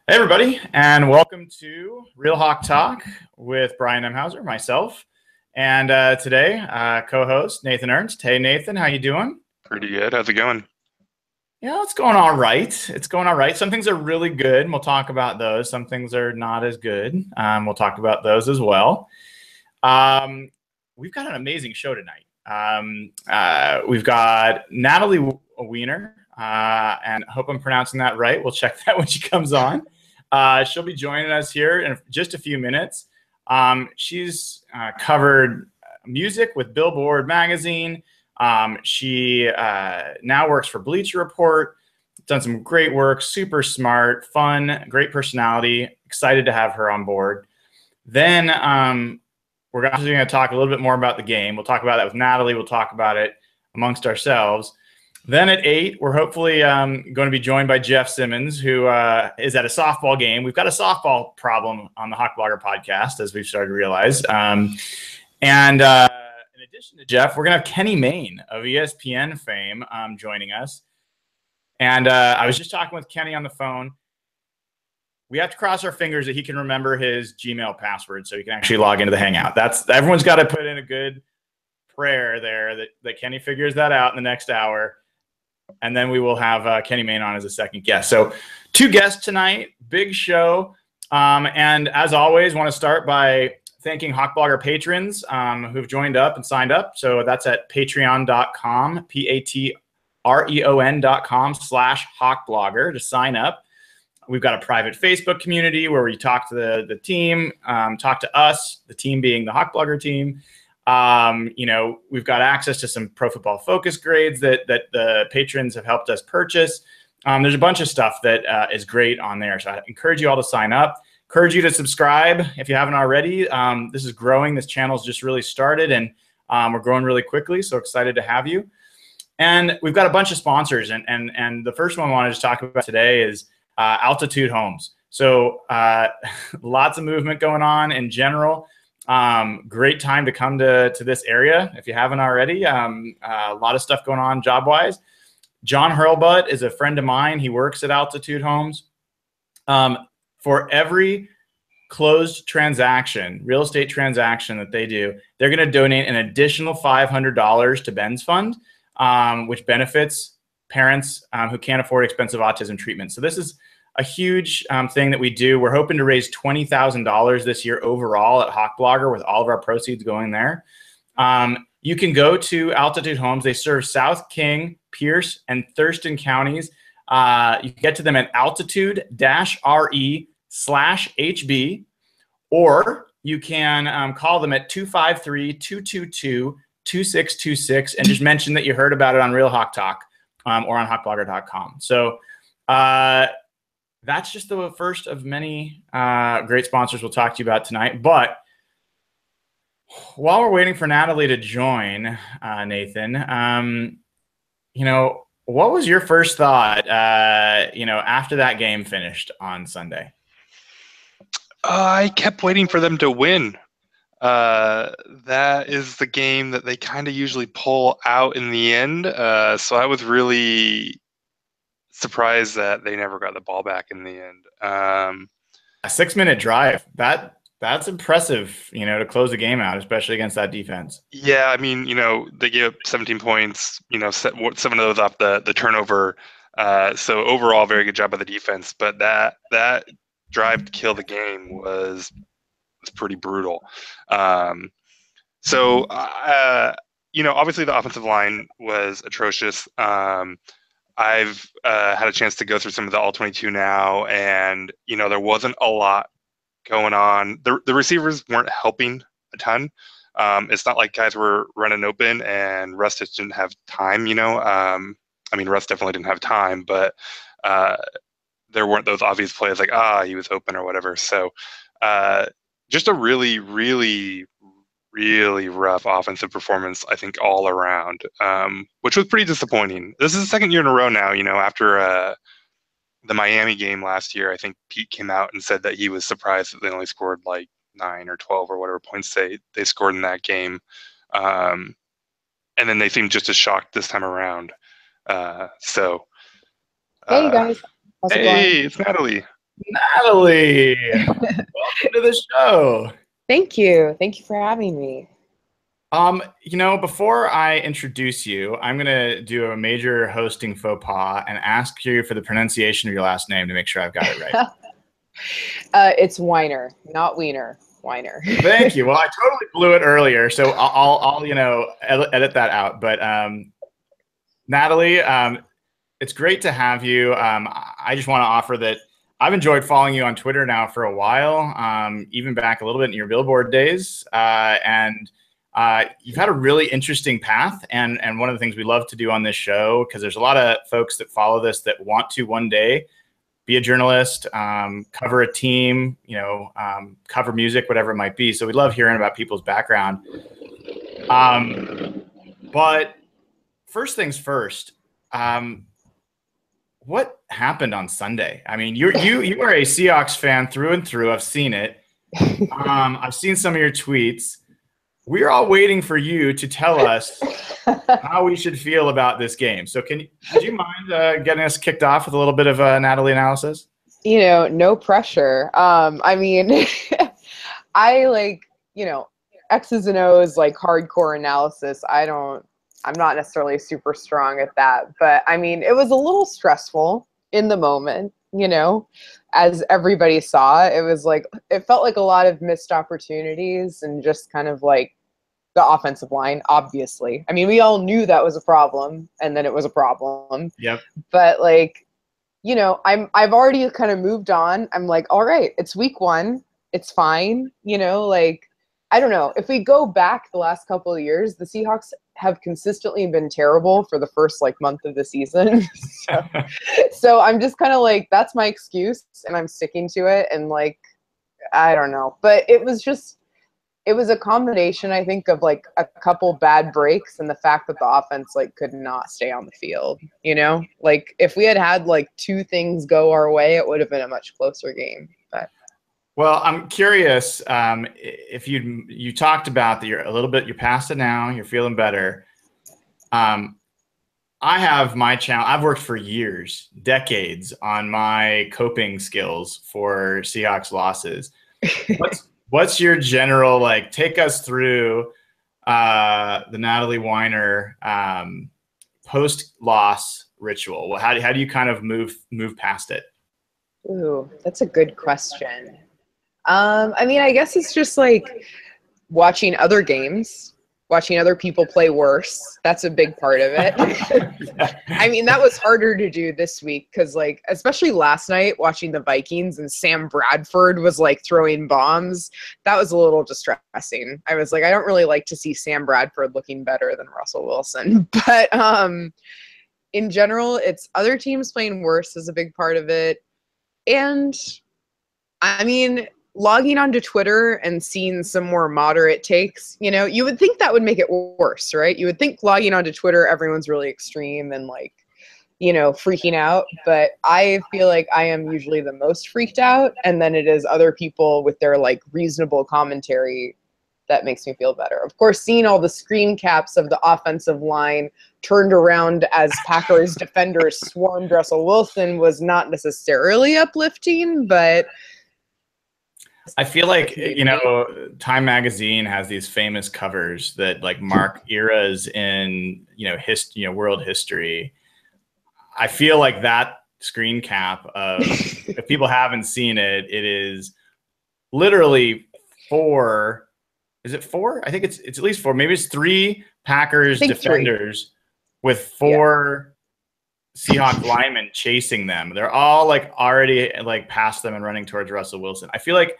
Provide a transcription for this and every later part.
Hey, everybody, and welcome to Real Hawk Talk with Brian Emhauser, myself, and today, co-host Nathan Ernst. Hey, Nathan, how you doing? Pretty good. How's it going? Yeah, it's going all right. It's going all right. Some things are really good, and we'll talk about those. Some things are not as good. We'll talk about those as well. Um, we've got an amazing show tonight. We've got Natalie Weiner, and I hope I'm pronouncing that right. We'll check that when she comes on. She'll be joining us here in just a few minutes. She's covered music with Billboard Magazine. She now works for Bleacher Report. Done some great work, super smart, fun, great personality. Excited to have her on board. Then we're actually going to talk a little bit more about the game. We'll talk about that with Natalie. We'll talk about it amongst ourselves. Then at 8, we're hopefully going to be joined by Jeff Simmons, who is at a softball game. We've got a softball problem on the Hawk Blogger podcast, as we've started to realize. And in addition to Jeff, we're going to have Kenny Mayne of ESPN fame joining us. And I was just talking with Kenny on the phone. We have to cross our fingers that he can remember his Gmail password so he can actually log into the Hangout. Everyone's got to put in a good prayer there that Kenny figures that out in the next hour. And then we will have Kenny Mayne on as a second guest. So 2 guests tonight, big show. And as always, want to start by thanking Hawk Blogger patrons who've joined up and signed up. So that's at patreon.com, patreon.com/hawkblogger to sign up. We've got a private Facebook community where we talk to the team, talk to us, the team being the Hawk Blogger team. We've got access to some Pro Football Focus grades that the patrons have helped us purchase. There's a bunch of stuff that is great on there. So I encourage you all to sign up. Encourage you to subscribe if you haven't already. This is growing. This channel's just really started, and we're growing really quickly. So excited to have you. And we've got a bunch of sponsors. And the first one I want to just talk about today is Altitude Homes. So lots of movement going on in general. Great time to come to this area if you haven't already. A lot of stuff going on job-wise. John Hurlbut is a friend of mine. He works at Altitude Homes. For every closed transaction, real estate transaction that they do, they're going to donate an additional $500 to Ben's Fund, which benefits parents who can't afford expensive autism treatment. So this is a huge thing that we do. We're hoping to raise $20,000 this year overall at Hawk Blogger with all of our proceeds going there. You can go to Altitude Homes. They serve South King, Pierce, and Thurston counties. You can get to them at altitude-re/HB, or you can call them at 253-222-2626 and just mention that you heard about it on Real Hawk Talk or on hawkblogger.com. So that's just the first of many great sponsors we'll talk to you about tonight. But while we're waiting for Natalie to join, Nathan, what was your first thought, after that game finished on Sunday? I kept waiting for them to win. That is the game that they kind of usually pull out in the end. So I was really surprised that they never got the ball back in the end. A 6-minute drive. That's impressive, to close the game out, especially against that defense. Yeah, I mean, they gave up 17 points, 7 of those off the turnover. So overall, very good job by the defense. But that drive to kill the game was pretty brutal. So obviously the offensive line was atrocious. I've had a chance to go through some of the All-22 now, and there wasn't a lot going on. The receivers weren't helping a ton. It's not like guys were running open and Russ just didn't have time. Russ definitely didn't have time, but there weren't those obvious plays like he was open or whatever. So just a really, really, really rough offensive performance, I think, all around, which was pretty disappointing. This is the second year in a row now, after the Miami game last year. I think Pete came out and said that he was surprised that they only scored like 9 or 12 or whatever points they scored in that game. And then they seemed just as shocked this time around. Hey, you guys. Hey, it's Natalie. Natalie, welcome to the show. Thank you. Thank you for having me. Before I introduce you, I'm going to do a major hosting faux pas and ask you for the pronunciation of your last name to make sure I've got it right. It's Weiner, not Wiener. Weiner. Thank you. Well, I totally blew it earlier, so I'll edit that out. But Natalie, it's great to have you. I just want to offer that I've enjoyed following you on Twitter now for a while, even back a little bit in your Billboard days, and you've had a really interesting path. And one of the things we love to do on this show, because there's a lot of folks that follow this that want to one day be a journalist, cover a team, cover music, whatever it might be. So we love hearing about people's background. But first things first, what happened on Sunday? I mean, you are a Seahawks fan through and through. I've seen it. I've seen some of your tweets. We're all waiting for you to tell us how we should feel about this game. So would you mind getting us kicked off with a little bit of Natalie analysis? No pressure. I mean, I X's and O's, like hardcore analysis. I'm not necessarily super strong at that, but I mean, it was a little stressful in the moment, as everybody saw. It felt like a lot of missed opportunities and just kind of like the offensive line, obviously. I mean, we all knew that was a problem, and then it was a problem. Yep. But I've already kind of moved on. I'm like, all right, it's week 1. It's fine. I don't know. If we go back the last couple of years, the Seahawks have consistently been terrible for the first month of the season. So I'm just kind of like, that's my excuse, and I'm sticking to it. And I don't know, but it was a combination, I think, of a couple bad breaks and the fact that the offense could not stay on the field. If we had 2 things go our way, it would have been a much closer game. But well, I'm curious if you talked about that you're past it now, you're feeling better. I have my challenge. I've worked for years, decades on my coping skills for Seahawks losses. What's your general, take us through the Natalie Weiner post-loss ritual? How do you kind of move past it? Ooh, that's a good question. I mean, I guess it's just watching other games, watching other people play worse. That's a big part of it. Yeah. I mean, that was harder to do this week because, especially last night, watching the Vikings and Sam Bradford was throwing bombs. That was a little distressing. I was I don't really like to see Sam Bradford looking better than Russell Wilson. But in general, it's other teams playing worse is a big part of it. And I mean, logging onto Twitter and seeing some more moderate takes, you would think that would make it worse, right? You would think logging onto Twitter, everyone's really extreme and freaking out. But I feel like I am usually the most freaked out. And then it is other people with their reasonable commentary that makes me feel better. Of course, seeing all the screen caps of the offensive line turned around as Packers defenders swarmed Russell Wilson was not necessarily uplifting, but I feel like, Time Magazine has these famous covers that mark eras in, world history. I feel like that screen cap of, if people haven't seen it, it is literally 4. Is it 4? I think it's at least 4. Maybe it's 3 Packers defenders with 4 Seahawks linemen chasing them. They're all already past them and running towards Russell Wilson. I feel like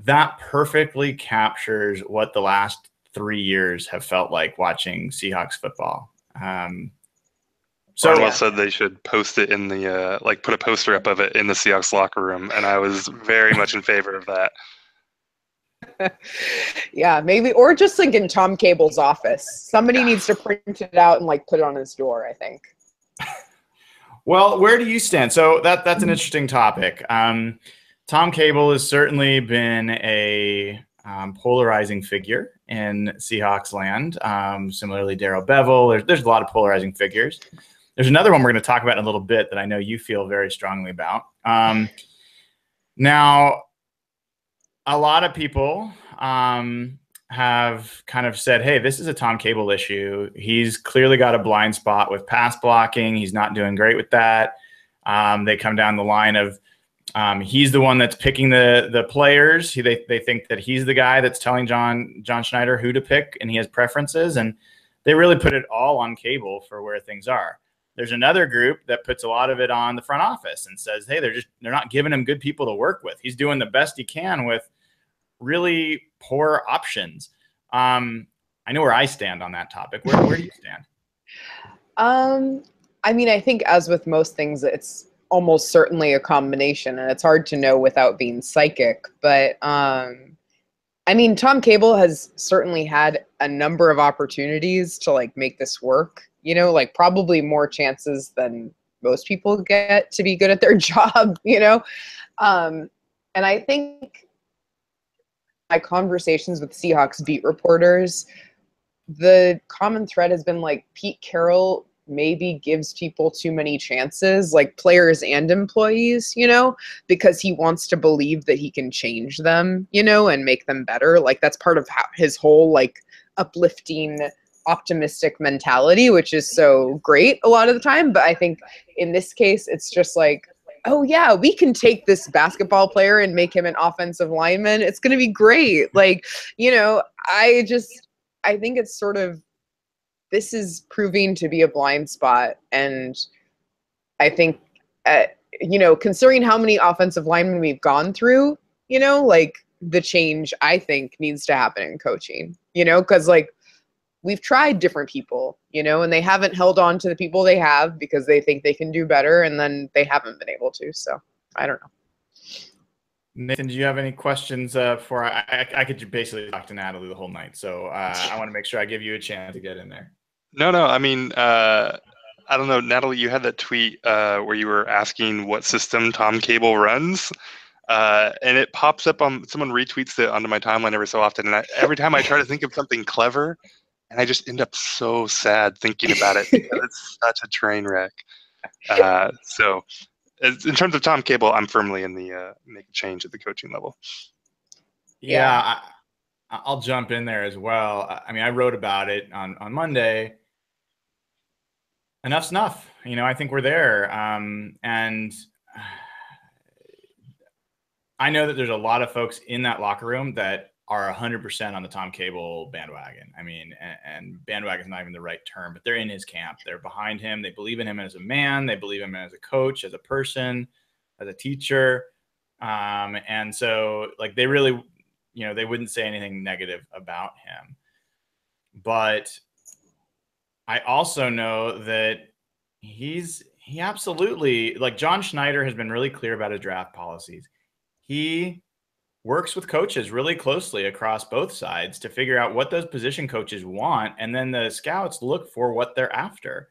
that perfectly captures what the last 3 years have felt like watching Seahawks football. So said they should post it in the put a poster up of it in the Seahawks locker room, and I was very much in favor of that. Yeah, maybe, or just in Tom Cable's office. Somebody needs to print it out and put it on his door, I think. Well, where do you stand? So that's an interesting topic. Tom Cable has certainly been a polarizing figure in Seahawks land. Similarly, Darrell Bevell. There's a lot of polarizing figures. There's another one we're going to talk about in a little bit that I know you feel very strongly about. Now, a lot of people have kind of said, hey, this is a Tom Cable issue. He's clearly got a blind spot with pass blocking. He's not doing great with that. They come down the line of he's the one that's picking the players. They think that he's the guy that's telling John Schneider who to pick, and he has preferences. And they really put it all on Cable for where things are. There's another group that puts a lot of it on the front office and says, hey, they're not giving him good people to work with. He's doing the best he can with really poor options. I know where I stand on that topic. Where do you stand? I mean, I think as with most things, it's almost certainly a combination, and it's hard to know without being psychic. But I mean, Tom Cable has certainly had a number of opportunities to like make this work, you know, like probably more chances than most people get to be good at their job, you know? And I think my conversations with Seahawks beat reporters, the common thread has been like Pete Carroll maybe gives people too many chances, like players and employees, you know, because he wants to believe that he can change them, you know, and make them better. Like that's part of his whole like uplifting, optimistic mentality, which is so great a lot of the time. But I think in this case, it's just like, oh yeah, we can take this basketball player and make him an offensive lineman. It's going to be great. Like, you know, I think it's sort of, this is proving to be a blind spot. And I think, you know, considering how many offensive linemen we've gone through, you know, like the change I think needs to happen in coaching, you know, because like we've tried different people, you know, and they haven't held on to the people they have because they think they can do better, and then they haven't been able to. So I don't know. Nathan, do you have any questions for I could basically talk to Natalie the whole night, so I want to make sure I give you a chance to get in there. No, I mean, I don't know, Natalie, you had that tweet where you were asking what system Tom Cable runs, and it pops up on, someone retweets it onto my timeline every so often, and every time I try to think of something clever, and I just end up so sad thinking about it because it's such a train wreck. So in terms of Tom Cable, I'm firmly in the make a change at the coaching level. Yeah, I'll jump in there as well. I mean, I wrote about it on Monday. Enough's enough. You know, I think we're there. And I know that there's a lot of folks in that locker room that are 100% on the Tom Cable bandwagon. I mean, and bandwagon is not even the right term, but they're in his camp. They're behind him. They believe in him as a man. They believe in him as a coach, as a person, as a teacher. And so like they really, you know, they wouldn't say anything negative about him. But I also know that he absolutely, like John Schneider has been really clear about his draft policies. He works with coaches really closely across both sides to figure out what those position coaches want. And then the scouts look for what they're after.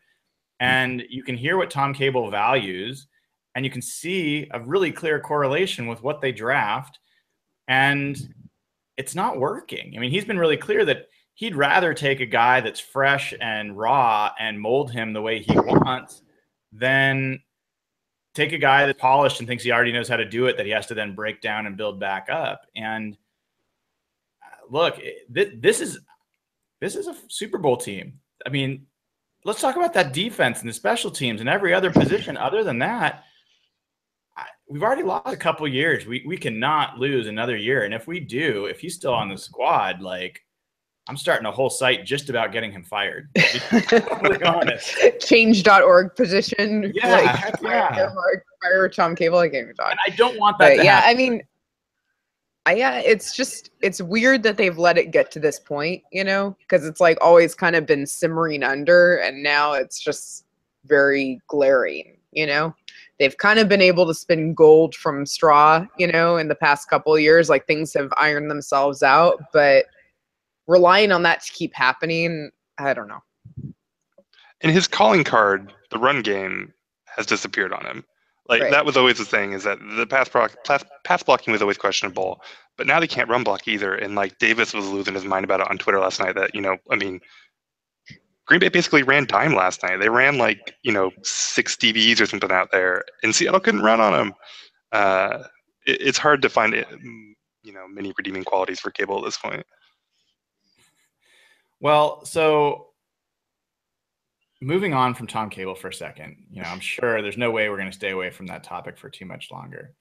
And you can hear what Tom Cable values, and you can see a really clear correlation with what they draft. And it's not working. I mean, he's been really clear that he'd rather take a guy that's fresh and raw and mold him the way he wants than take a guy that's polished and thinks he already knows how to do it, that he has to then break down and build back up. And look, this is a Super Bowl team. I mean, let's talk about that defense and the special teams and every other position. Other than that, we've already lost a couple years. We cannot lose another year. And if we do, if he's still on the squad, like, I'm starting a whole site just about getting him fired. To be honest. Change.org position. Yeah, like, fire Tom Cable. I can't even talk. And I don't want that to happen. I mean, it's weird that they've let it get to this point, you know, because it's like always kind of been simmering under, and now it's just very glaring, you know. They've kind of been able to spin gold from straw, you know, in the past couple of years. Like things have ironed themselves out, but relying on that to keep happening, I don't know. And his calling card, the run game, has disappeared on him. Like Right. That was always the thing, is that the pass blocking was always questionable, but now they can't run block either. And like Davis was losing his mind about it on Twitter last night. That, you know, I mean, Green Bay basically ran dime last night. They ran like 6 DBs or something out there, and Seattle couldn't run on them. It's hard to find many redeeming qualities for Cable at this point. Well, so moving on from Tom Cable for a second, I'm sure there's no way we're going to stay away from that topic for too much longer.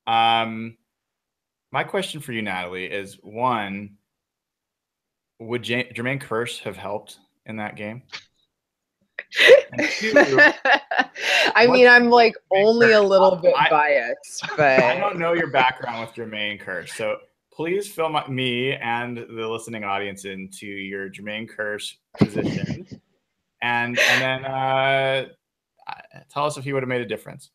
My question for you, Natalie, is one, would Jermaine Kearse have helped in that game? And two, I mean, I'm like only a little bit biased, but I don't know your background with Jermaine Kearse, so please fill me and the listening audience into your Jermaine Kearse position, and then tell us if he would have made a difference.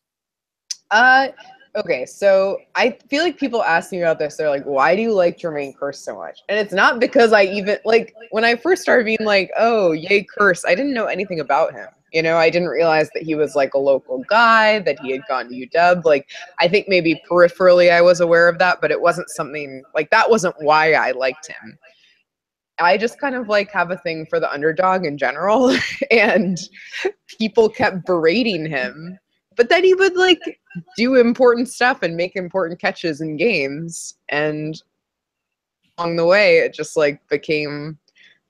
Okay, so I feel like people ask me about this. They're like, why do you like Jermaine Kearse so much? And it's not because I even, like, when I first started being like, oh, yay, Kearse, I didn't know anything about him. I didn't realize that he was, like, a local guy, that he had gone to UW. Like, I think maybe peripherally I was aware of that, but it wasn't something, like, that wasn't why I liked him. I just kind of, like, have a thing for the underdog in general, and people kept berating him. But then he would, like, do important stuff and make important catches in games. And along the way, it just, like, became,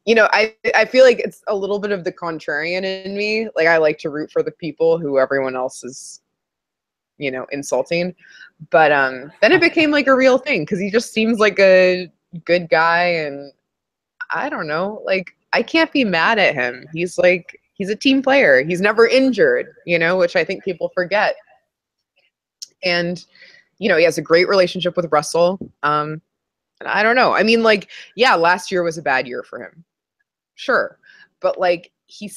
I feel like it's a little bit of the contrarian in me. Like, I like to root for the people who everyone else is, insulting. But then it became, like, a real thing because he just seems like a good guy. And I don't know, like, I can't be mad at him. He's a team player. He's never injured, which I think people forget. And, he has a great relationship with Russell. And I don't know. I mean, like, yeah, last year was a bad year for him. Sure. But, like, he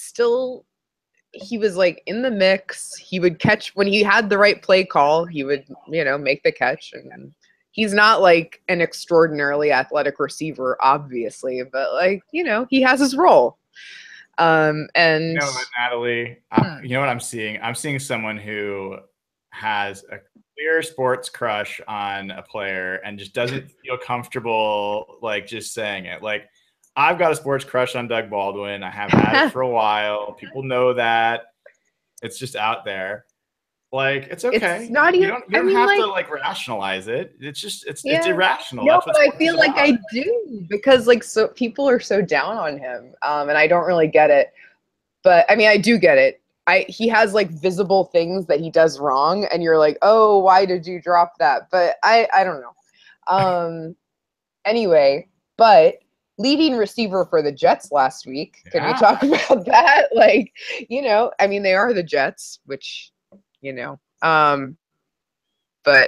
was, like, in the mix. He would catch when he had the right play call. He would, make the catch. And he's not, like, an extraordinarily athletic receiver, obviously. But, like, he has his role. And Natalie, you know what I'm seeing? I'm seeing someone who has a clear sports crush on a player and just doesn't feel comfortable, like, just saying it. Like, I've got a sports crush on Doug Baldwin. I have had it for a while. People know that. It's just out there. Like, it's okay. It's not even, you don't have to, like, rationalize it. It's just, it's irrational. No, but I feel like I do because, like, so people are so down on him, and I don't really get it. But I mean, I do get it. He has, like, visible things that he does wrong, and you're like, oh, why did you drop that? But I don't know. Anyway, but leading receiver for the Jets last week. Can we talk about that? Like, I mean, they are the Jets, which, but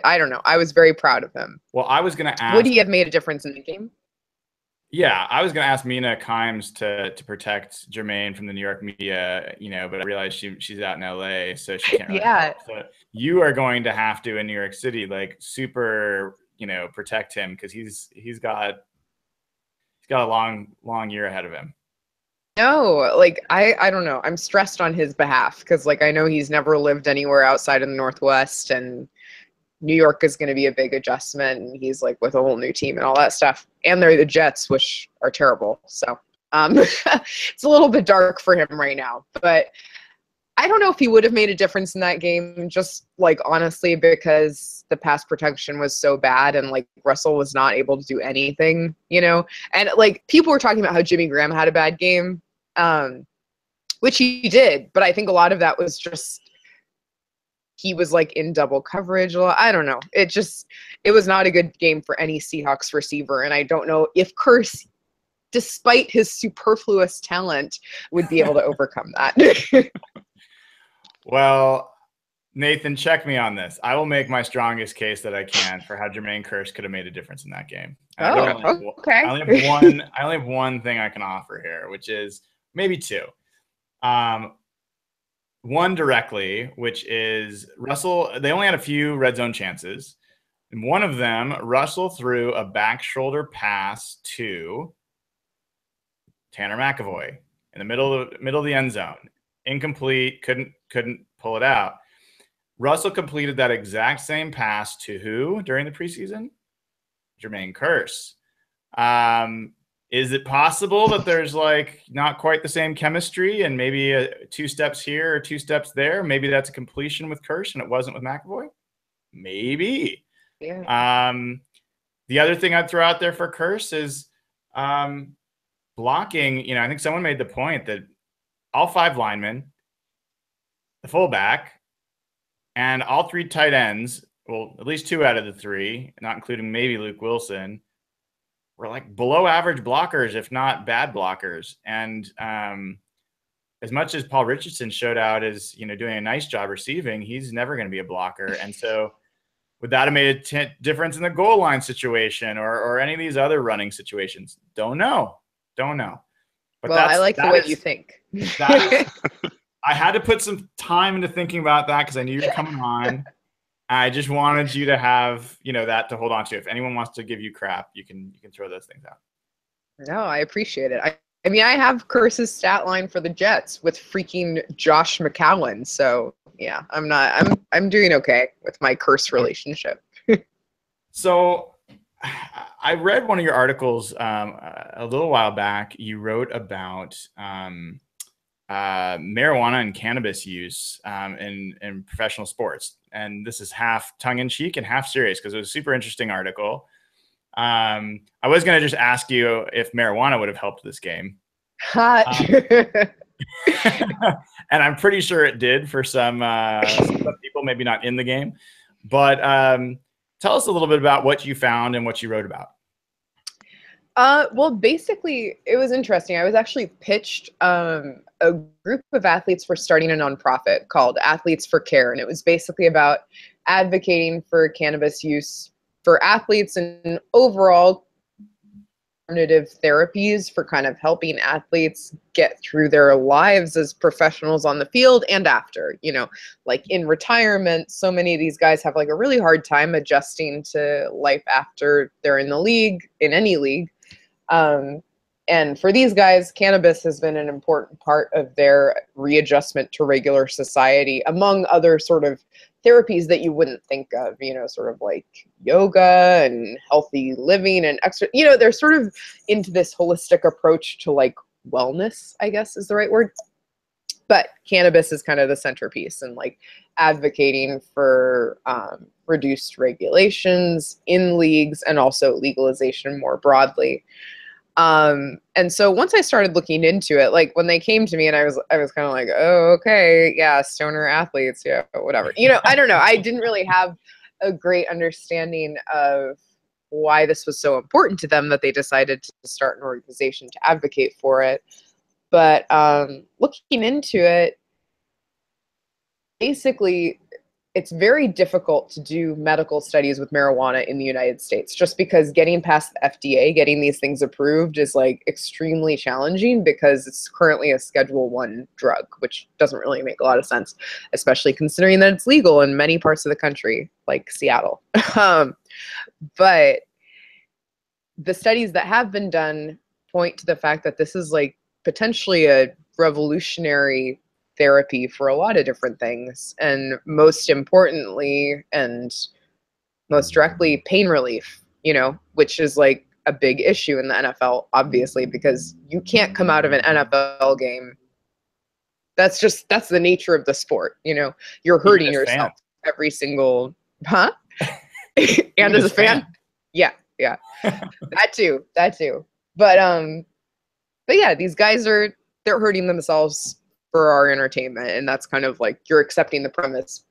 I don't know. I was very proud of him. Well, I was going to ask, would he have made a difference in the game? Yeah, I was going to ask Mina Kimes to protect Jermaine from the New York media, but I realized she's out in LA, so she can't really help. So you are going to have to, in New York City, like, super, protect him because he's got a long year ahead of him. No, like, I don't know. I'm stressed on his behalf because, like, I know he's never lived anywhere outside of the Northwest, and New York is going to be a big adjustment, and he's, like, with a whole new team and all that stuff. And they're the Jets, which are terrible. So it's a little bit dark for him right now. But I don't know if he would have made a difference in that game, just, like, honestly, because the pass protection was so bad and, like, Russell was not able to do anything, And, like, people were talking about how Jimmy Graham had a bad game, which he did. But I think a lot of that was just he was, like, in double coverage a lot. I don't know. It was not a good game for any Seahawks receiver. And I don't know if Kearse, despite his superfluous talent, would be able to overcome that. Well, Nathan, check me on this. I will make my strongest case that I can for how Jermaine Kearse could have made a difference in that game. Okay. I only have one thing I can offer here, which is maybe two. One directly, which is Russell. They only had a few red zone chances. And one of them, Russell threw a back shoulder pass to Tanner McAvoy in the middle of the end zone. Incomplete, couldn't pull it out. Russell completed that exact same pass to who during the preseason? Jermaine Kearse. Is it possible that there's like not quite the same chemistry and maybe 2 steps here or 2 steps there? Maybe that's a completion with Kearse and it wasn't with McAvoy. Maybe. Yeah. The other thing I'd throw out there for Kearse is blocking. You know, I think someone made the point that all 5 linemen, the fullback, and all 3 tight ends, well, at least 2 out of the 3, not including maybe Luke Wilson, were like below average blockers, if not bad blockers. And as much as Paul Richardson showed out as, you know, doing a nice job receiving, he's never going to be a blocker. And so would that have made a difference in the goal line situation or any of these other running situations? Don't know. But Well, I like the way you think. I had to put some time into thinking about that because I knew you were coming on. I just wanted you to have, you know, that to hold on to. If anyone wants to give you crap, you can throw those things out. No, I appreciate it. I mean, I have Kearse's stat line for the Jets with freaking Josh McCown. So yeah, I'm doing okay with my Kearse relationship. So I read one of your articles a little while back. You wrote about marijuana and cannabis use in professional sports. And this is half tongue-in-cheek and half serious because it was a super interesting article. I was going to just ask you if marijuana would have helped this game. And I'm pretty sure it did for some people, maybe not in the game. But tell us a little bit about what you found and what you wrote about. Well, basically, it was interesting. I was actually pitched a group of athletes for starting a nonprofit called Athletes for Care. And it was basically about advocating for cannabis use for athletes and overall alternative therapies for kind of helping athletes get through their lives as professionals on the field and after, you know, like in retirement. So many of these guys have like a really hard time adjusting to life after they're in the league, in any league. And for these guys, cannabis has been an important part of their readjustment to regular society, among other sort of therapies that you wouldn't think of, you know, sort of like yoga and healthy living and extra, you know, they're sort of into this holistic approach to like wellness, I guess is the right word. But cannabis is kind of the centerpiece and like advocating for reduced regulations in leagues and also legalization more broadly. And so once I started looking into it, like when they came to me and I was kind of like, oh, okay, yeah, stoner athletes, yeah, whatever. You know, I don't know. I didn't really have a great understanding of why this was so important to them that they decided to start an organization to advocate for it. But looking into it, basically, it's very difficult to do medical studies with marijuana in the United States just because getting past the FDA, getting these things approved is like extremely challenging because it's currently a Schedule I drug, which doesn't really make a lot of sense, especially considering that it's legal in many parts of the country, like Seattle. But the studies that have been done point to the fact that this is like potentially a revolutionary therapy for a lot of different things, and most importantly and most directly pain relief, you know, which is like a big issue in the NFL, obviously, because you can't come out of an NFL game. That's the nature of the sport, you know, you're hurting yourself every single and as a fan. Yeah that too but yeah, these guys they're hurting themselves for our entertainment, and that's kind of like you're accepting the premise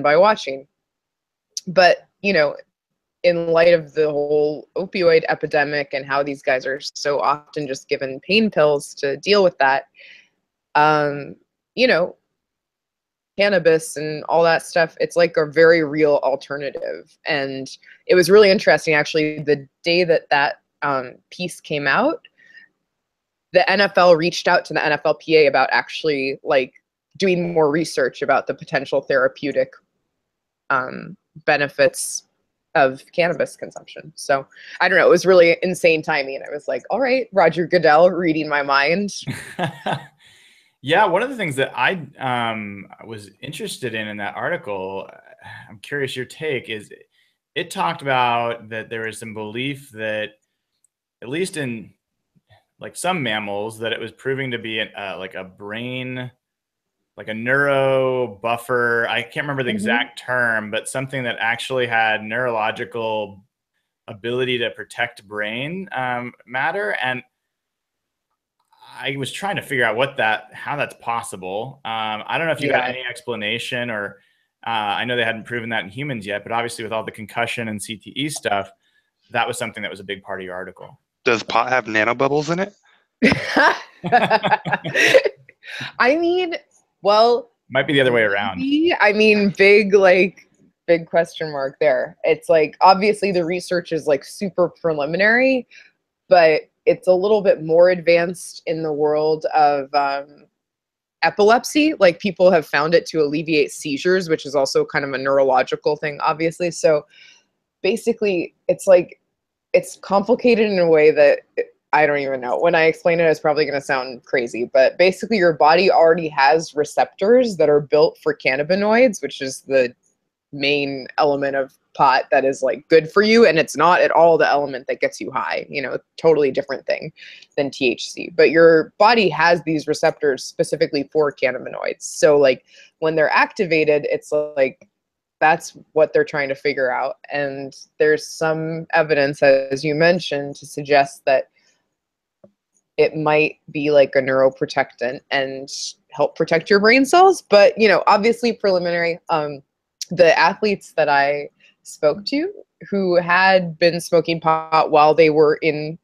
by watching. But you know, in light of the whole opioid epidemic and how these guys are so often just given pain pills to deal with that, you know, cannabis and all that stuff, it's like a very real alternative. And it was really interesting, actually, the day that piece came out, the NFL reached out to the NFLPA about actually like doing more research about the potential therapeutic benefits of cannabis consumption. So I don't know, it was really insane timing. I was like, all right, Roger Goodell reading my mind. Yeah, one of the things that I was interested in that article, I'm curious your take, is it talked about that there is some belief that at least in like some mammals, that it was proving to be like a brain, like a neuro buffer. I can't remember the exact term, but something that actually had neurological ability to protect brain matter. And I was trying to figure out how that's possible. I don't know if you got any explanation, or I know they hadn't proven that in humans yet, but obviously with all the concussion and CTE stuff, that was something that was a big part of your article. Does pot have nanobubbles in it? I mean, well, might be the other way around. I mean, big question mark there. It's like, obviously the research is like super preliminary, but it's a little bit more advanced in the world of epilepsy. Like, people have found it to alleviate seizures, which is also kind of a neurological thing, obviously. So basically, it's like, it's complicated in a way that I don't even know. When I explain it, it's probably going to sound crazy, but basically your body already has receptors that are built for cannabinoids, which is the main element of pot that is like good for you. And it's not at all the element that gets you high, you know, totally different thing than THC. But your body has these receptors specifically for cannabinoids. So like when they're activated, it's like, that's what they're trying to figure out. And there's some evidence, as you mentioned, to suggest that it might be like a neuroprotectant and help protect your brain cells. But, you know, obviously preliminary. The athletes that I spoke to who had been smoking pot while they were in,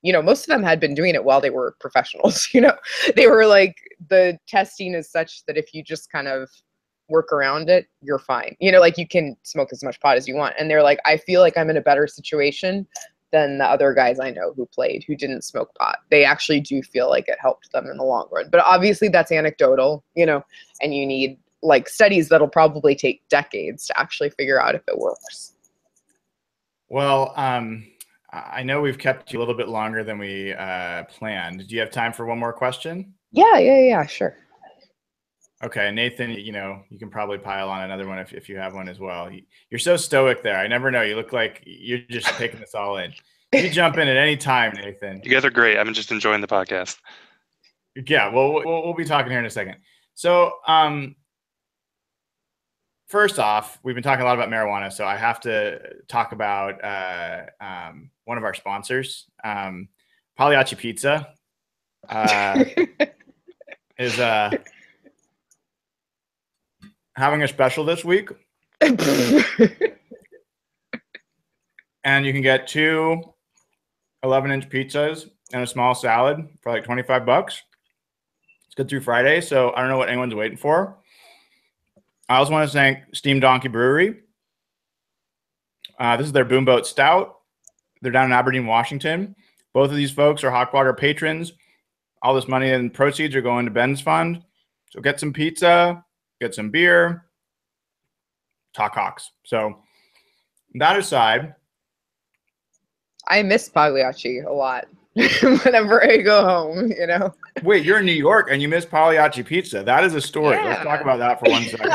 you know, most of them had been doing it while they were professionals. You know, they were like, the testing is such that if you just kind of work around it, you're fine. You know, like you can smoke as much pot as you want. And they're like, I feel like I'm in a better situation than the other guys I know who didn't smoke pot. They actually do feel like it helped them in the long run. But obviously that's anecdotal, you know, and you need like studies that'll probably take decades to actually figure out if it works. Well, I know we've kept you a little bit longer than we planned. Do you have time for one more question? Yeah, sure. Okay, Nathan, you know, you can probably pile on another one if you have one as well. You're so stoic there. I never know. You look like you're just taking this all in. You jump in at any time, Nathan. You guys are great. I'm just enjoying the podcast. Yeah, well, we'll be talking here in a second. So, first off, we've been talking a lot about marijuana, so I have to talk about one of our sponsors, Pagliacci Pizza, is having a special this week. And you can get 2 11-inch pizzas and a small salad for like $25. It's good through Friday, so I don't know what anyone's waiting for. I also want to thank Steam Donkey Brewery. This is their Boomboat Stout. They're down in Aberdeen, Washington. Both of these folks are Hawkwater patrons. All this money and proceeds are going to Ben's fund. So get some pizza, get some beer, talk Hawks. So that aside, I miss Pagliacci a lot whenever I go home, you know. Wait, you're in New York and you miss Pagliacci Pizza. That is a story. Yeah. Let's talk about that for 1 second.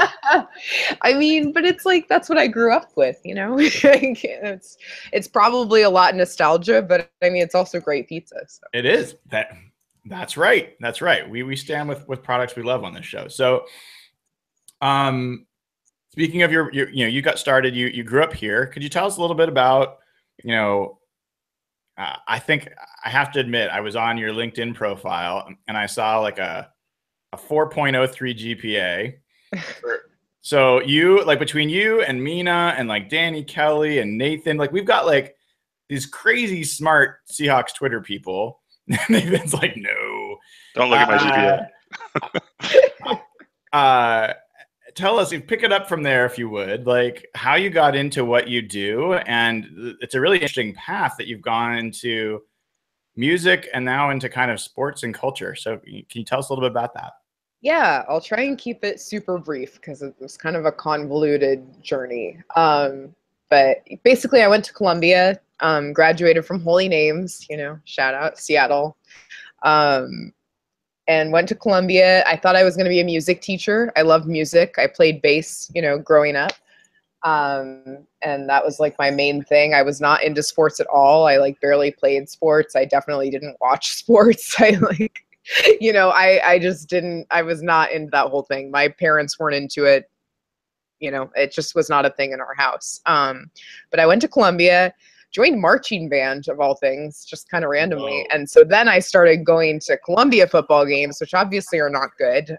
I mean, but it's like, that's what I grew up with, you know. It's probably a lot of nostalgia, but I mean, it's also great pizza. So. It is. That's right. That's right. We stand with products we love on this show. So, speaking of your you know, you got started, you grew up here. Could you tell us a little bit about, you know, I think I have to admit, I was on your LinkedIn profile and I saw like a 4.03 GPA. So you, like, between you and Mina and like Danny Kelly and Nathan, like we've got like these crazy smart Seahawks Twitter people. Nathan's like, no. Don't look at my GPA. Tell us, pick it up from there if you would, like how you got into what you do. And it's a really interesting path that you've gone into music and now into kind of sports and culture. So can you tell us a little bit about that? Yeah, I'll try and keep it super brief because it was kind of a convoluted journey. But basically I went to Columbia, graduated from Holy Names, you know, shout out Seattle. And went to Columbia. I thought I was going to be a music teacher. I loved music. I played bass, you know, growing up. And that was like my main thing. I was not into sports at all. I like barely played sports. I definitely didn't watch sports. I like, I just didn't, I was not into that whole thing. My parents weren't into it. It just was not a thing in our house. But I went to Columbia, joined marching band of all things, just kind of randomly. Whoa. And so then I started going to Columbia football games, which obviously are not good.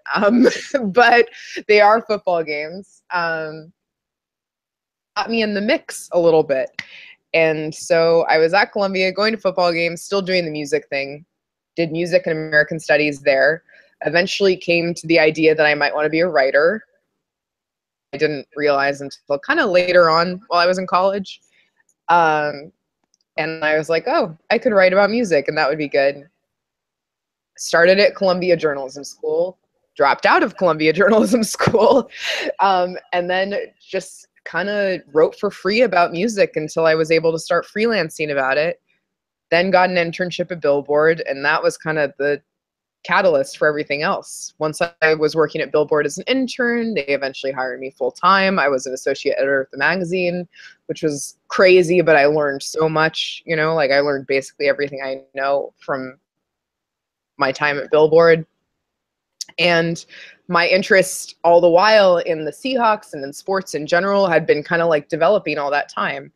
But they are football games. Got me in the mix a little bit. And so I was at Columbia going to football games, still doing the music thing, did music and American studies there. Eventually came to the idea that I might want to be a writer. I didn't realize until kind of later on while I was in college. And I was like, oh, I could write about music and that would be good. Started at Columbia Journalism School, dropped out of Columbia Journalism School, and then just kind of wrote for free about music until I was able to start freelancing about it. Then got an internship at Billboard, and that was kind of the catalyst for everything else. Once I was working at Billboard as an intern, they eventually hired me full time. I was an associate editor of the magazine, which was crazy, but I learned so much, like I learned basically everything I know from my time at Billboard. And my interest all the while in the Seahawks and in sports in general had been kind of like developing all that time.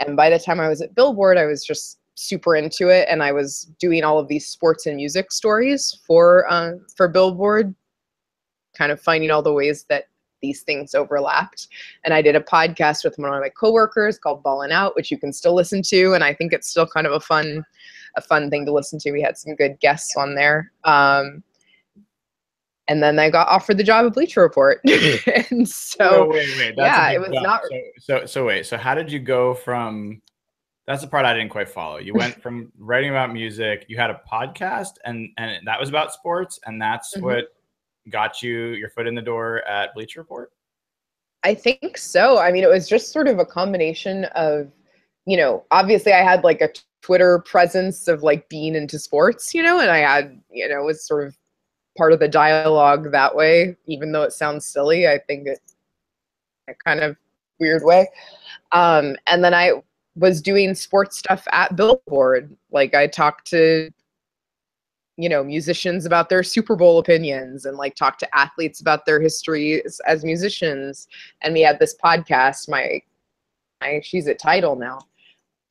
And by the time I was at Billboard, I was just super into it. And I was doing all of these sports and music stories for Billboard, kind of finding all the ways that these things overlapped. And I did a podcast with one of my coworkers called Ballin' Out, which you can still listen to. And I think it's still kind of a fun thing to listen to. We had some good guests on there. And then I got offered the job at Bleacher Report. And so, wait. That's it was jump. not. So wait. So how did you go from? That's the part I didn't quite follow. You went from writing about music. You had a podcast, and that was about sports, and that's what got you your foot in the door at Bleacher Report. I think so. I mean, it was just sort of a combination of, obviously I had like a Twitter presence of like being into sports, and I had, it was sort of part of the dialogue that way, even though it sounds silly. I think it's a kind of weird way. And then I was doing sports stuff at Billboard. Like I talked to, musicians about their Super Bowl opinions and like talked to athletes about their history as musicians. And we had this podcast, she's at Tidal now.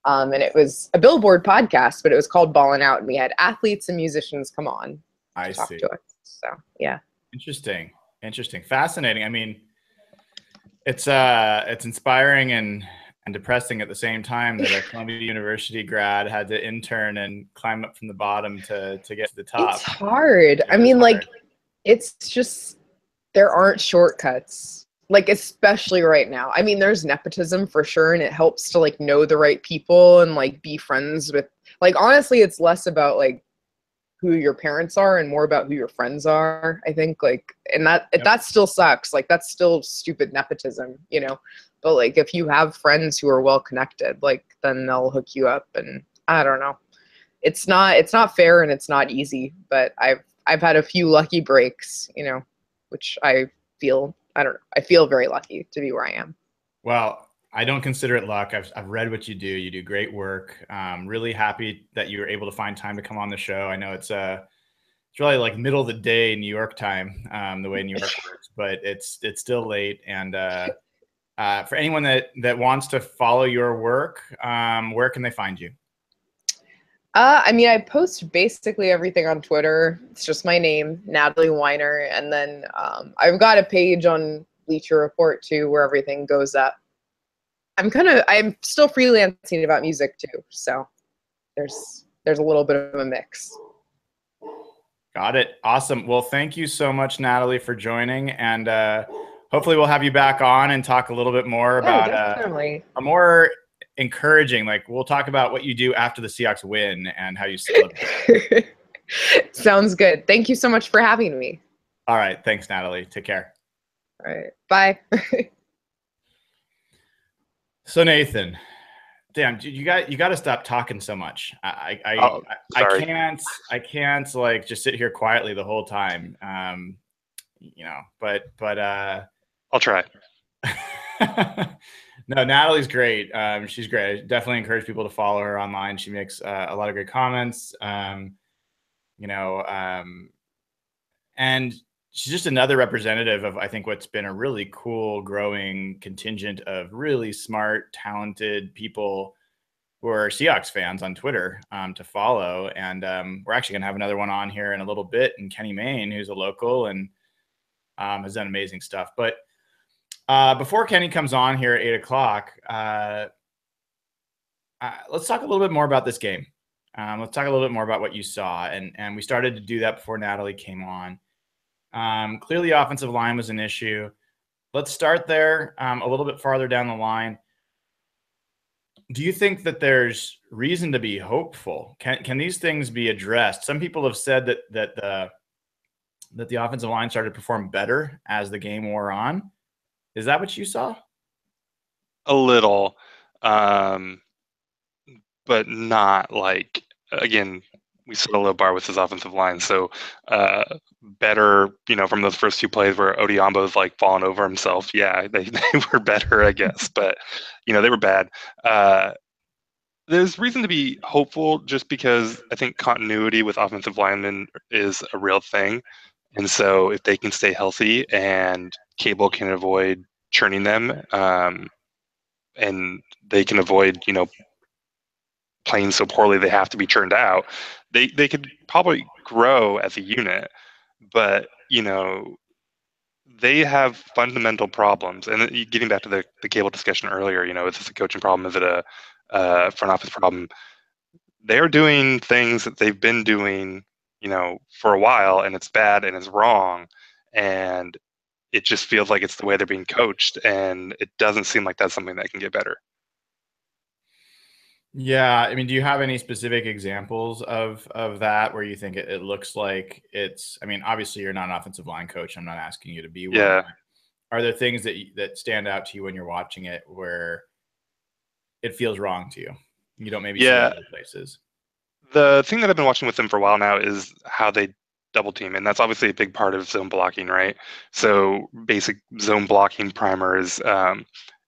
And it was a Billboard podcast, but it was called Ballin' Out. And we had athletes and musicians come on to talk to us. So, yeah. Interesting. Fascinating. I mean, it's inspiring and depressing at the same time that a Columbia University grad had to intern and climb up from the bottom to get to the top. It's hard. I mean, like, it's just, there aren't shortcuts, like, especially right now. I mean, there's nepotism for sure, and it helps to, like, know the right people and, like, be friends with, like, honestly, it's less about, like, who your parents are and more about who your friends are, I think, like, and that still sucks. Like, that's still stupid nepotism, but like, if you have friends who are well connected, like, then they'll hook you up. And I don't know, it's not fair and it's not easy, but I've had a few lucky breaks, which I feel very lucky to be where I am. Well, I don't consider it luck. I've read what you do. You do great work. Really happy that you were able to find time to come on the show. I know it's really like middle of the day New York time, the way New York works, but it's still late. And for anyone that wants to follow your work, where can they find you? I mean, I post basically everything on Twitter. It's just my name, Natalie Weiner, and then I've got a page on Bleacher Report too, where everything goes up. I'm still freelancing about music too, so there's a little bit of a mix. Got it. Awesome. Well, thank you so much, Natalie, for joining, and hopefully we'll have you back on and talk a little bit more about a more encouraging, like, we'll talk about what you do after the Seahawks win and how you celebrate. Sounds good. Thank you so much for having me. All right. Thanks, Natalie. Take care. All right. Bye. So Nathan, damn, dude, you got to stop talking so much. I can't like just sit here quietly the whole time. But I'll try. No, Natalie's great. She's great. I definitely encourage people to follow her online. She makes a lot of great comments. You know, and she's just another representative of, I think, what's been a really cool growing contingent of really smart, talented people who are Seahawks fans on Twitter to follow. And we're actually going to have another one on here in a little bit, and Kenny Mayne, who's a local and has done amazing stuff. But before Kenny comes on here at 8 o'clock, let's talk a little bit more about this game. Let's talk a little bit more about what you saw. And we started to do that before Natalie came on. Clearly, offensive line was an issue. Let's start there a little bit farther down the line. Do you think that there's reason to be hopeful? Can these things be addressed? Some people have said that the offensive line started to perform better as the game wore on. Is that what you saw? A little, but not like, again, we set a low bar with his offensive line. So better, from those first two plays where Odiombo's like falling over himself. Yeah, they were better, I guess, but they were bad. There's reason to be hopeful just because I think continuity with offensive linemen is a real thing. And so if they can stay healthy and Cable can avoid churning them, and they can avoid, playing so poorly they have to be churned out, they could probably grow as a unit. But, they have fundamental problems. And getting back to the Cable discussion earlier, is this a coaching problem? Is it a front office problem? They're doing things that they've been doing, for a while, and it's bad and it's wrong. And it just feels like it's the way they're being coached, and it doesn't seem like that's something that can get better. Yeah, I mean, do you have any specific examples of that where you think it looks like it's? I mean, obviously you're not an offensive line coach. I'm not asking you to be one. Yeah. Are there things that stand out to you when you're watching it where it feels wrong to you? You don't maybe see it other places. The thing that I've been watching with them for a while now is how they double team, and that's obviously a big part of zone blocking, right? So basic zone blocking primer is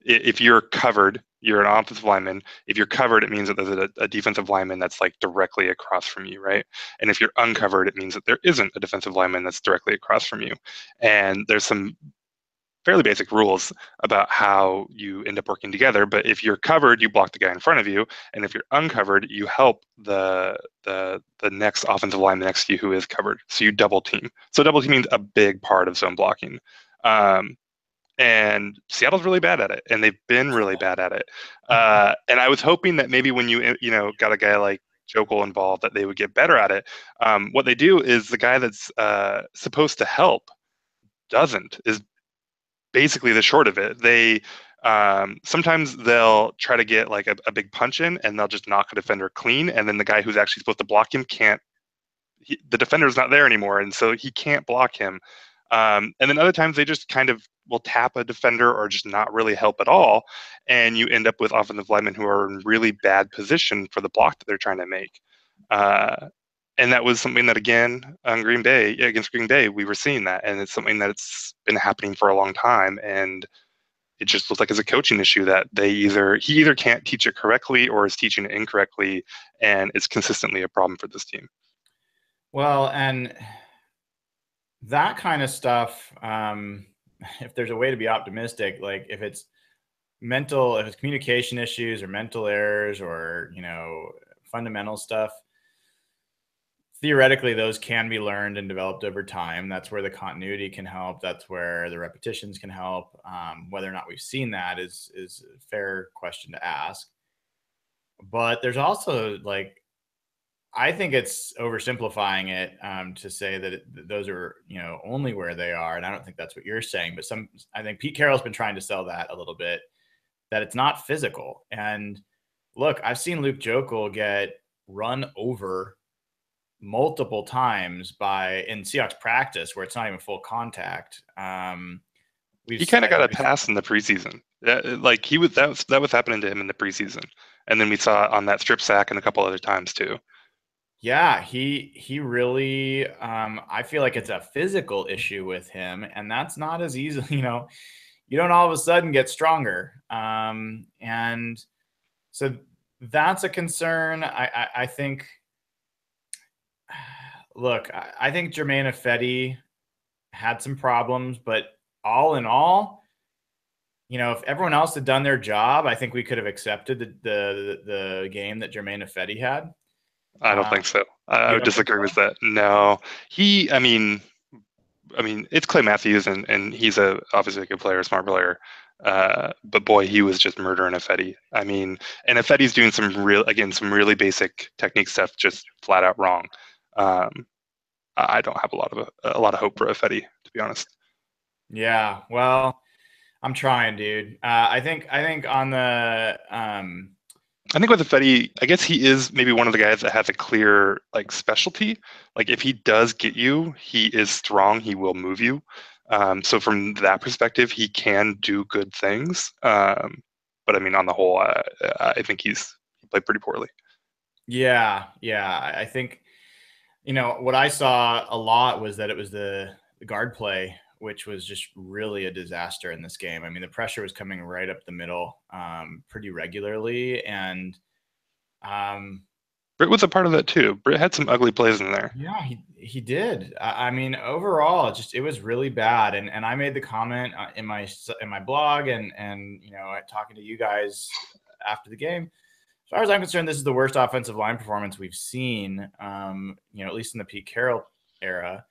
if you're covered, you're an offensive lineman. If you're covered, it means that there's a defensive lineman that's like directly across from you, right? And if you're uncovered, it means that there isn't a defensive lineman that's directly across from you. And there's some fairly basic rules about how you end up working together. But if you're covered, you block the guy in front of you, and if you're uncovered, you help the next offensive line next to you who is covered. So you double team. So double teaming is a big part of zone blocking. And Seattle's really bad at it, and they've been really bad at it. And I was hoping that maybe when you got a guy like Jokel involved, that they would get better at it. What they do is the guy that's supposed to help is basically the short of it. They sometimes they'll try to get like a big punch in, and they'll just knock a defender clean, and then the guy who's actually supposed to block him the defender's not there anymore, and so he can't block him. And then other times they just kind of will tap a defender or just not really help at all, and you end up with offensive linemen who are in really bad position for the block that they're trying to make. And that was something that, again, against Green Bay, we were seeing that, and it's something that's been happening for a long time. And it just looks like it's a coaching issue that he either can't teach it correctly or is teaching it incorrectly, and it's consistently a problem for this team. Well, and that kind of stuff, if there's a way to be optimistic, like if it's communication issues or mental errors or, fundamental stuff, theoretically, those can be learned and developed over time. That's where the continuity can help. That's where the repetitions can help. Whether or not we've seen that is a fair question to ask. But there's also, I think it's oversimplifying it to say that those are, only where they are. And I don't think that's what you're saying. But I think Pete Carroll's been trying to sell that a little bit, that it's not physical. And look, I've seen Luke Jokel get run over multiple times in Seahawks practice where it's not even full contact. He kind of got a pass in the preseason. That was happening to him in the preseason, and then we saw it on that strip sack and a couple other times too. Yeah, he really. I feel like it's a physical issue with him, and that's not as easy. you don't all of a sudden get stronger. And so that's a concern. I think, look, I think Jermaine Kearse had some problems, but all in all, if everyone else had done their job, I think we could have accepted the game that Jermaine Kearse had. I don't think so. I would disagree with that. No, I mean, it's Clay Matthews, and he's obviously a good player, a smart player. But boy, he was just murdering Kearse. I mean, and Kearse's doing some really basic technique stuff, just flat out wrong. I don't have a lot of hope for Kearse, to be honest. Yeah, well, I'm trying, dude. I think on the I think with Kearse, I guess he is maybe one of the guys that has a clear specialty. Like if he does get you, he is strong. He will move you. So from that perspective, he can do good things. But I mean, on the whole, I think he played pretty poorly. Yeah. I think what I saw a lot was that it was the guard play, which was just really a disaster in this game. I mean, the pressure was coming right up the middle pretty regularly. And Britt was a part of that too. Britt had some ugly plays in there. Yeah, he did. I mean, overall, it was really bad. And I made the comment in my blog and talking to you guys after the game. As far as I'm concerned, this is the worst offensive line performance we've seen, at least in the Pete Carroll era.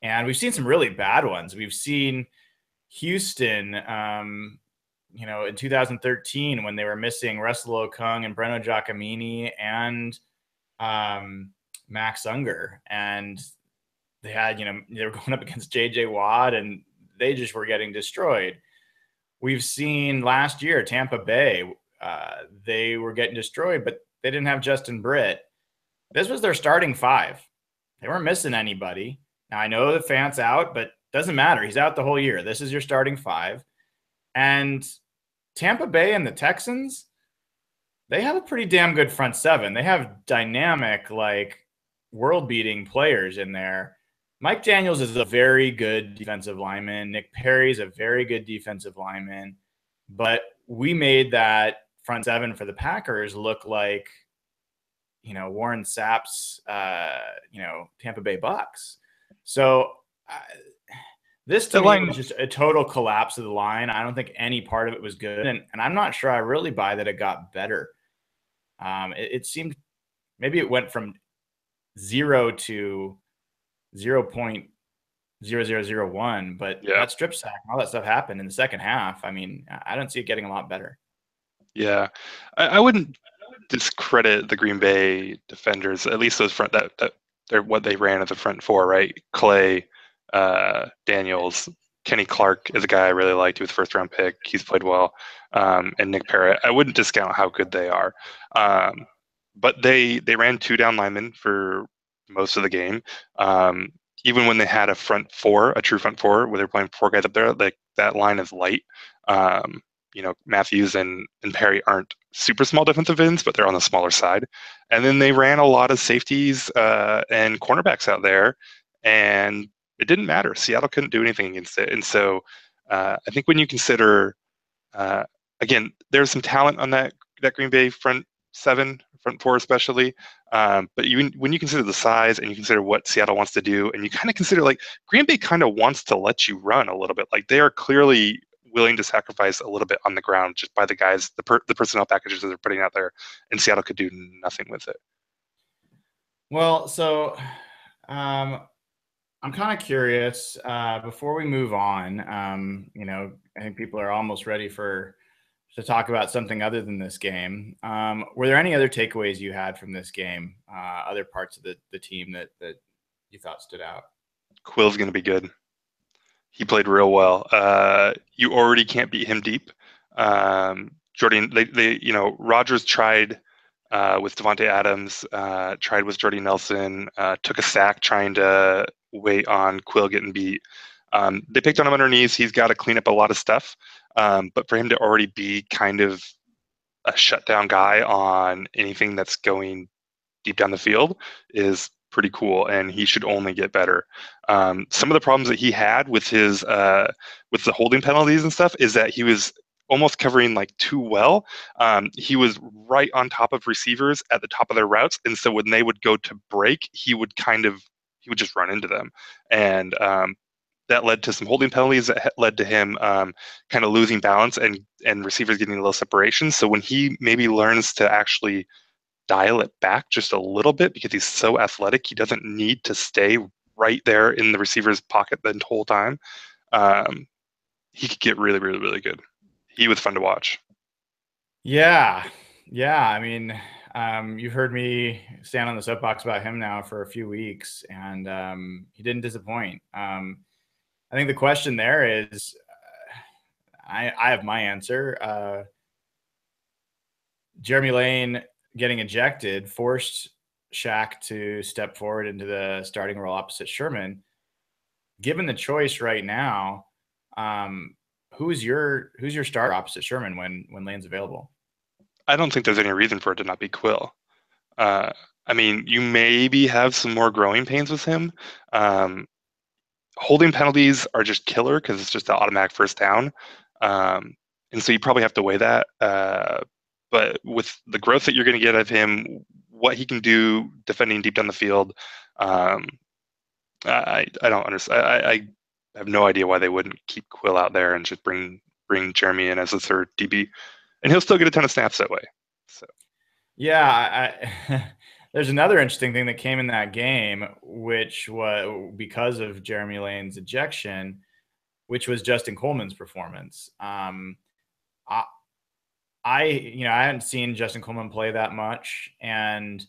And we've seen some really bad ones. We've seen Houston, in 2013 when they were missing Russell Okung and Breno Giacomini and Max Unger. And they had, they were going up against J.J. Watt and they just were getting destroyed. We've seen last year, Tampa Bay, they were getting destroyed, but they didn't have Justin Britt. This was their starting five. They weren't missing anybody. Now, I know the Fant's out, but doesn't matter. He's out the whole year. This is your starting five. And Tampa Bay and the Texans, they have a pretty damn good front seven. They have dynamic, world-beating players in there. Mike Daniels is a very good defensive lineman. Nick Perry's a very good defensive lineman. But we made that front seven for the Packers look like, Warren Sapp's, Tampa Bay Bucks. So this to me was just a total collapse of the line. I don't think any part of it was good. And I'm not sure I really buy that it got better. It seemed maybe it went from 0 to 0.0001, but that strip sack and all that stuff happened in the second half. I mean, I don't see it getting a lot better. Yeah, I wouldn't discredit the Green Bay defenders, at least those front that they're what they ran at the front four, right? Clay, Daniels, Kenny Clark is a guy I really liked. He was a first-round pick. He's played well. And Nick Parrott. I wouldn't discount how good they are. But they ran two down linemen for most of the game. Even when they had a front four, a true front four, where they're playing four guys up there, that line is light. Matthews and Perry aren't super small defensive ends, but they're on the smaller side. And then they ran a lot of safeties and cornerbacks out there, and it didn't matter. Seattle couldn't do anything against it. And so I think when you consider, again, there's some talent on that Green Bay front seven, front four especially, but when you consider the size and you consider what Seattle wants to do, and you kind of consider Green Bay kind of wants to let you run a little bit. They are clearly willing to sacrifice a little bit on the ground just by the guys, the personnel packages that they're putting out there, and Seattle could do nothing with it. Well, so I'm kind of curious before we move on. I think people are almost ready to talk about something other than this game. Were there any other takeaways you had from this game? Other parts of the team that you thought stood out? Quill's going to be good. He played real well. You already can't beat him deep. Jordan, Rodgers tried with Devontae Adams, tried with Jordy Nelson, took a sack trying to wait on Quill getting beat. They picked on him underneath. He's got to clean up a lot of stuff. But for him to already be kind of a shutdown guy on anything that's going deep down the field is pretty cool, and he should only get better. Some of the problems that he had with his with the holding penalties and stuff is that he was almost covering like too well. He was right on top of receivers at the top of their routes, and so when they would go to break, he would just run into them, and that led to some holding penalties. That led to him kind of losing balance and receivers getting a little separation. So when he maybe learns to actually dial it back just a little bit, because he's so athletic, he doesn't need to stay right there in the receiver's pocket the whole time. He could get really, really, really good. He was fun to watch. Yeah. I mean, you've heard me stand on the soapbox about him now for a few weeks, and he didn't disappoint. I think the question there is, I have my answer. Jeremy Lane getting ejected forced Shaq to step forward into the starting role opposite Sherman. Given the choice right now, who's your starter opposite Sherman when Lane's available? I don't think there's any reason for it to not be Quill. I mean, you maybe have some more growing pains with him. Holding penalties are just killer because it's just an automatic first down. And so you probably have to weigh that. But with the growth that you're going to get of him, what he can do defending deep down the field, I don't understand. I have no idea why they wouldn't keep Quill out there and just bring Jeremy in as a third DB, and he'll still get a ton of snaps that way. So yeah, there's another interesting thing that came in that game, which was because of Jeremy Lane's ejection, which was Justin Coleman's performance. I hadn't seen Justin Coleman play that much, and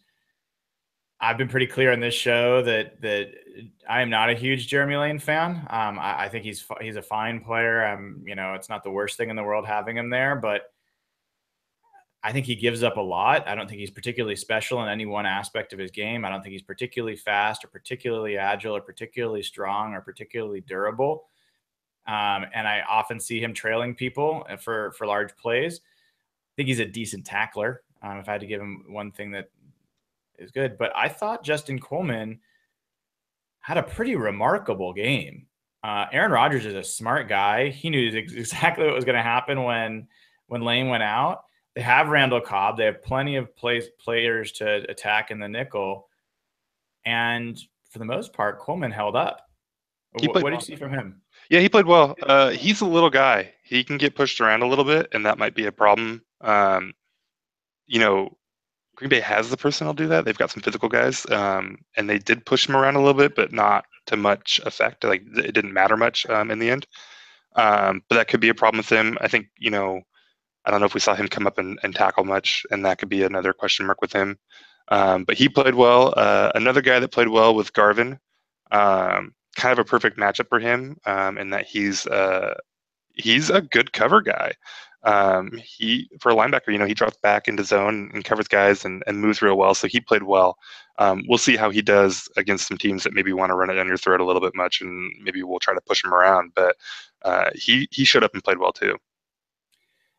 I've been pretty clear on this show that I am not a huge Jeremy Lane fan. I think he's a fine player. It's not the worst thing in the world having him there, but I think he gives up a lot. I don't think he's particularly special in any one aspect of his game. I don't think he's particularly fast or particularly agile or particularly strong or particularly durable. And I often see him trailing people for large plays. I think he's a decent tackler. If I had to give him one thing that is good, but I thought Justin Coleman had a pretty remarkable game. Aaron Rodgers is a smart guy. He knew exactly what was going to happen when Lane went out. They have Randall Cobb. They have plenty of players to attack in the nickel. And for the most part, Coleman held up. What did you see from him? Yeah, he played well. He's a little guy. He can get pushed around a little bit, and that might be a problem. Green Bay has the personnel to do that. They've got some physical guys, and they did push him around a little bit, but not to much effect. Like, it didn't matter much in the end. But that could be a problem with him. I think, I don't know if we saw him come up and tackle much, and that could be another question mark with him. But he played well. Another guy that played well was Garvin. Kind of a perfect matchup for him, in that he's a good cover guy. For a linebacker, he drops back into zone and covers guys and moves real well. So he played well. We'll see how he does against some teams that maybe want to run it down your throat a little bit much, and maybe we'll try to push him around. But he showed up and played well too.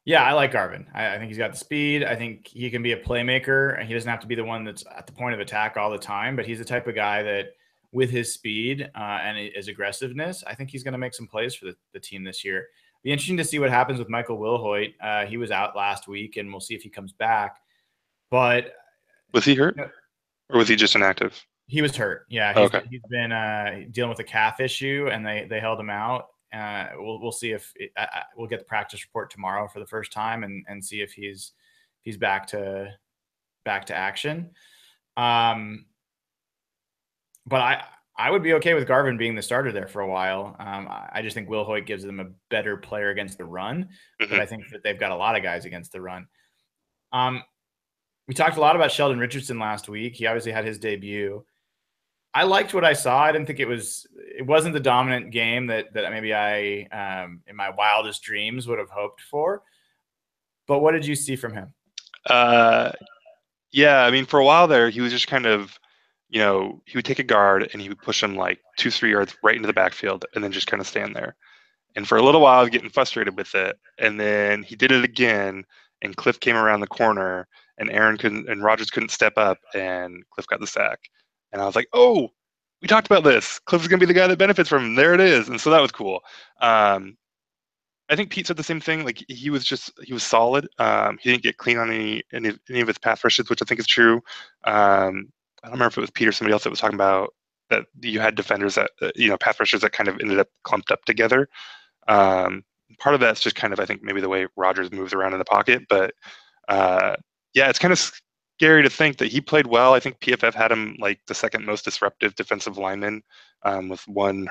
Yeah, I like Garvin. I think he's got the speed. I think he can be a playmaker. He doesn't have to be the one that's at the point of attack all the time, but he's the type of guy that, with his speed and his aggressiveness, I think he's going to make some plays for the team this year. Be interesting to see what happens with Michael Wilhoit. He was out last week, and we'll see if he comes back. But was he hurt, or was he just inactive? He was hurt. Yeah, he's been dealing with a calf issue, and they held him out. We'll see if we'll get the practice report tomorrow for the first time and see if he's back to action. But I would be okay with Garvin being the starter there for a while. I just think Wilhoit gives them a better player against the run, but I think that they've got a lot of guys against the run. We talked a lot about Sheldon Richardson last week. He obviously had his debut. I liked what I saw. I didn't think it wasn't the dominant game that maybe I, in my wildest dreams, would have hoped for. But what did you see from him? Yeah, I mean, for a while there, he was just kind of, he would take a guard and he would push him like 2-3 yards right into the backfield and then just kind of stand there. And for a little while, I was getting frustrated with it. And then he did it again, and Cliff came around the corner, and Rodgers couldn't step up, and Cliff got the sack. And I was like, oh, we talked about this. Cliff is going to be the guy that benefits from him. There it is. And so that was cool. I think Pete said the same thing. Like he was solid. He didn't get clean on any of his pass rushes, which I think is true. I don't remember if it was Pete or somebody else that was talking about that you had defenders that pass rushers that kind of ended up clumped up together. Part of that's just kind of, I think, maybe the way Rodgers moves around in the pocket. But yeah, it's kind of scary to think that he played well. I think PFF had him like the second most disruptive defensive lineman, with one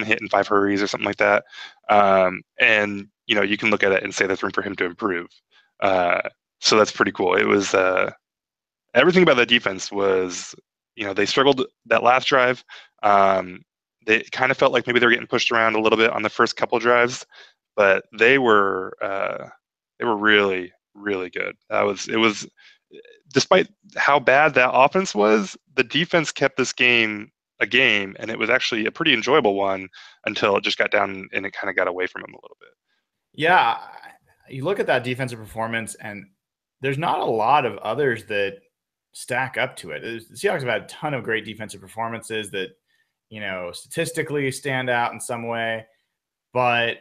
hit and 5 hurries or something like that. And you can look at it and say there's room for him to improve. So that's pretty cool. It was everything about that defense was, they struggled that last drive. They kind of felt like maybe they were getting pushed around a little bit on the first couple drives, but they were really, really good. It was despite how bad that offense was, the defense kept this game a game, and it was actually a pretty enjoyable one until it just got down and it kind of got away from him a little bit. Yeah, you look at that defensive performance, and there's not a lot of others that stack up to it. The Seahawks have had a ton of great defensive performances that, statistically stand out in some way, but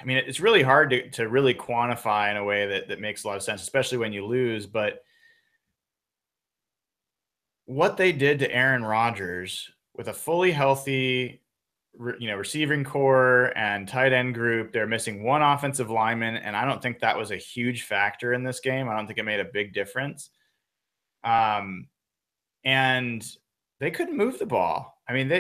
I mean, it's really hard to really quantify in a way that makes a lot of sense, especially when you lose. But what they did to Aaron Rodgers with a fully healthy, receiving core and tight end group, they're missing one offensive lineman, and I don't think that was a huge factor in this game. I don't think it made a big difference. And they couldn't move the ball. I mean,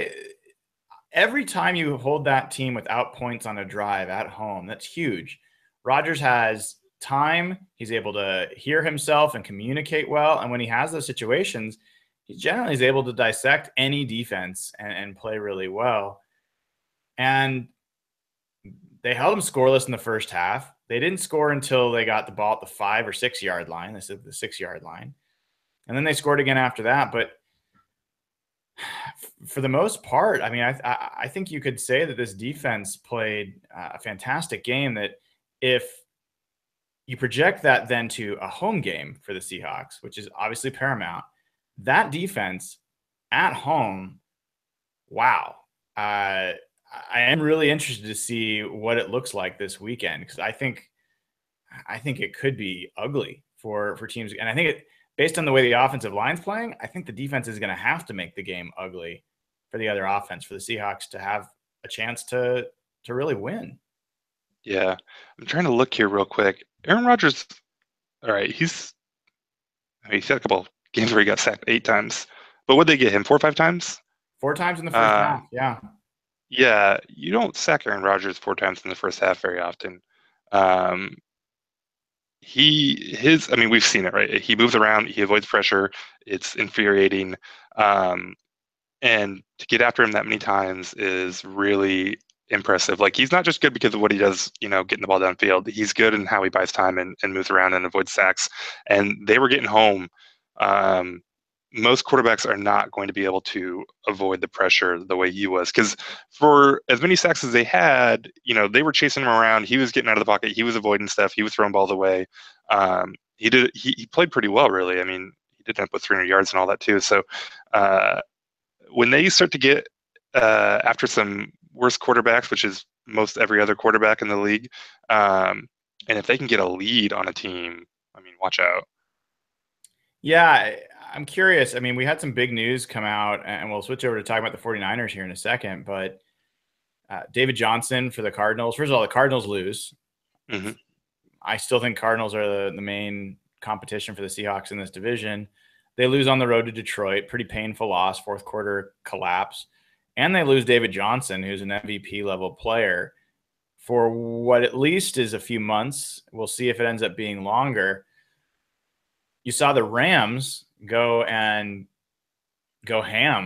every time you hold that team without points on a drive at home, that's huge. Rodgers has time. He's able to hear himself and communicate well. And when he has those situations, he generally is able to dissect any defense and play really well. And they held him scoreless in the first half. They didn't score until they got the ball at the 5 or 6 yard line. They said the 6 yard line. And then they scored again after that. But for the most part, I mean, I think you could say that this defense played a fantastic game, that if you project that then to a home game for the Seahawks, which is obviously paramount, that defense at home, wow. I am really interested to see what it looks like this weekend, because I think it could be ugly for teams. And I think based on the way the offensive line's playing, I think the defense is going to have to make the game ugly for the other offense, for the Seahawks to have a chance to really win. Yeah. I'm trying to look here real quick. Aaron Rodgers, all right, he's had a couple games where he got sacked 8 times. But what'd they get him, 4 or 5 times? 4 times in the first half, yeah. Yeah, you don't sack Aaron Rodgers 4 times in the first half very often. We've seen it, right? He moves around, he avoids pressure. It's infuriating. And to get after him that many times is really impressive. Like, he's not just good because of what he does, getting the ball downfield. He's good in how he buys time and moves around and avoids sacks. And they were getting home. Most quarterbacks are not going to be able to avoid the pressure the way he was, because for as many sacks as they had, they were chasing him around. He was getting out of the pocket. He was avoiding stuff. He was throwing balls away. He played pretty well, really. I mean, he did end up with 300 yards and all that too. So when they start to get after some worse quarterbacks, which is most every other quarterback in the league, and if they can get a lead on a team, I mean, watch out. Yeah, I'm curious. I mean, we had some big news come out, and we'll switch over to talk about the 49ers here in a second, but David Johnson for the Cardinals. First of all, the Cardinals lose. Mm-hmm. I still think Cardinals are the main competition for the Seahawks in this division. They lose on the road to Detroit. Pretty painful loss, 4th quarter collapse. And they lose David Johnson, who's an MVP level player, for what at least is a few months. We'll see if it ends up being longer. You saw the Rams go ham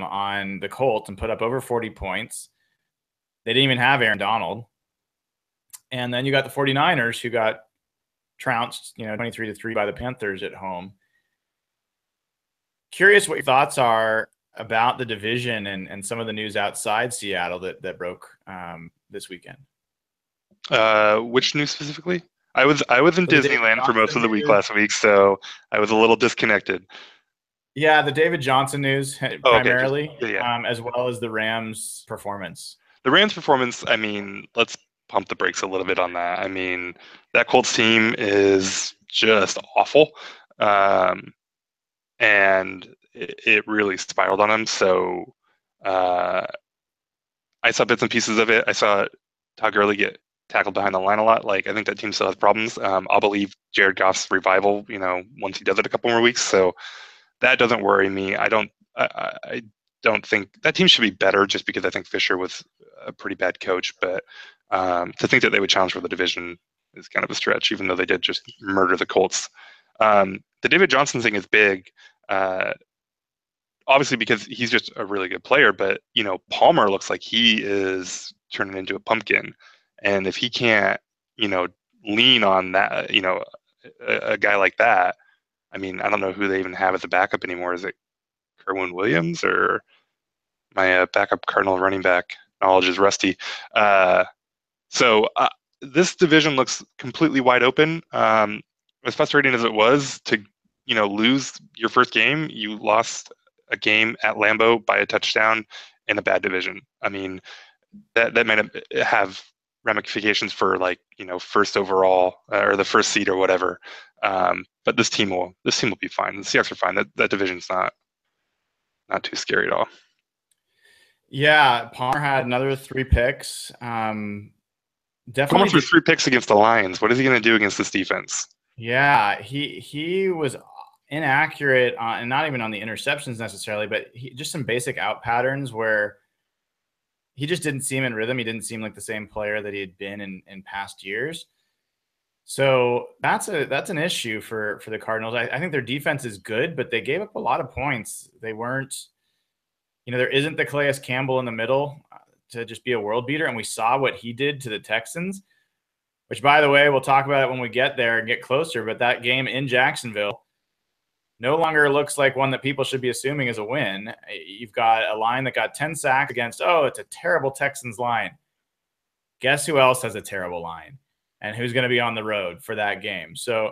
on the Colts and put up over 40 points. They didn't even have Aaron Donald. And then you got the 49ers, who got trounced, 23-3 by the Panthers at home. Curious what your thoughts are about the division and some of the news outside Seattle that broke this weekend. Which news specifically? I was in Disneyland for most of the week last week, so I was a little disconnected. Yeah, the David Johnson news Oh, okay. primarily, Yeah. as well as the Rams' performance. The Rams' performance, I mean, let's pump the brakes a little bit on that. I mean, that Colts team is just awful. And it really spiraled on them. So I saw bits and pieces of it. I saw Todd Gurley get tackled behind the line a lot. Like, I think that team still has problems. I'll believe Jared Goff's revival, once he does it a couple more weeks. So that doesn't worry me. I don't think that team should be better just because I think Fisher was a pretty bad coach. But to think that they would challenge for the division is kind of a stretch, even though they did just murder the Colts. The David Johnson thing is big, obviously because he's just a really good player. But Palmer looks like he is turning into a pumpkin, and if he can't, lean on that, a guy like that. I mean, I don't know who they even have as a backup anymore. Is it Kerwin Williams or my backup Cardinal running back knowledge is rusty. So this division looks completely wide open. As frustrating as it was to, lose your first game, you lost a game at Lambeau by a touchdown in a bad division. I mean, that might have ramifications for first overall or the first seed or whatever. But this team will be fine. The Seahawks are fine. That division's not too scary at all. Yeah, Palmer had another 3 picks. Palmer Definitely threw 3 picks against the Lions. What is he going to do against this defense? Yeah, he was inaccurate and not even on the interceptions necessarily, but just some basic out patterns where he just didn't seem in rhythm. He didn't seem like the same player that he had been in past years. So that's an issue for the Cardinals. I think their defense is good, but they gave up a lot of points. They weren't, there isn't the Calais Campbell in the middle to just be a world beater. And we saw what he did to the Texans, which, by the way, we'll talk about it when we get there and get closer. But that game in Jacksonville no longer looks like one that people should be assuming is a win. You've got a line that got 10 sacks against, it's a terrible Texans line. Guess who else has a terrible line and who's going to be on the road for that game? So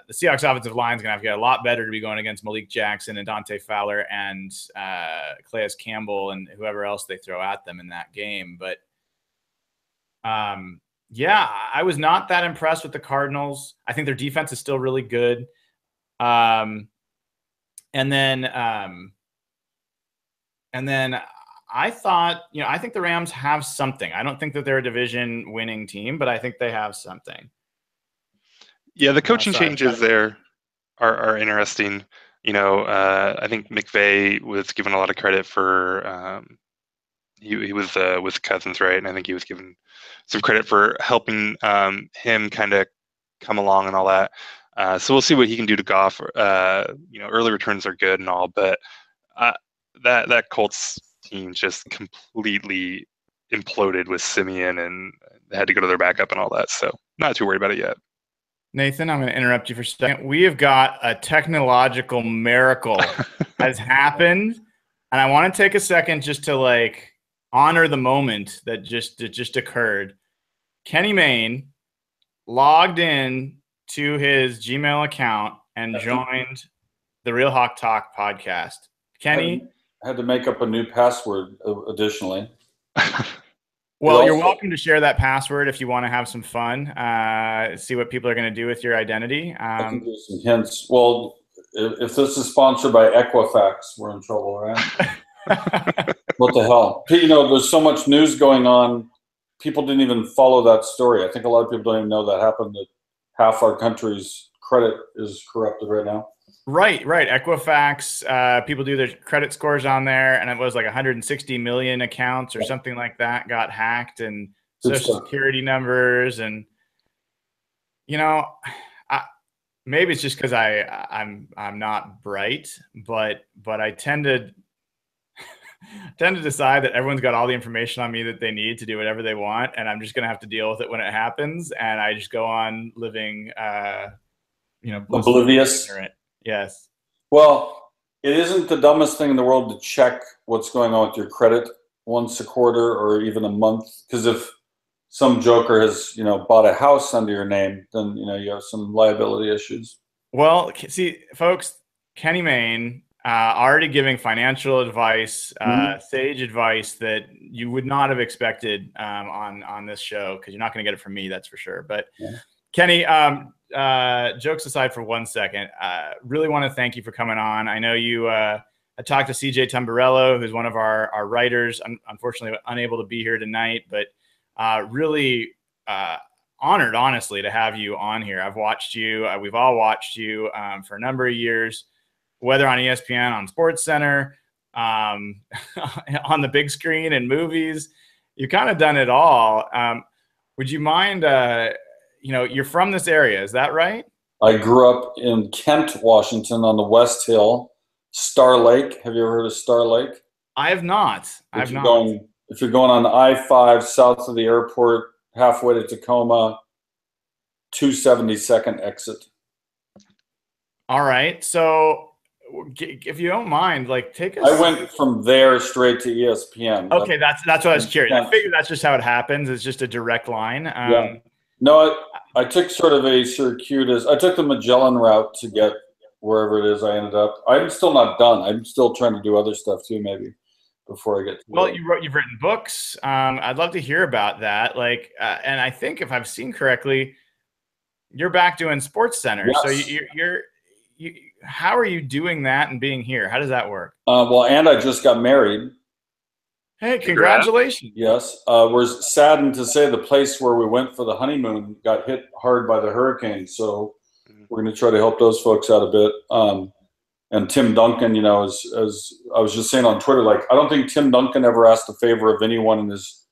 the Seahawks offensive line is going to have to get a lot better to be going against Malik Jackson and Dante Fowler and Calais Campbell and whoever else they throw at them in that game. But yeah, I was not that impressed with the Cardinals. I think their defense is still really good. And then I thought, I think the Rams have something. I don't think that they're a division winning team, but I think they have something. Yeah, the coaching changes there are interesting. I think McVay was given a lot of credit for he was with Cousins, right? And I think he was given some credit for helping him kind of come along and all that. So we'll see what he can do to Goff. Early returns are good and all, but that Colts team just completely imploded with Simeon and they had to go to their backup and all that. So not too worried about it yet. Nathan, I'm going to interrupt you for a second. We have got a technological miracle has happened, and I want to take a second just to honor the moment that just occurred. Kenny Mayne logged in to his Gmail account and joined the Real Hawk Talk podcast. Kenny? I had to make up a new password additionally. Well, you're welcome to share that password if you want to have some fun, see what people are going to do with your identity. I can do some hints. Well, if this is sponsored by Equifax, we're in trouble, right? What the hell? There's so much news going on. People didn't even follow that story. I think a lot of people don't even know that happened, that half our country's credit is corrupted right now. Right. Equifax, people do their credit scores on there, and it was 160 million accounts or something like that got hacked, and social security numbers, and maybe it's just because I'm not bright, but I tend to decide that everyone's got all the information on me that they need to do whatever they want, and I'm just gonna have to deal with it when it happens, and I just go on living, oblivious. Yes. Well, it isn't the dumbest thing in the world to check what's going on with your credit once a quarter or even a month. Because if some joker has, bought a house under your name, then, you have some liability issues. Well, see, folks, Kenny Mayne already giving financial advice, sage advice that you would not have expected on this show, because you're not going to get it from me, that's for sure. But Kenny, jokes aside for 1 second, really want to thank you for coming on. I know you. I talked to CJ Tamburello, who's one of our writers. Unfortunately, unable to be here tonight, but really honored, honestly, to have you on here. I've watched you. We've all watched you for a number of years, whether on ESPN, on SportsCenter, on the big screen and movies. You've kind of done it all. Would you mind, you're from this area, is that right? I grew up in Kent, Washington, on the West Hill. Star Lake. Have you ever heard of Star Lake? I have not. If you're going on I-5 south of the airport, halfway to Tacoma, 272nd exit. All right. So if you don't mind, take us. I went from there straight to ESPN. Okay, that's what I was curious. I figured that's just how it happens. It's just a direct line. Yeah. No, I took sort of a circuitous. I took the Magellan route to get wherever it is I ended up. I'm still not done. I'm still trying to do other stuff too, maybe, before I get to you've written books. I'd love to hear about that. And I think if I've seen correctly, you're back doing SportsCenter. Yes. So how are you doing that and being here? How does that work? And I just got married. Hey, congratulations. Yes. We're saddened to say the place where we went for the honeymoon got hit hard by the hurricane. So we're going to try to help those folks out a bit. And Tim Duncan, as I was just saying on Twitter, I don't think Tim Duncan ever asked a favor of anyone in his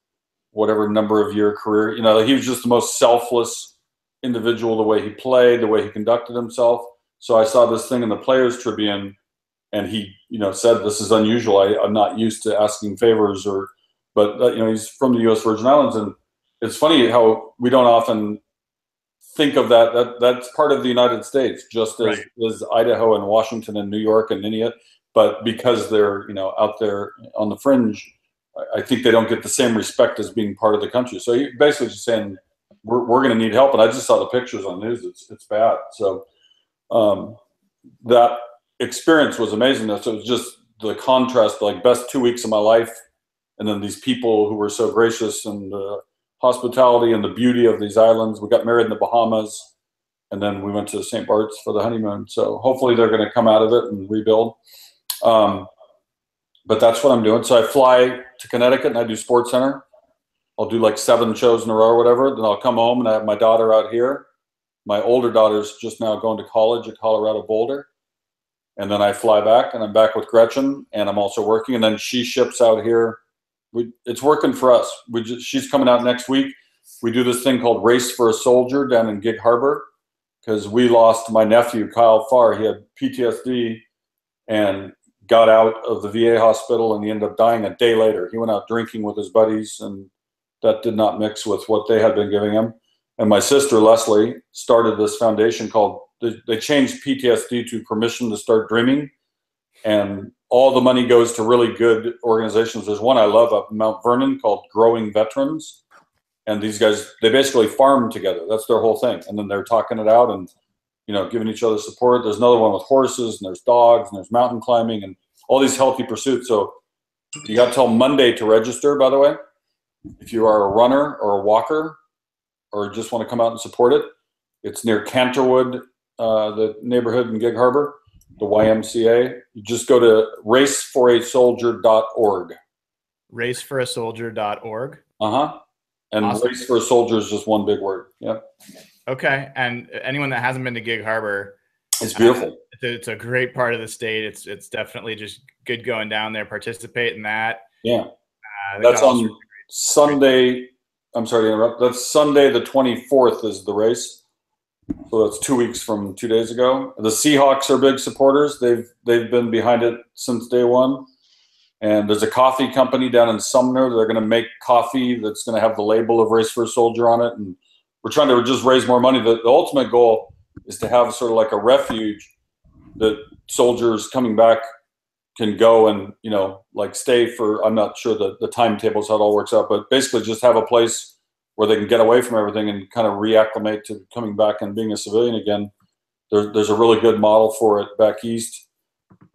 whatever number of year career. He was just the most selfless individual, the way he played, the way he conducted himself. So I saw this thing in the Players Tribune, and he, said, this is unusual. I'm not used to asking favors, but he's from the U.S. Virgin Islands. And it's funny how we don't often think of that's part of the United States, just as Idaho and Washington and New York and India. But because they're, out there on the fringe, I think they don't get the same respect as being part of the country. So you're basically just saying, we're going to need help. And I just saw the pictures on the news. It's bad. So that experience was amazing. So it was just the contrast, best 2 weeks of my life. And then these people who were so gracious and hospitality and the beauty of these islands. We got married in the Bahamas, and then we went to St. Bart's for the honeymoon. So hopefully they're going to come out of it and rebuild. But that's what I'm doing. So I fly to Connecticut and I do SportsCenter. I'll do 7 shows in a row or whatever. Then I'll come home and I have my daughter out here. My older daughter's just now going to college at Colorado Boulder. And then I fly back and I'm back with Gretchen, and I'm also working. And then she ships out here. It's working for us. She's coming out next week. We do this thing called Race for a Soldier down in Gig Harbor, because we lost my nephew, Kyle Farr. He had PTSD and got out of the VA hospital, and he ended up dying a day later. He went out drinking with his buddies, and that did not mix with what they had been giving him. And my sister, Leslie, started this foundation called, they changed PTSD to Permission to Start Dreaming. And all the money goes to really good organizations. There's one I love up in Mount Vernon called Growing Veterans. And these guys, they basically farm together. That's their whole thing. And then they're talking it out and, giving each other support. There's another one with horses, and there's dogs, and there's mountain climbing, and all these healthy pursuits. So you got till Monday to register, by the way. If you are a runner or a walker or just want to come out and support it, it's near Canterwood, the neighborhood in Gig Harbor. The YMCA. You just go to raceforasoldier.org. Raceforasoldier.org. And awesome. Race for a Soldier is just one big word. Yeah. Okay. And anyone that hasn't been to Gig Harbor, it's beautiful. It's a great part of the state. It's definitely just good going down there, participate in that. Yeah. That's on Sunday. I'm sorry to interrupt. That's Sunday the 24th is the race. So that's 2 weeks from 2 days ago. The Seahawks are big supporters. They've been behind it since day one. And there's a coffee company down in Sumner. They're going to make coffee that's going to have the label of Race for a Soldier on it. And we're trying to just raise more money. The ultimate goal is to have sort of like a refuge that soldiers coming back can go and, stay for, I'm not sure the timetables, how it all works out, but basically just have a place where they can get away from everything and kind of reacclimate to coming back and being a civilian again. There's a really good model for it back east.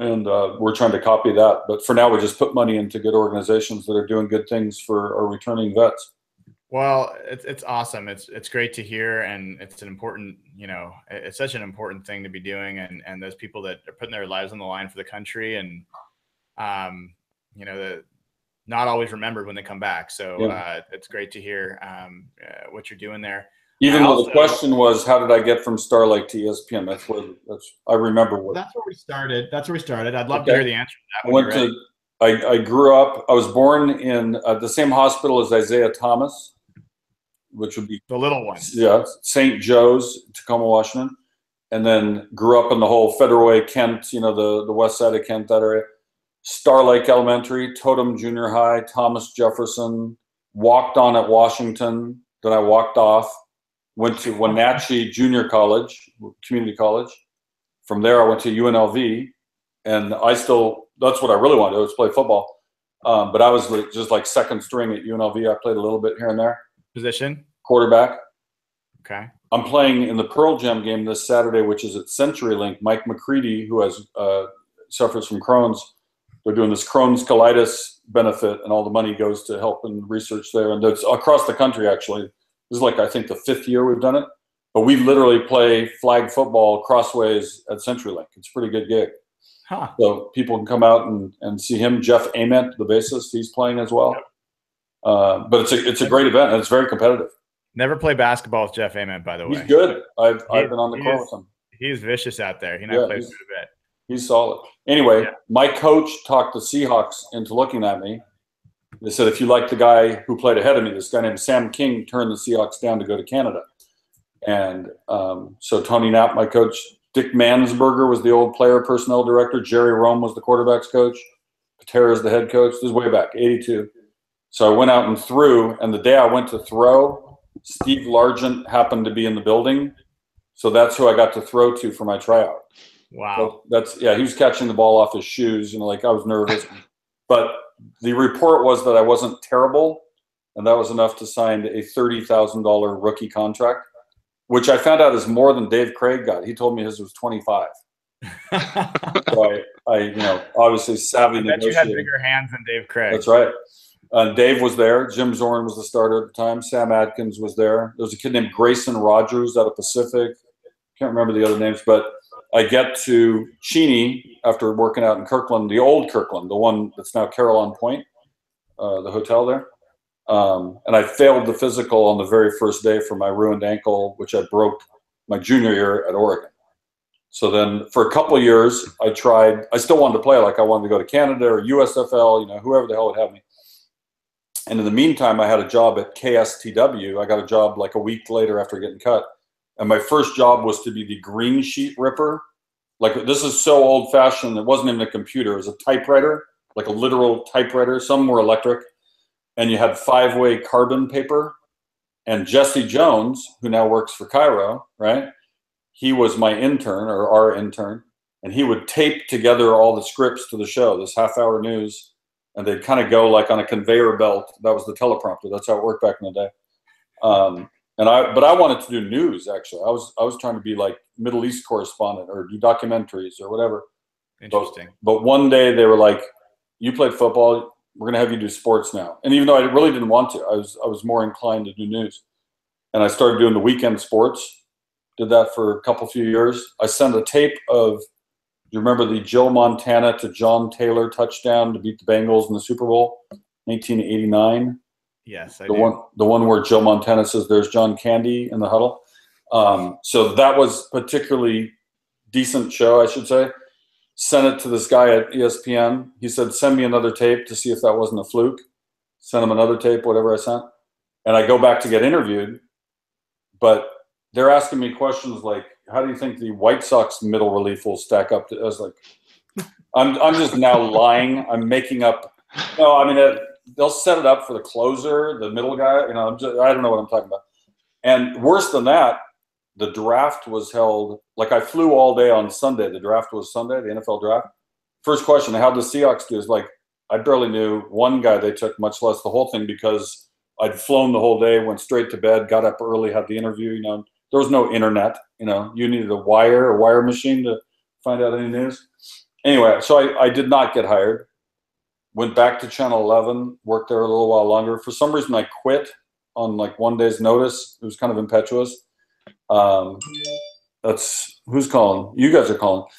And we're trying to copy that. But for now, we just put money into good organizations that are doing good things for our returning vets. Well, it's awesome. It's great to hear, and it's an important, it's such an important thing to be doing, and those people that are putting their lives on the line for the country, and not always remembered when they come back. So it's great to hear what you're doing there. Even though the question was, how did I get from Starlight to ESPN? I remember what. That's where we started. I'd love to hear the answer to that. I grew up. I was born in the same hospital as Isaiah Thomas, which would be the little one. Yeah, St. Joe's, Tacoma, Washington, and then grew up in the whole Federal Way, Kent. The west side of Kent, that area. Star Lake Elementary, Totem Junior High, Thomas Jefferson. Walked on at Washington. Then I walked off. Went to Wenatchee Junior College, community college. From there, I went to UNLV, and that's what I really wanted to do, was play football. But I was just like second string at UNLV. I played a little bit here and there. Position? Quarterback. Okay. I'm playing in the Pearl Jam game this Saturday, which is at CenturyLink. Mike McCready, who suffers from Crohn's, they're doing this Crohn's colitis benefit, and all the money goes to help and research there. And it's across the country, actually. This is I think the 5th year we've done it. But we literally play flag football crossways at CenturyLink. It's a pretty good gig. Huh. So people can come out and see him. Jeff Ament, the bassist, he's playing as well. But it's a great event, and it's very competitive. Never play basketball with Jeff Ament, by the way. He's good. I've been on the court with him. He's vicious out there. He and I played quite a bit. He's solid. Anyway, my coach talked the Seahawks into looking at me. They said, if you like the guy who played ahead of me, this guy named Sam King turned the Seahawks down to go to Canada. And so Tony Knapp, my coach, Dick Mansberger was the old player personnel director. Jerry Rome was the quarterback's coach. Patera is the head coach. This is way back, 82. So I went out and threw, and the day I went to throw, Steve Largent happened to be in the building. So that's who I got to throw to for my tryout. Wow. So he was catching the ball off his shoes, I was nervous. But the report was that I wasn't terrible, and that was enough to sign a $30,000 rookie contract, which I found out is more than Dave Craig got. He told me his was 25. So I obviously savvy I bet negotiating. you had bigger hands than Dave Craig. That's right. Dave was there. Jim Zorn was the starter at the time. Sam Adkins was there. There was a kid named Grayson Rogers out of Pacific. Can't remember the other names, but I get to Cheney after working out in Kirkland, the old Kirkland, the one that's now Carillon Point, the hotel there. And I failed the physical on the very first day for my ruined ankle, which I broke my junior year at Oregon. So then for a couple of years, I still wanted to play. I wanted to go to Canada or USFL, whoever the hell would have me. And in the meantime, I had a job at KSTW. I got a job a week later after getting cut. And my first job was to be the green sheet ripper. This is so old fashioned. It wasn't even a computer. It was a typewriter, a literal typewriter. Some were electric. And you had 5-way carbon paper. And Jesse Jones, who now works for Cairo, right? He was my intern, or our intern. And he would tape together all the scripts to the show, this half-hour news. And they'd kind of go on a conveyor belt. That was the teleprompter. That's how it worked back in the day. But I wanted to do news, actually. I was trying to be Middle East correspondent or do documentaries or whatever. Interesting. But one day they were like, you played football, we're going to have you do sports now. And even though I really didn't want to, I was more inclined to do news. And I started doing the weekend sports. Did that for a few years. I sent a tape of, you remember the Joe Montana to John Taylor touchdown to beat the Bengals in the Super Bowl, 1989? Yes, I do. The one where Joe Montana says, "There's John Candy" in the huddle. So that was particularly decent show, I should say. Sent it to this guy at ESPN. He said, send me another tape to see if that wasn't a fluke. Send him another tape, whatever I sent. And I go back to get interviewed. But they're asking me questions like, how do you think the White Sox middle relief will stack up to? I was like, I'm just now lying. I'm making up. No, I mean, they'll set it up for the closer, the middle guy. I don't know what I'm talking about. And worse than that, the draft was held, I flew all day on Sunday. The draft was Sunday, the NFL draft. First question, how'd the Seahawks do? Is I barely knew one guy they took, much less the whole thing, because I'd flown the whole day, went straight to bed, got up early, had the interview. There was no internet. You needed a wire machine to find out any news. Anyway, so I did not get hired. Went back to Channel 11, worked there a little while longer. For some reason, I quit on like one day's notice. It was kind of impetuous. That's who's calling. You guys are calling.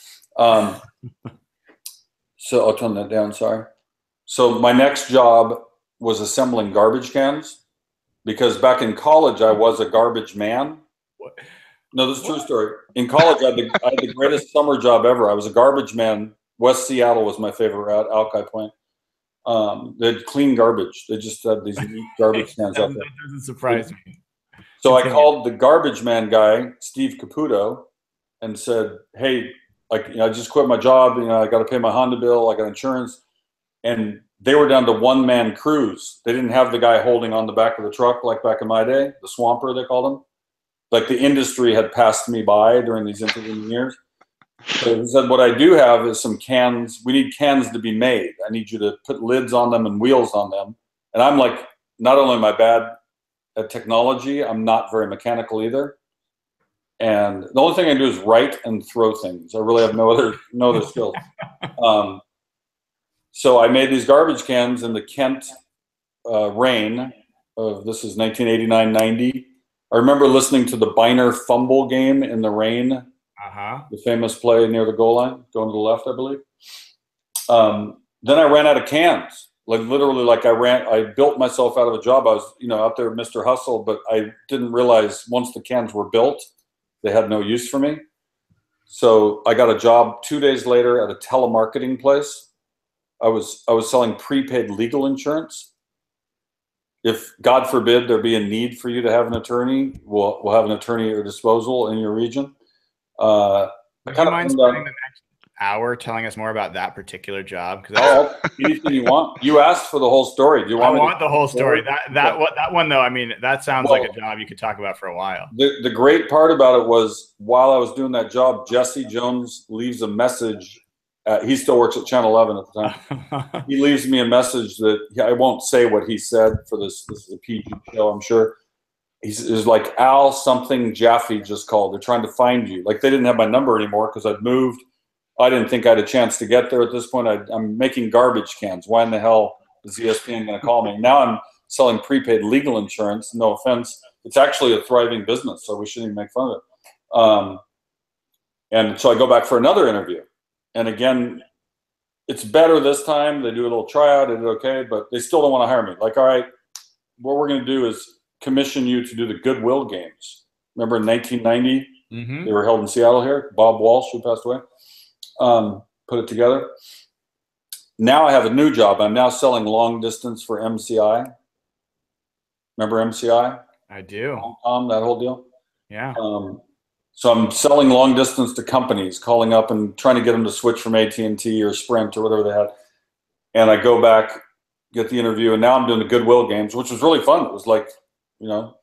So I'll turn that down. Sorry. So my next job was assembling garbage cans, because back in college I was a garbage man. What? No, this is a true story. In college, I had the greatest summer job ever. I was a garbage man. West Seattle was my favorite route, Alki Point. They'd clean garbage. They just had these neat garbage cans out there. That doesn't surprise me. So I called the garbage man guy, Steve Caputo, and said, hey, like, I just quit my job. I got to pay my Honda bill. I got insurance. And they were down to one-man crews. They didn't have the guy holding on the back of the truck like back in my day, the swamper, they called him. Like the industry had passed me by during these intervening years. So he said, what I do have is some cans. We need cans to be made. I need you to put lids on them and wheels on them. And I'm like, not only am I bad at technology, I'm not very mechanical either. And the only thing I do is write and throw things. I really have no other skills. So I made these garbage cans in the Kent rain of, this is 1989-90. I remember listening to the Biner fumble game in the rain, the famous play near the goal line, going to the left, I believe. Then I ran out of cans. Like literally, like I built myself out of a job. I was, out there, Mr. Hustle, but I didn't realize once the cans were built, they had no use for me. So I got a job 2 days later at a telemarketing place. I was selling prepaid legal insurance. If, God forbid, there be a need for you to have an attorney, we'll have an attorney at your disposal in your region. Do you mind spending the next hour telling us more about that particular job? Oh, anything you want. You asked for the whole story. Do you want? I want the whole story. That one though. I mean, that sounds like a job you could talk about for a while. The great part about it was, while I was doing that job, Jesse Jones leaves a message. He still works at Channel 11 at the time. He leaves me a message that I won't say what he said for this. This is a PG show, I'm sure. He's like, Al something Jaffe just called. They're trying to find you. Like, they didn't have my number anymore because I'd moved. I didn't think I had a chance to get there at this point. I'm making garbage cans. Why in the hell is ESPN going to call me? Now I'm selling prepaid legal insurance. No offense. It's actually a thriving business, so we shouldn't even make fun of it. And so I go back for another interview. And again, it's better this time. They do a little tryout. I did okay, but they still don't want to hire me. Like, all right, what we're going to do is commission you to do the Goodwill games. Remember in 1990, they were held in Seattle here. Bob Walsh, who passed away, put it together. Now I have a new job. I'm now selling long distance for MCI. Remember MCI? I do. That whole deal? Yeah. So I'm selling long distance to companies, calling up and trying to get them to switch from AT&T or Sprint or whatever they had. And I go back, get the interview, and now I'm doing the Goodwill games, which was really fun. It was like,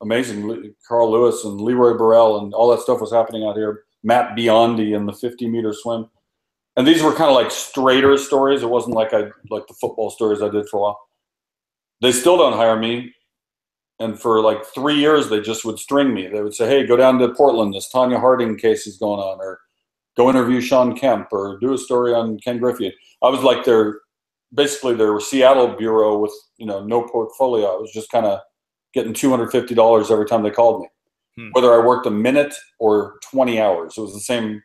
amazing. Carl Lewis and Leroy Burrell and all that stuff was happening out here. Matt Biondi in the 50-meter swim. And these were kind of like straighter stories. It wasn't like the football stories I did for a while. They still don't hire me. And for like 3 years, they just would string me. They would say, hey, go down to Portland. This Tanya Harding case is going on. Or go interview Sean Kemp. Or do a story on Ken Griffey. I was like basically their Seattle bureau with, no portfolio. I was just kind of getting $250 every time they called me. Whether I worked a minute or 20 hours. It was the same.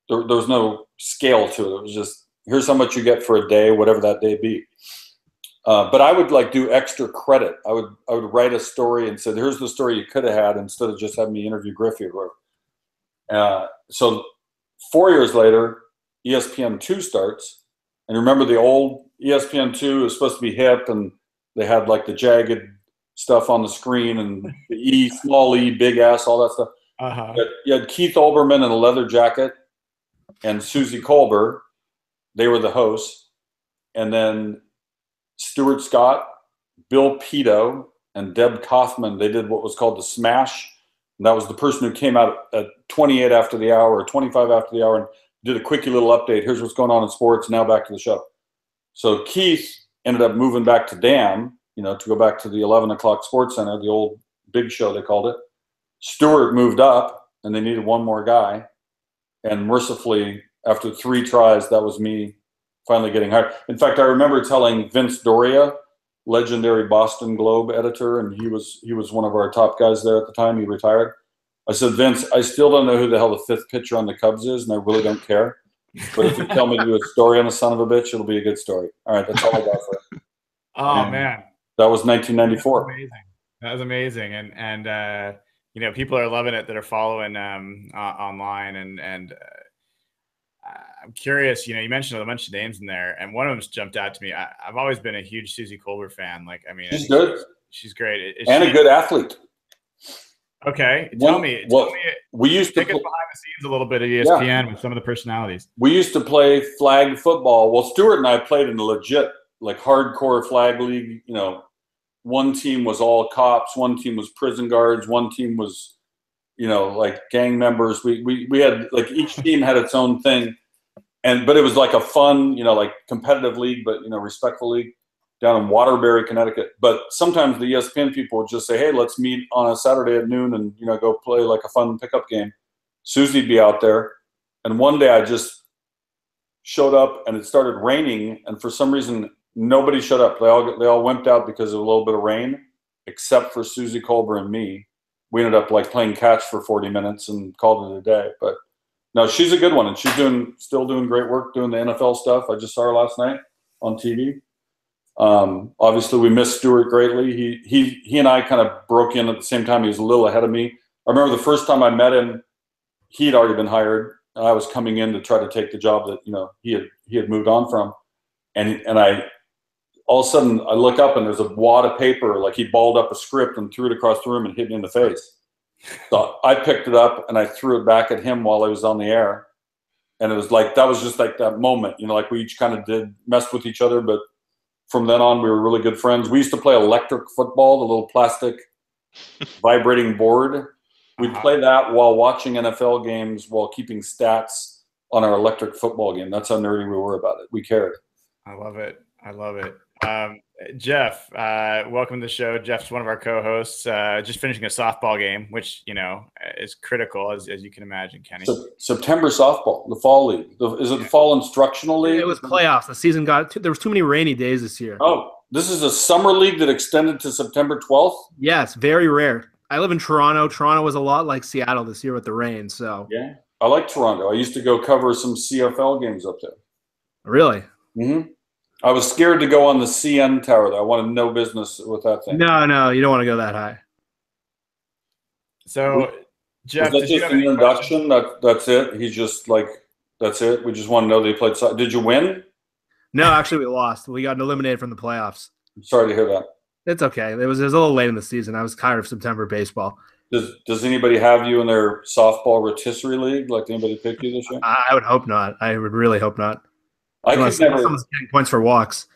There was no scale to it. It was just, here's how much you get for a day, whatever that day be. But I would like do extra credit. I would write a story and say, here's the story you could have had, instead of just having me interview Griffey or whatever. So 4 years later, ESPN2 starts. And remember, the old ESPN2 is supposed to be hip, and they had like the jagged stuff on the screen and the E, small E, big S, all that stuff. You had Keith Olbermann in a leather jacket and Susie Colbert. They were the hosts. And then Stuart Scott, Bill Pito, and Deb Kaufman, they did what was called the Smash. And that was the person who came out at 28 after the hour or 25 after the hour and did a quickie little update. Here's what's going on in sports. Now back to the show. So Keith ended up moving back to Dan, to go back to the 11 o'clock Sports Center, the old big show they called it. Stuart moved up, and they needed one more guy. And mercifully, After 3 tries, that was me finally getting hired. In fact, I remember telling Vince Doria, legendary Boston Globe editor, and he was one of our top guys there at the time. He retired. I said, Vince, I still don't know who the hell the 5th pitcher on the Cubs is, and I really don't care. But if you tell me to do a story on the son of a bitch, it'll be a good story. All right, that's all I got for it. Oh, man. That was 1994. That's amazing. That was amazing. And you know, people are loving it that are following online. And I'm curious, you know, you mentioned a bunch of names in there, and one of them's jumped out to me. I've always been a huge Susie Colbert fan. Like, I mean, she's good. She's great. A good athlete. Okay. Tell me. We used to take us behind the scenes a little bit at ESPN with some of the personalities. We used to play flag football. Well, Stuart and I played in a legit, like, hardcore flag league. You know, one team was all cops, one team was prison guards, one team was, you know, like gang members. We had, like, each team had its own thing. But it was like a fun, you know, like competitive league, but, you know, respectful league down in Waterbury, Connecticut. But sometimes the ESPN people would just say, hey, let's meet on a Saturday at noon and, you know, go play like a fun pickup game. Susie'd be out there. And one day I just showed up and it started raining. And for some reason, nobody showed up. They all wimped out because of a little bit of rain, except for Susie Colbert and me. We ended up like playing catch for 40 minutes and called it a day. But no, she's a good one. And she's still doing great work doing the NFL stuff. I just saw her last night on TV. Obviously we missed Stuart greatly. He and I kind of broke in at the same time. He was a little ahead of me. I remember the first time I met him, he'd already been hired. And I was coming in to try to take the job that, you know, he had moved on from. And I, all of a sudden I look up and there's a wad of paper, like he balled up a script and threw it across the room and hit me in the face. So I picked it up and I threw it back at him while I was on the air. And it was like, that was just like that moment, you know, like we each kind of messed with each other, but from then on, we were really good friends. We used to play electric football, the little plastic vibrating board. We'd play that while watching NFL games, while keeping stats on our electric football game. That's how nerdy we were about it. We cared. I love it. I love it. Jeff, welcome to the show. Jeff's one of our co-hosts, just finishing a softball game, which, you know, is critical, as you can imagine, Kenny. September softball, the fall league. Is it the fall instructional league? It was playoffs. The season there was too many rainy days this year. Oh, this is a summer league that extended to September 12th? Yes, very rare. I live in Toronto. Toronto was a lot like Seattle this year with the rain. So yeah, I like Toronto. I used to go cover some CFL games up there. Really? Mm-hmm. I was scared to go on the CN tower, though. I wanted no business with that thing. No, you don't want to go that high. So, Jeff, was that just an introduction? That's it? He's just like, that's it? We just want to know that he played soccer. Did you win? No, actually, we lost. We got eliminated from the playoffs. I'm sorry to hear that. It's okay. It was a little late in the season. I was tired of September baseball. Does anybody have you in their softball rotisserie league? Like, anybody pick you this year? I would hope not. I would really hope not. Someone's getting points for walks.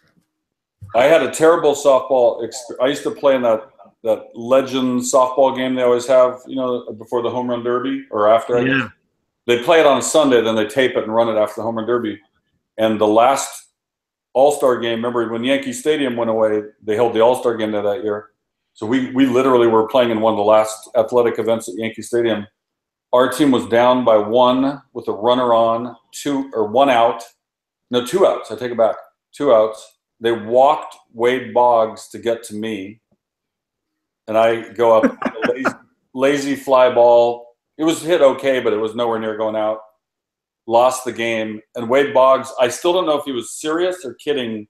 I had a terrible softball experience. I used to play in that legend softball game they always have, you know, before the home run derby or after. Yeah. They play it on a Sunday, then they tape it and run it after the home run derby. And the last All-Star game, remember when Yankee Stadium went away, they held the All-Star game there that year. So we literally were playing in one of the last athletic events at Yankee Stadium. Our team was down by 1 with a runner on, 1 out. No, 2 outs. I take it back. 2 outs. They walked Wade Boggs to get to me, and I go up lazy fly ball. It was hit okay, but it was nowhere near going out. Lost the game, and Wade Boggs, I still don't know if he was serious or kidding.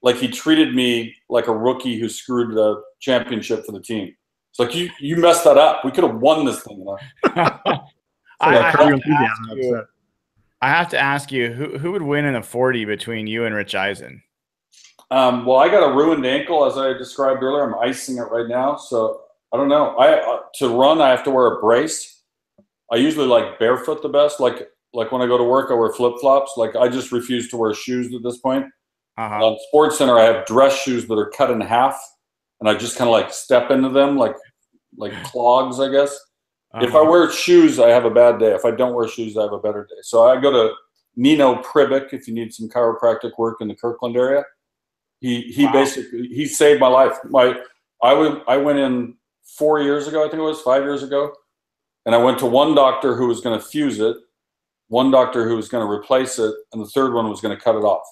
Like, he treated me like a rookie who screwed the championship for the team. It's like, you messed that up. We could have won this thing. You know? I have to ask you, who would win in a 40 between you and Rich Eisen? Well, I got a ruined ankle, as I described earlier. I'm icing it right now, so I don't know. To run, I have to wear a brace. I usually like barefoot the best. Like when I go to work, I wear flip-flops. Like, I just refuse to wear shoes at this point. On Sports Center, I have dress shoes that are cut in half, and I just kind of like step into them like clogs, I guess. If I wear shoes, I have a bad day. If I don't wear shoes, I have a better day. So I go to Nino Pribic if you need some chiropractic work in the Kirkland area. He basically saved my life. I went in 4 years ago, I think it was 5 years ago, and I went to one doctor who was going to fuse it. one doctor who was going to replace it, and the third one was going to cut it off.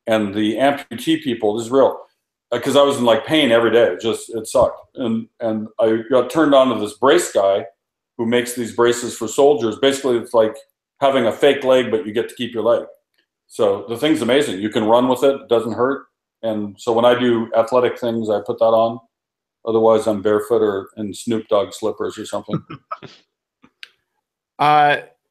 And the amputee people, this is real, because I was in like pain every day. It sucked. And I got turned on to this brace guy who makes these braces for soldiers. Basically, it's like having a fake leg, but you get to keep your leg. So the thing's amazing. You can run with it. It doesn't hurt. And so when I do athletic things, I put that on. Otherwise, I'm barefoot or in Snoop Dogg slippers or something.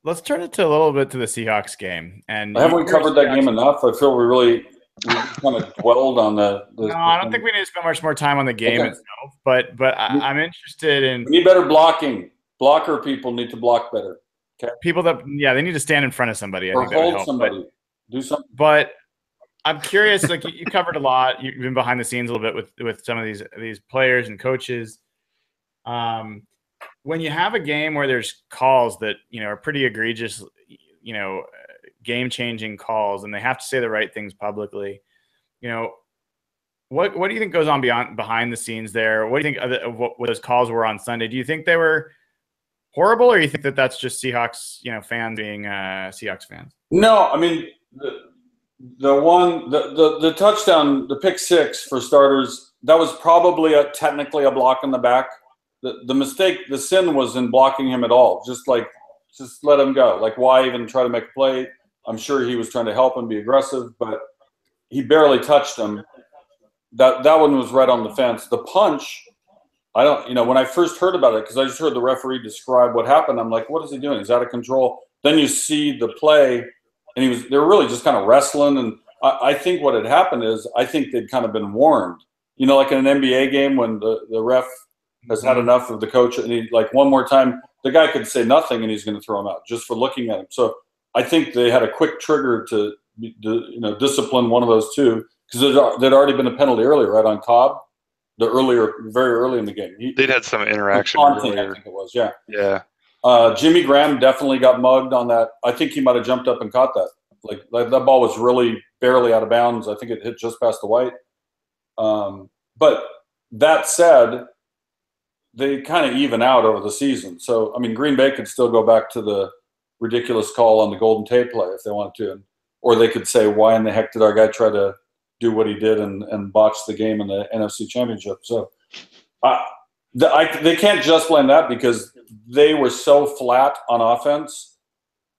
Let's turn it to a little bit to the Seahawks game. And haven't we covered that game enough? I feel we kind of dwelled on the no, I don't think we need to spend much more time on the game itself. But I'm interested in. We need better blocking. Blocker people need to block better. Okay. People that they need to stand in front of somebody. I or think that would hold help. somebody. Do something. But I'm curious. Like you covered a lot. You've been behind the scenes a little bit with some of these players and coaches. When you have a game where there's calls that are pretty egregious, game-changing calls, and they have to say the right things publicly, what do you think goes on behind the scenes there? What do you think of what those calls were on Sunday? Do you think they were horrible, or you think that that's just Seahawks, fans being Seahawks fans? No, I mean the touchdown, the pick six for starters, that was probably technically a block in the back. The mistake, the sin was in blocking him at all. Just let him go. Like, why even try to make a play? I'm sure he was trying to help him be aggressive, but he barely touched him. That one was right on the fence. The punch, I don't, when I first heard about it, because I just heard the referee describe what happened, I'm like, what is he doing? He's out of control. Then you see the play, and they were really just kind of wrestling. And I think what had happened is, I think they'd kind of been warned. Like in an NBA game when the ref has had enough of the coach, and he, like, one more time, the guy could say nothing and he's going to throw him out just for looking at him. So I think they had a quick trigger to discipline one of those two, because there'd already been a penalty earlier, right, on Cobb, very early in the game. They'd had some interaction earlier. I think it was, yeah. Yeah. Jimmy Graham definitely got mugged on that. I think he might have jumped up and caught that. Like that ball was really barely out of bounds. I think it hit just past the white. But that said, they kind of even out over the season. So, I mean, Green Bay could still go back to the ridiculous call on the Golden Tate play if they wanted to. Or they could say, why in the heck did our guy try to do what he did and botch the game in the NFC Championship? So they can't just blame that, because they were so flat on offense.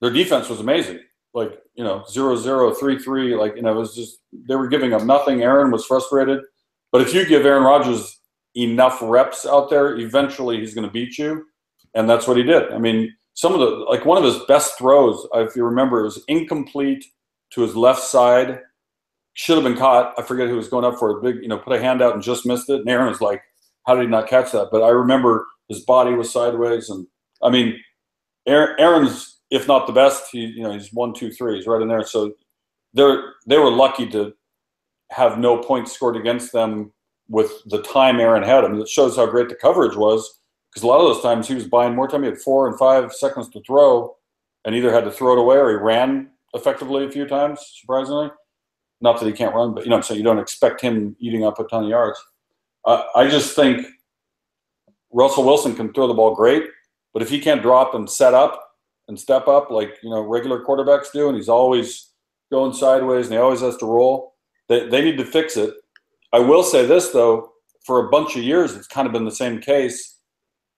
Their defense was amazing. Like, 0-0, 3-3. Like, it was just, they were giving up nothing. Aaron was frustrated. But if you give Aaron Rodgers enough reps out there, eventually he's going to beat you. And that's what he did. I mean, one of his best throws, if you remember, it was incomplete to his left side. Should have been caught. I forget who was going up for it. Big, put a hand out and just missed it. And Aaron was like, how did he not catch that? But I remember his body was sideways. And I mean, Aaron's, if not the best, he's 1, 2, 3. He's right in there. So they were lucky to have no points scored against them with the time Aaron had. I mean, it shows how great the coverage was, because a lot of those times he was buying more time. He had 4 and 5 seconds to throw, and either had to throw it away or he ran effectively a few times, surprisingly. Not that he can't run, but so you don't expect him eating up a ton of yards. I just think Russell Wilson can throw the ball great, but if he can't drop and set up and step up like regular quarterbacks do, and he's always going sideways and he always has to roll, they need to fix it. I will say this, though, for a bunch of years, it's kind of been the same case,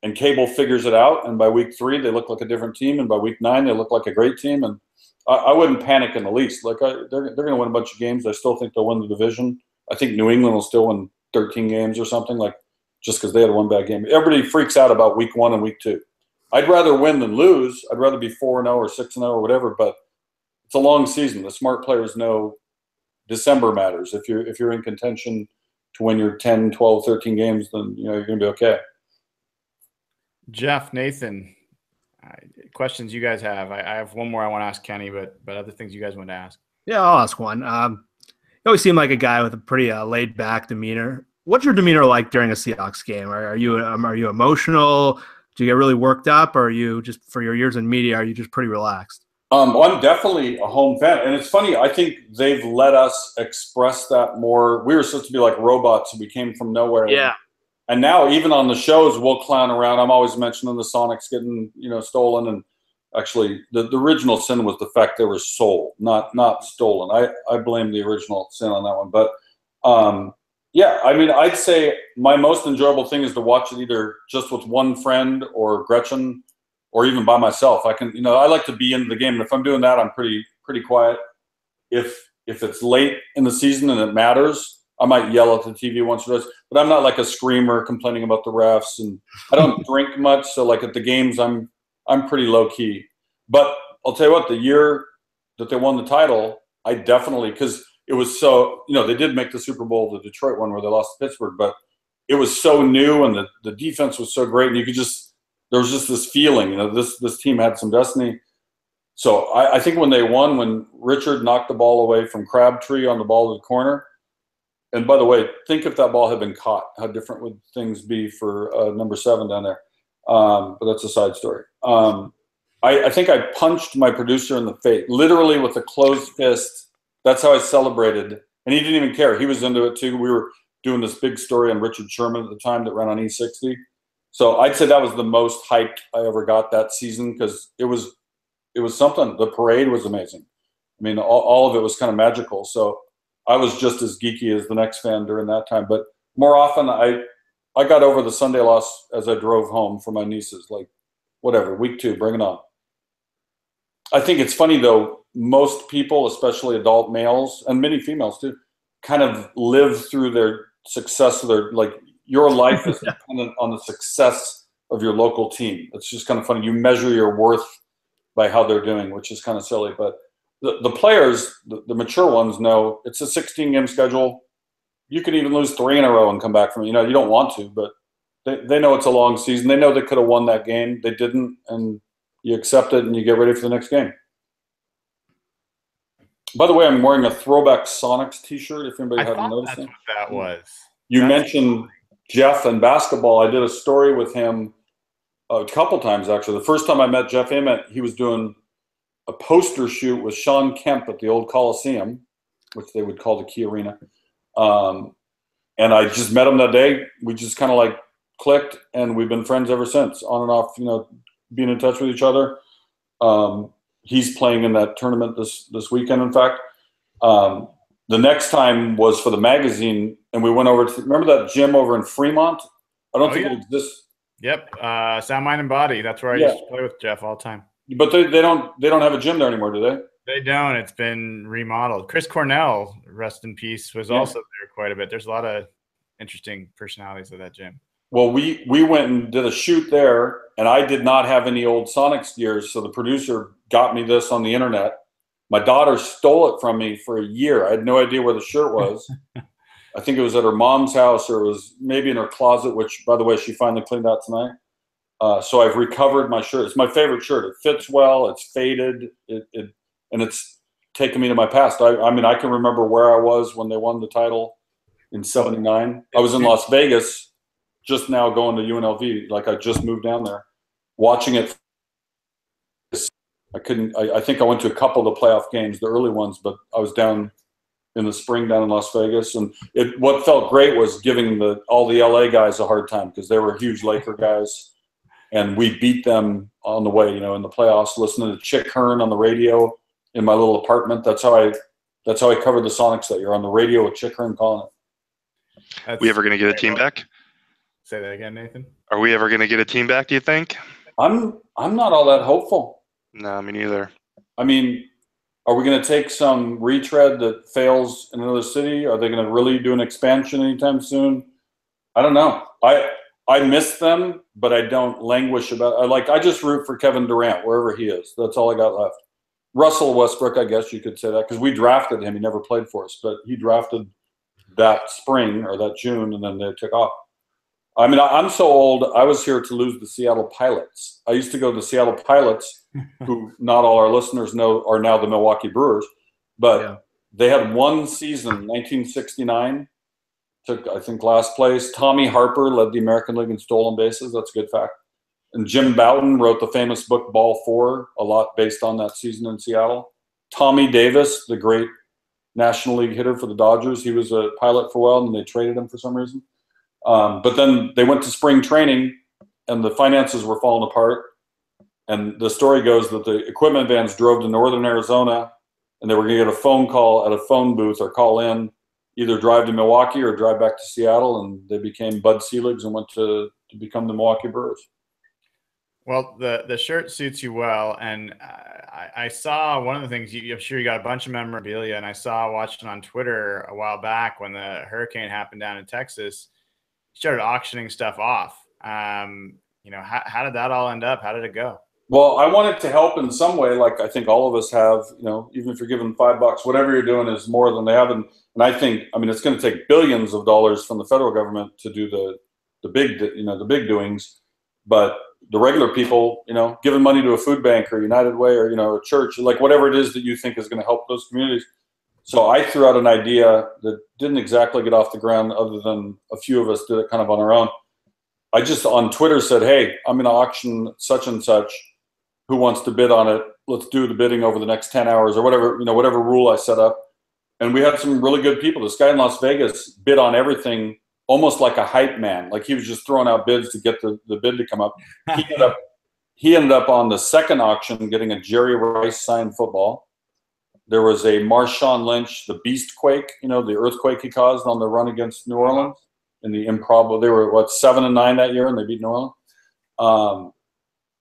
and Cable figures it out, and by week 3, they look like a different team, and by week 9, they look like a great team, and I wouldn't panic in the least. Like, they're going to win a bunch of games. I still think they'll win the division. I think New England will still win 13 games or something, like, just because they had one bad game. Everybody freaks out about week 1 and week 2. I'd rather win than lose. I'd rather be 4-0 or 6-0 or whatever, but it's a long season. The smart players know December matters. If you're in contention to win your 10, 12, 13 games, then you're going to be okay. Jeff, Nathan, questions you guys have? I have one more I want to ask Kenny, but other things you guys want to ask. Yeah, I'll ask one. You always seem like a guy with a pretty laid back demeanor. What's your demeanor like during a Seahawks game? Are you emotional? Do you get really worked up, or are you just, for your years in media, are you just pretty relaxed? I'm definitely a home fan. And it's funny, I think they've let us express that more. We were supposed to be like robots, and we came from nowhere. Yeah. And now even on the shows, we'll clown around. I'm always mentioning the Sonics getting, stolen. Actually, the original sin was the fact they were sold, not stolen. I blame the original sin on that one. But yeah, I mean, I'd say my most enjoyable thing is to watch it either just with one friend or Gretchen, or even by myself. I can, I like to be into the game, and if I'm doing that, I'm pretty quiet. If it's late in the season and it matters, I might yell at the TV once or twice, but I'm not like a screamer complaining about the refs, and I don't drink much, so like at the games, I'm pretty low key. But I'll tell you what, the year that they won the title, I definitely, because it was so, they did make the Super Bowl, the Detroit one where they lost to Pittsburgh, but it was so new and the defense was so great, and you could there was just this feeling, this team had some destiny. So I think when they won, when Richard knocked the ball away from Crabtree on the ball to the corner, and by the way, think if that ball had been caught, how different would things be for number 7 down there? But that's a side story. I think I punched my producer in the face, literally with a closed fist. That's how I celebrated. And he didn't even care. He was into it too. We were doing this big story on Richard Sherman at the time that ran on E60. So I'd say that was the most hyped I ever got that season, because it was something. The parade was amazing. I mean, all of it was kind of magical. So I was just as geeky as the next fan during that time. But more often, I got over the Sunday loss as I drove home for my nieces. Like, whatever, week 2, bring it on. I think it's funny, though, most people, especially adult males, and many females too, kind of live through their success of your life is dependent on the success of your local team. It's just kind of funny. You measure your worth by how they're doing, which is kind of silly. But the players, the mature ones, know it's a 16-game schedule. You can even lose 3 in a row and come back from it. You don't want to, but they know it's a long season. They know they could have won that game. They didn't, and you accept it and you get ready for the next game. By the way, I'm wearing a throwback Sonics T-shirt. If anybody hadn't noticed, that's what that was. You mentioned Jeff and basketball. I did a story with him a couple times, actually. The first time I met Jeff Ament, he was doing a poster shoot with Sean Kemp at the old Coliseum, which they would call the Key Arena. And I just met him that day. We just kind of clicked, and we've been friends ever since, on and off, being in touch with each other. He's playing in that tournament this weekend, in fact. The next time was for the magazine, and we went over to, remember that gym over in Fremont? I don't think it exists. Yep, Sound, Mind, and Body. That's where I used to play with Jeff all the time. But they don't have a gym there anymore, do they? They don't. It's been remodeled. Chris Cornell, rest in peace, was also there quite a bit. There's a lot of interesting personalities at that gym. Well, we went and did a shoot there, and I did not have any old Sonics gears, so the producer got me this on the internet. My daughter stole it from me for a year. I had no idea where the shirt was. I think it was at her mom's house, or it was maybe in her closet, which, by the way, she finally cleaned out tonight. So I've recovered my shirt. It's my favorite shirt. It fits well. It's faded. And it's taken me to my past. I mean, I can remember where I was when they won the title in '79. I was in Las Vegas just now going to UNLV. I just moved down there. Watching it, I think I went to a couple of the playoff games, the early ones, but I was down in the spring down in Las Vegas. And what felt great was giving all the LA guys a hard time, because they were huge Laker guys. And we beat them on the way, in the playoffs, listening to Chick Hearn on the radio in my little apartment. That's how I covered the Sonics that year, on the radio with Chick Hearn calling it. Are we ever going to get a team back? Say that again, Nathan. Are we ever going to get a team back, do you think? I'm not all that hopeful. No, me neither. I mean, are we going to take some retread that fails in another city? Are they going to really do an expansion anytime soon? I don't know. I miss them, but I don't languish about it. I just root for Kevin Durant wherever he is. That's all I got left. Russell Westbrook, I guess you could say that, because we drafted him. He never played for us, but he drafted that spring or that June, and then they took off. I mean, I'm so old, I was here to lose the Seattle Pilots. I used to go to the Seattle Pilots, who not all our listeners know are now the Milwaukee Brewers, but they had one season, 1969, took, I think, last place. Tommy Harper led the American League in stolen bases. That's a good fact. And Jim Bouton wrote the famous book Ball 4, a lot based on that season in Seattle. Tommy Davis, the great National League hitter for the Dodgers, he was a Pilot for a while, and they traded him for some reason. But then they went to spring training, and the finances were falling apart. And the story goes that the equipment vans drove to northern Arizona, and they were going to get a phone call at a phone booth or call in, either drive to Milwaukee or drive back to Seattle, and they became Bud Seligs and went to become the Milwaukee Brewers. Well, the shirt suits you well, and I saw one of the things. I'm sure you got a bunch of memorabilia, and I saw watching on Twitter a while back when the hurricane happened down in Texas. You started auctioning stuff off. You know, how did that all end up? How did it go? Well, I wanted to help in some way, like I think all of us have. You know, even if you're given $5, whatever you're doing is more than they have. And I think, I mean, it's going to take billions of dollars from the federal government to do the big doings, but the regular people, you know, giving money to a food bank or United Way or, you know, a church, like whatever it is that you think is going to help those communities. So I threw out an idea that didn't exactly get off the ground, other than a few of us did it kind of on our own. I just on Twitter said, hey, I'm going to auction such and such. Who wants to bid on it? Let's do the bidding over the next 10 hours or whatever, you know, whatever rule I set up. And we had some really good people. This guy in Las Vegas bid on everything, almost like a hype man. Like he was just throwing out bids to get the bid to come up. He ended up on the second auction getting a Jerry Rice signed football. There was a Marshawn Lynch, the Beast Quake, you know, the earthquake he caused on the run against New Orleans in the improbable. They were, 7-9 that year, and they beat New Orleans.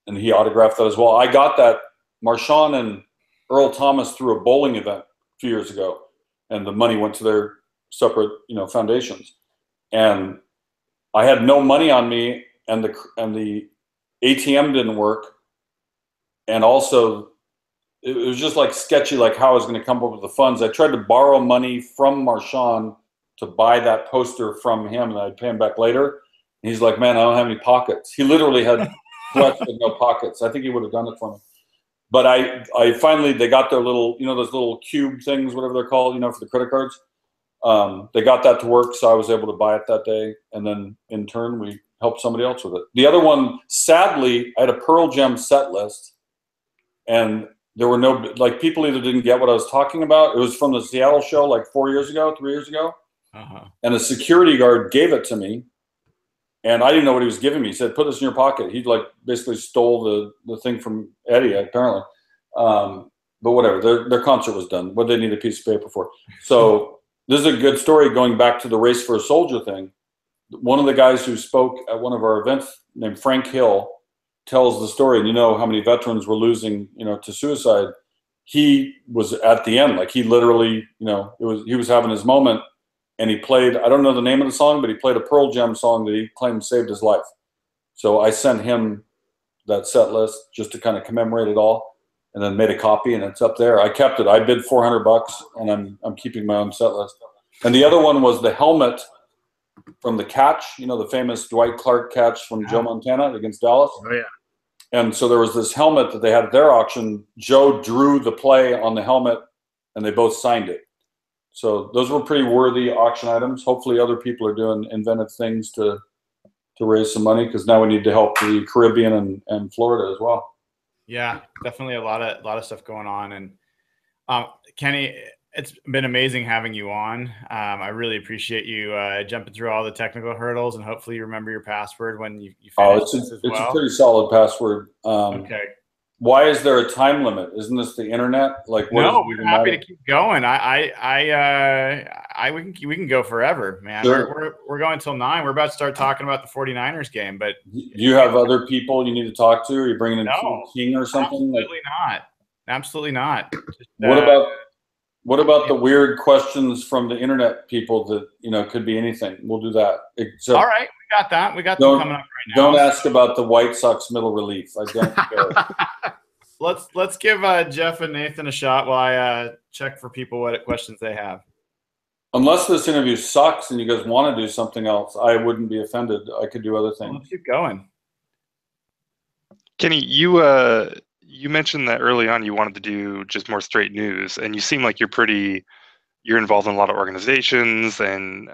And he autographed that as well. I got that. Marshawn and Earl Thomas threw a bowling event a few years ago, and the money went to their separate, you know, foundations. And I had no money on me, and the ATM didn't work, and also it was just like sketchy, like how I was going to come up with the funds. I tried to borrow money from Marshawn to buy that poster from him, and I'd pay him back later. And he's like, "Man, I don't have any pockets." He literally had sweats with no pockets. I think he would have done it for me. But I finally, they got their little, you know, those little cube things, whatever they're called, you know, for the credit cards. They got that to work, so I was able to buy it that day. And then in turn, we helped somebody else with it. The other one, sadly, I had a Pearl Jam set list, and there were no, like, people either didn't get what I was talking about. It was from the Seattle show like 3 years ago. And a security guard gave it to me. And I didn't know what he was giving me. He said, "Put this in your pocket." He like basically stole the thing from Eddie, apparently. But whatever, their concert was done. What did they need a piece of paper for? So this is a good story going back to the Race for a Soldier thing. One of the guys who spoke at one of our events, named Frank Hill, tells the story. And you know how many veterans were losing, you know, to suicide. He was at the end, like he literally, you know, he was having his moment. And he played, I don't know the name of the song, but he played a Pearl Jam song that he claimed saved his life. So I sent him that set list just to kind of commemorate it all, and then made a copy, and it's up there. I kept it. I bid $400, and I'm keeping my own set list. And the other one was the helmet from the catch, you know, the famous Dwight Clark catch from Joe Montana against Dallas. Oh, yeah. And so there was this helmet that they had at their auction. Joe drew the play on the helmet, and they both signed it. So those were pretty worthy auction items. Hopefully other people are doing inventive things to raise some money, because now we need to help the Caribbean and Florida as well. Yeah, definitely a lot of stuff going on. And Kenny, it's been amazing having you on. I really appreciate you jumping through all the technical hurdles, and hopefully you remember your password when you finish this as well. It's a pretty solid password. Okay. Why is there a time limit? Isn't this the internet? Like, no, we're happy to keep going. We can go forever, man. Sure. We're going till 9. We're about to start talking about the 49ers game, but do you have other people you need to talk to? Are you bringing in King or something? Absolutely not. Just, what about the weird questions from the internet people that, you know, could be anything? We'll do that. All right, we got that. We got them coming up right now. Don't ask about the White Sox middle relief. I don't care. Let's give Jeff and Nathan a shot while I check for people what questions they have. Unless this interview sucks and you guys want to do something else, I wouldn't be offended. I could do other things. Let's keep going. Kenny, you mentioned that early on you wanted to do just more straight news, and you seem like you're involved in a lot of organizations, and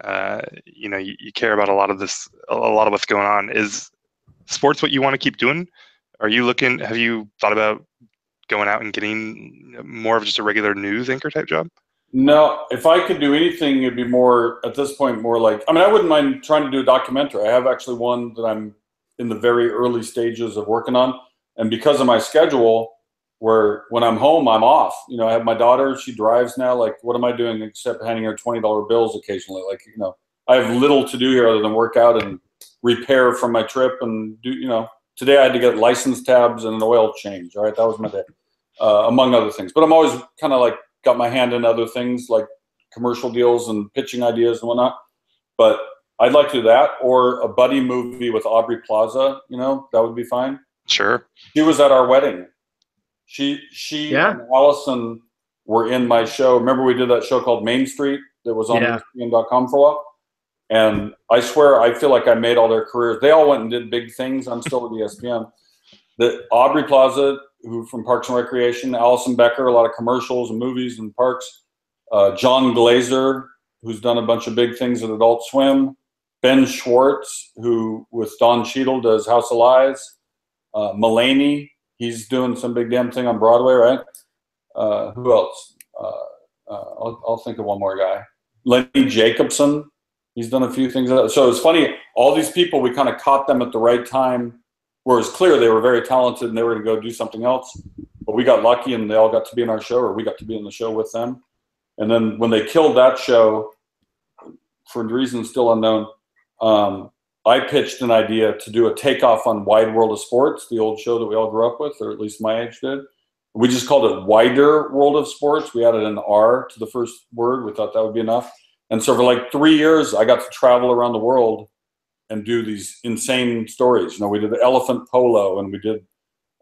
you know, you care about a lot of what's going on. Is sports what you want to keep doing? Have you thought about going out and getting more of just a regular news anchor type job? No, if I could do anything, it'd be more, at this point, more like, I mean, I wouldn't mind trying to do a documentary. I have actually one that I'm in the very early stages of working on. And because of my schedule, where when I'm home, I'm off. You know, I have my daughter, she drives now. Like, what am I doing except handing her $20 bills occasionally? Like, you know, I have little to do here other than work out and repair from my trip and do, you know, today I had to get license tabs and an oil change. All right. That was my day, among other things. But I'm always kind of like got my hand in other things like commercial deals and pitching ideas and whatnot. But I'd like to do that, or a buddy movie with Aubrey Plaza, you know, that would be fine. Sure. She was at our wedding. She Yeah. and Allison were in my show. Remember we did that show called Main Street that was on ESPN.com for a while? And I swear, I feel like I made all their careers. They all went and did big things. I'm still at ESPN. The Aubrey Plaza, who from Parks and Recreation, Allison Becker, a lot of commercials and movies and parks. John Glazer, who's done a bunch of big things at Adult Swim. Ben Schwartz, who with Don Cheadle does House of Lies. Mulaney, he's doing some big damn thing on Broadway, right? Who else? I'll think of one more guy. Lenny Jacobson, he's done a few things. So it's funny, all these people, we kind of caught them at the right time, where it's clear they were very talented and they were going to go do something else. But we got lucky and they all got to be in our show, or we got to be in the show with them. And then when they killed that show, for reasons still unknown, I pitched an idea to do a takeoff on Wide World of Sports, the old show that we all grew up with, or at least my age did. We just called it Wider World of Sports. We added an R to the first word. We thought that would be enough. And so for like 3 years, I got to travel around the world and do these insane stories. You know, we did elephant polo, and we did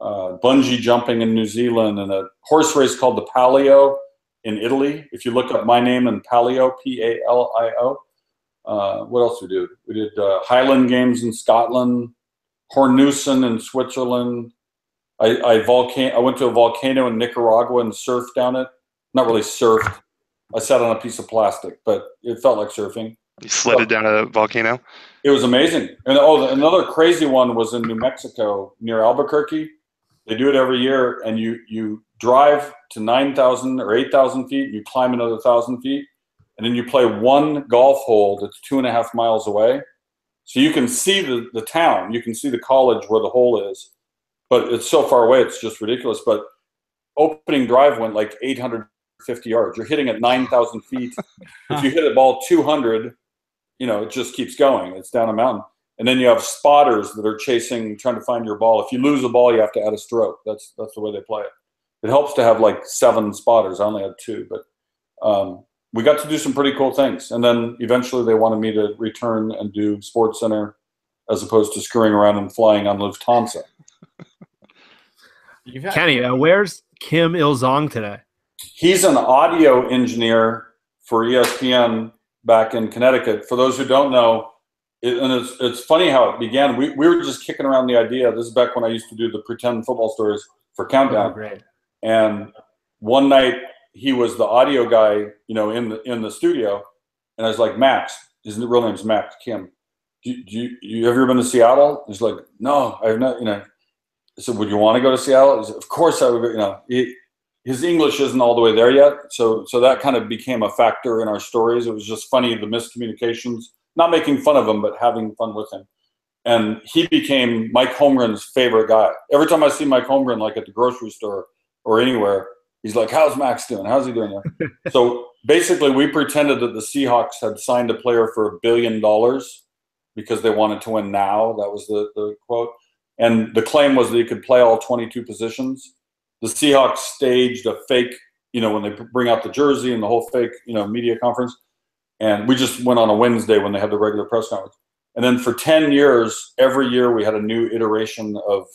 bungee jumping in New Zealand, and a horse race called the Palio in Italy. If you look up my name in Palio, P-A-L-I-O. What else we did? We did Highland Games in Scotland, Hornussen in Switzerland. I went to a volcano in Nicaragua and surfed down it. Not really surfed. I sat on a piece of plastic, but it felt like surfing. You slid it down a volcano? It was amazing. And another crazy one was in New Mexico near Albuquerque. They do it every year, and you drive to 9,000 or 8,000 feet, you climb another 1,000 feet, and then you play one golf hole that's 2.5 miles away. So you can see the town. You can see the college where the hole is. But it's so far away, it's just ridiculous. But opening drive went like 850 yards. You're hitting at 9,000 feet. If you hit a ball 200, you know, it just keeps going. It's down a mountain. And then you have spotters that are trying to find your ball. If you lose a ball, you have to add a stroke. That's the way they play it. It helps to have like 7 spotters. I only had 2, but we got to do some pretty cool things. And then eventually they wanted me to return and do Sports Center as opposed to screwing around and flying on Lufthansa. Kenny, where's Kim Il-sung today? He's an audio engineer for ESPN back in Connecticut. For those who don't know, it's funny how it began. We were just kicking around the idea. This is back when I used to do the pretend football stories for Countdown. Oh, great. And one night he was the audio guy, you know, in the studio, and I was like, Max, his real name's Max Kim. You have you ever been to Seattle? He's like, no, I have not. You know, I said, would you want to go to Seattle? He said, of course I would. You know, his English isn't all the way there yet, so that kind of became a factor in our stories. It was just funny, the miscommunications, not making fun of him, but having fun with him. And he became Mike Holmgren's favorite guy. Every time I see Mike Holmgren, like at the grocery store or anywhere, he's like, how's Max doing? How's he doing there? So basically, we pretended that the Seahawks had signed a player for $1 billion because they wanted to win now. That was the quote. And the claim was that he could play all 22 positions. The Seahawks staged a fake, you know, when they bring out the jersey and the whole fake, you know, media conference. And we just went on a Wednesday when they had the regular press conference. And then for 10 years, every year we had a new iteration of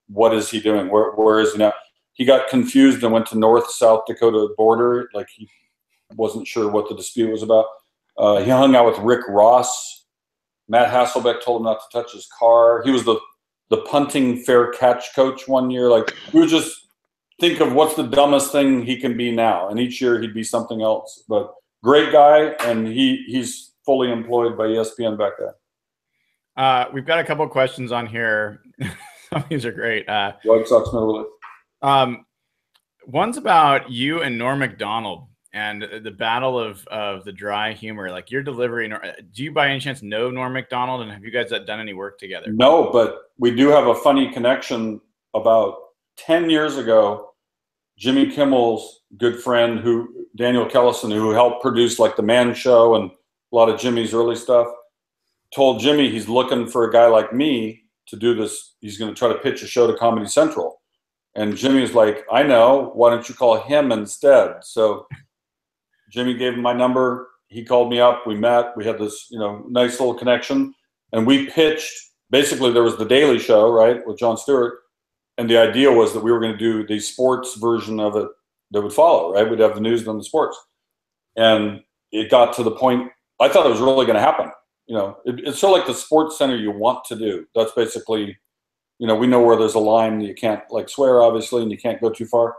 what is he doing? Where is he now? He got confused and went to North-South Dakota border. Like he wasn't sure what the dispute was about. He hung out with Rick Ross. Matt Hasselbeck told him not to touch his car. He was the punting fair catch coach one year. Like we would just think of what's the dumbest thing he can be now. And each year he'd be something else. But great guy, and he's fully employed by ESPN back there. We've got a couple of questions on here. Some of these are great. White Sox Middle. One's about you and Norm Macdonald and the battle of the dry humor. Like your delivery. Do you by any chance know Norm Macdonald, and have you guys done any work together? No, but we do have a funny connection. about 10 years ago, Jimmy Kimmel's good friend, Daniel Kellison, who helped produce like The Man Show and a lot of Jimmy's early stuff, told Jimmy he's looking for a guy like me to do this. He's going to try to pitch a show to Comedy Central. And Jimmy was like, I know, why don't you call him instead? So Jimmy gave him my number. He called me up. We met. We had this, nice little connection. And we pitched, basically there was The Daily Show, right, with Jon Stewart. And the idea was that we were going to do the sports version of it that would follow, right? We'd have the news and then the sports. And it got to the point, I thought it was really going to happen. It's sort of like the sports center you want to do. That's basically, we know where there's a line you can't like swear, obviously, and you can't go too far.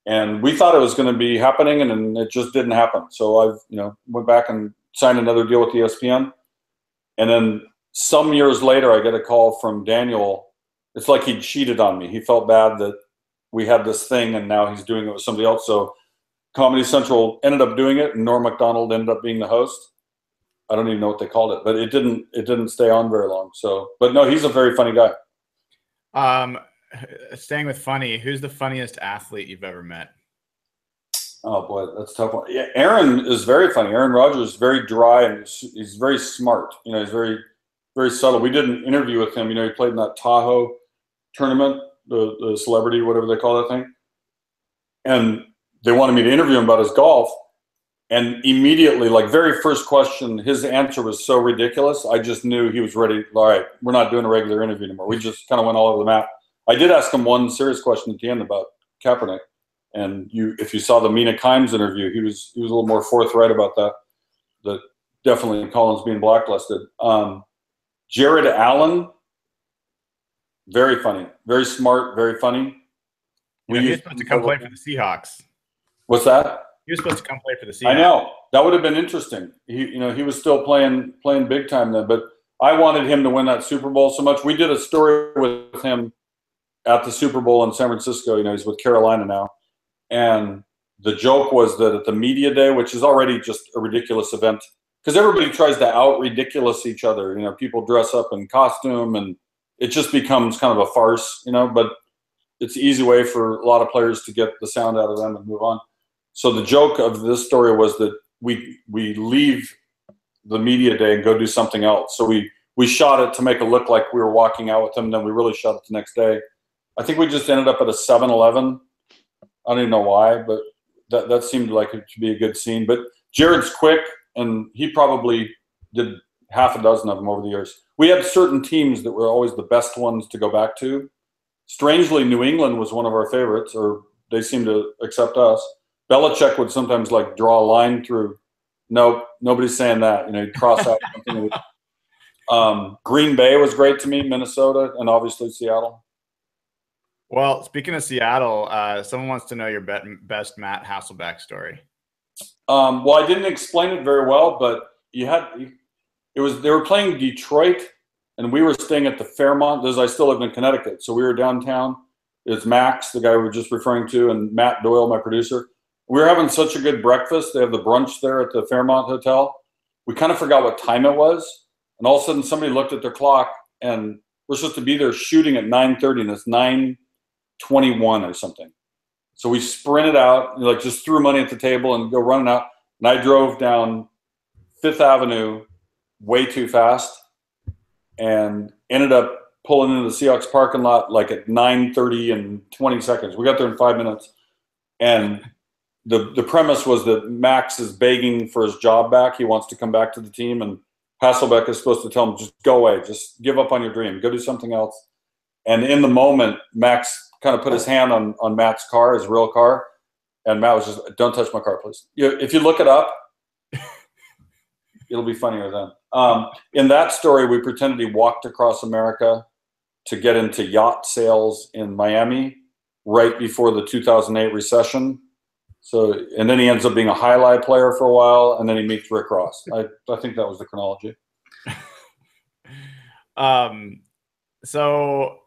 And we thought it was going to be happening, and then it just didn't happen. So I've, went back and signed another deal with ESPN. And then some years later, I get a call from Daniel. It's like he cheated on me. He felt bad that we had this thing, and now he's doing it with somebody else. So Comedy Central ended up doing it, and Norm Macdonald ended up being the host. I don't even know what they called it, but it didn't stay on very long. So, but no, he's a very funny guy. Staying with funny, who's the funniest athlete you've ever met? Oh boy, that's a tough one. Yeah, Aaron is very funny. Aaron Rodgers is very dry, and he's very smart. He's very, very subtle. We did an interview with him. He played in that Tahoe tournament, the celebrity, whatever they call that thing. And they wanted me to interview him about his golf. And immediately, like very first question, his answer was so ridiculous. I just knew he was ready. All right, we're not doing a regular interview anymore. We just kind of went all over the map. I did ask him one serious question at the end about Kaepernick. And if you saw the Mina Kimes interview, he was a little more forthright about that. That definitely Collins being blacklisted. Jared Allen, very funny, very smart, very funny. He was supposed to come play for the Seahawks. What's that? He was supposed to come play for the Seahawks. I know. That would have been interesting. He was still playing big time then. But I wanted him to win that Super Bowl so much. We did a story with him at the Super Bowl in San Francisco. He's with Carolina now. And the joke was that at the media day, which is already just a ridiculous event, because everybody tries to out-ridiculous each other. People dress up in costume, and it just becomes kind of a farce, but it's an easy way for a lot of players to get the sound out of them and move on. So the joke of this story was that we leave the media day and go do something else. So we shot it to make it look like we were walking out with them, and then we really shot it the next day. I think we just ended up at a 7-Eleven. I don't even know why, but that seemed like it should be a good scene. But Jared's quick, and he probably did half a dozen of them over the years. We had certain teams that were always the best ones to go back to. Strangely, New England was one of our favorites, or they seemed to accept us. Belichick would sometimes like draw a line through. Nope, nobody's saying that. He'd cross out something. Green Bay was great to me, Minnesota, and obviously Seattle. Well, speaking of Seattle, someone wants to know your best Matt Hasselbeck story. Well, I didn't explain it very well, but they were playing Detroit, and we were staying at the Fairmont. I still live in Connecticut, so we were downtown. It's Max, the guy we were just referring to, and Matt Doyle, my producer. We were having such a good breakfast. They have the brunch there at the Fairmont Hotel. We kind of forgot what time it was, and all of a sudden somebody looked at their clock, and we're supposed to be there shooting at 9:30, and it's 9:21 or something. So we sprinted out, just threw money at the table and go running out. And I drove down Fifth Avenue way too fast and ended up pulling into the Seahawks parking lot like at 9:30 and 20 seconds. We got there in 5 minutes. And the premise was that Max is begging for his job back. He wants to come back to the team. And Hasselbeck is supposed to tell him, just go away. Just give up on your dream. Go do something else. And in the moment, Max kind of put his hand on Matt's car, his real car. And Matt was just, don't touch my car, please. If you look it up, it'll be funnier then. In that story, we pretended he walked across America to get into yacht sales in Miami right before the 2008 recession. So, and then he ends up being a highlight player for a while, and then he meets Rick Ross. I think that was the chronology. So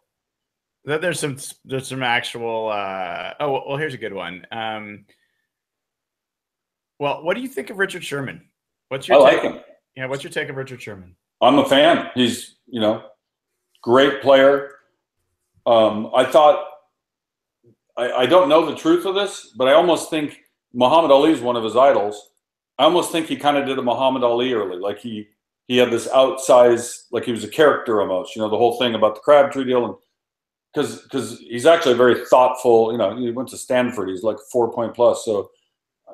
there's some actual. Well, here's a good one. Well, what do you think of Richard Sherman? What's your I take? like him. Yeah, what's your take of Richard Sherman? I'm a fan. He's great player. I thought, I don't know the truth of this, but I almost think Muhammad Ali is one of his idols. I almost think he kind of did a Muhammad Ali early. Like he had this outsized, like he was a character almost, the whole thing about the Crabtree deal. And because he's actually very thoughtful, he went to Stanford. He's like 4-point plus. So,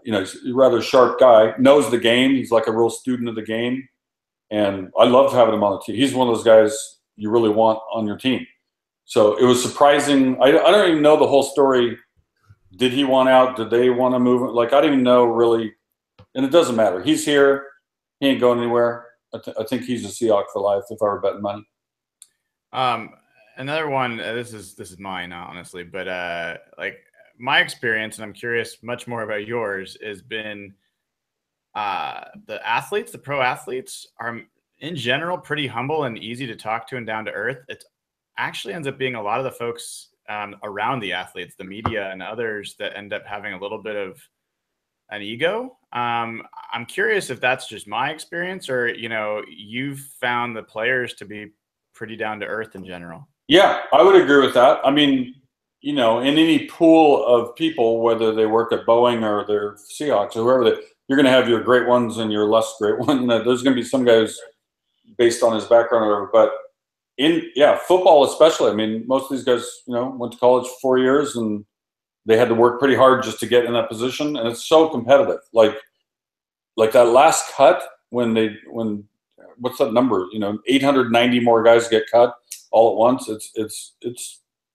he's a rather sharp guy, knows the game. He's like a real student of the game. And I loved having him on the team. He's one of those guys you really want on your team. So it was surprising. I don't even know the whole story. Did he want out? Did they want to move? Like, I didn't even know really. And it doesn't matter. He's here. He ain't going anywhere. I think he's a Seahawk for life if I were betting money. Another one, this is mine, honestly, but like my experience, and I'm curious much more about yours, has been the pro athletes are in general pretty humble and easy to talk to and down to earth. It actually ends up being a lot of the folks around the athletes, the media and others, that end up having a little bit of an ego. I'm curious if that's just my experience, or you've found the players to be pretty down to earth in general. Yeah, I would agree with that. I mean, in any pool of people, whether they work at Boeing or they're Seahawks or whoever, you're going to have your great ones and your less great ones. There's going to be some guys based on his background or whatever. But football especially. I mean, most of these guys, went to college 4 years and they had to work pretty hard just to get in that position, and it's so competitive. Like that last cut when what's that number? 890 more guys get cut all at once. It's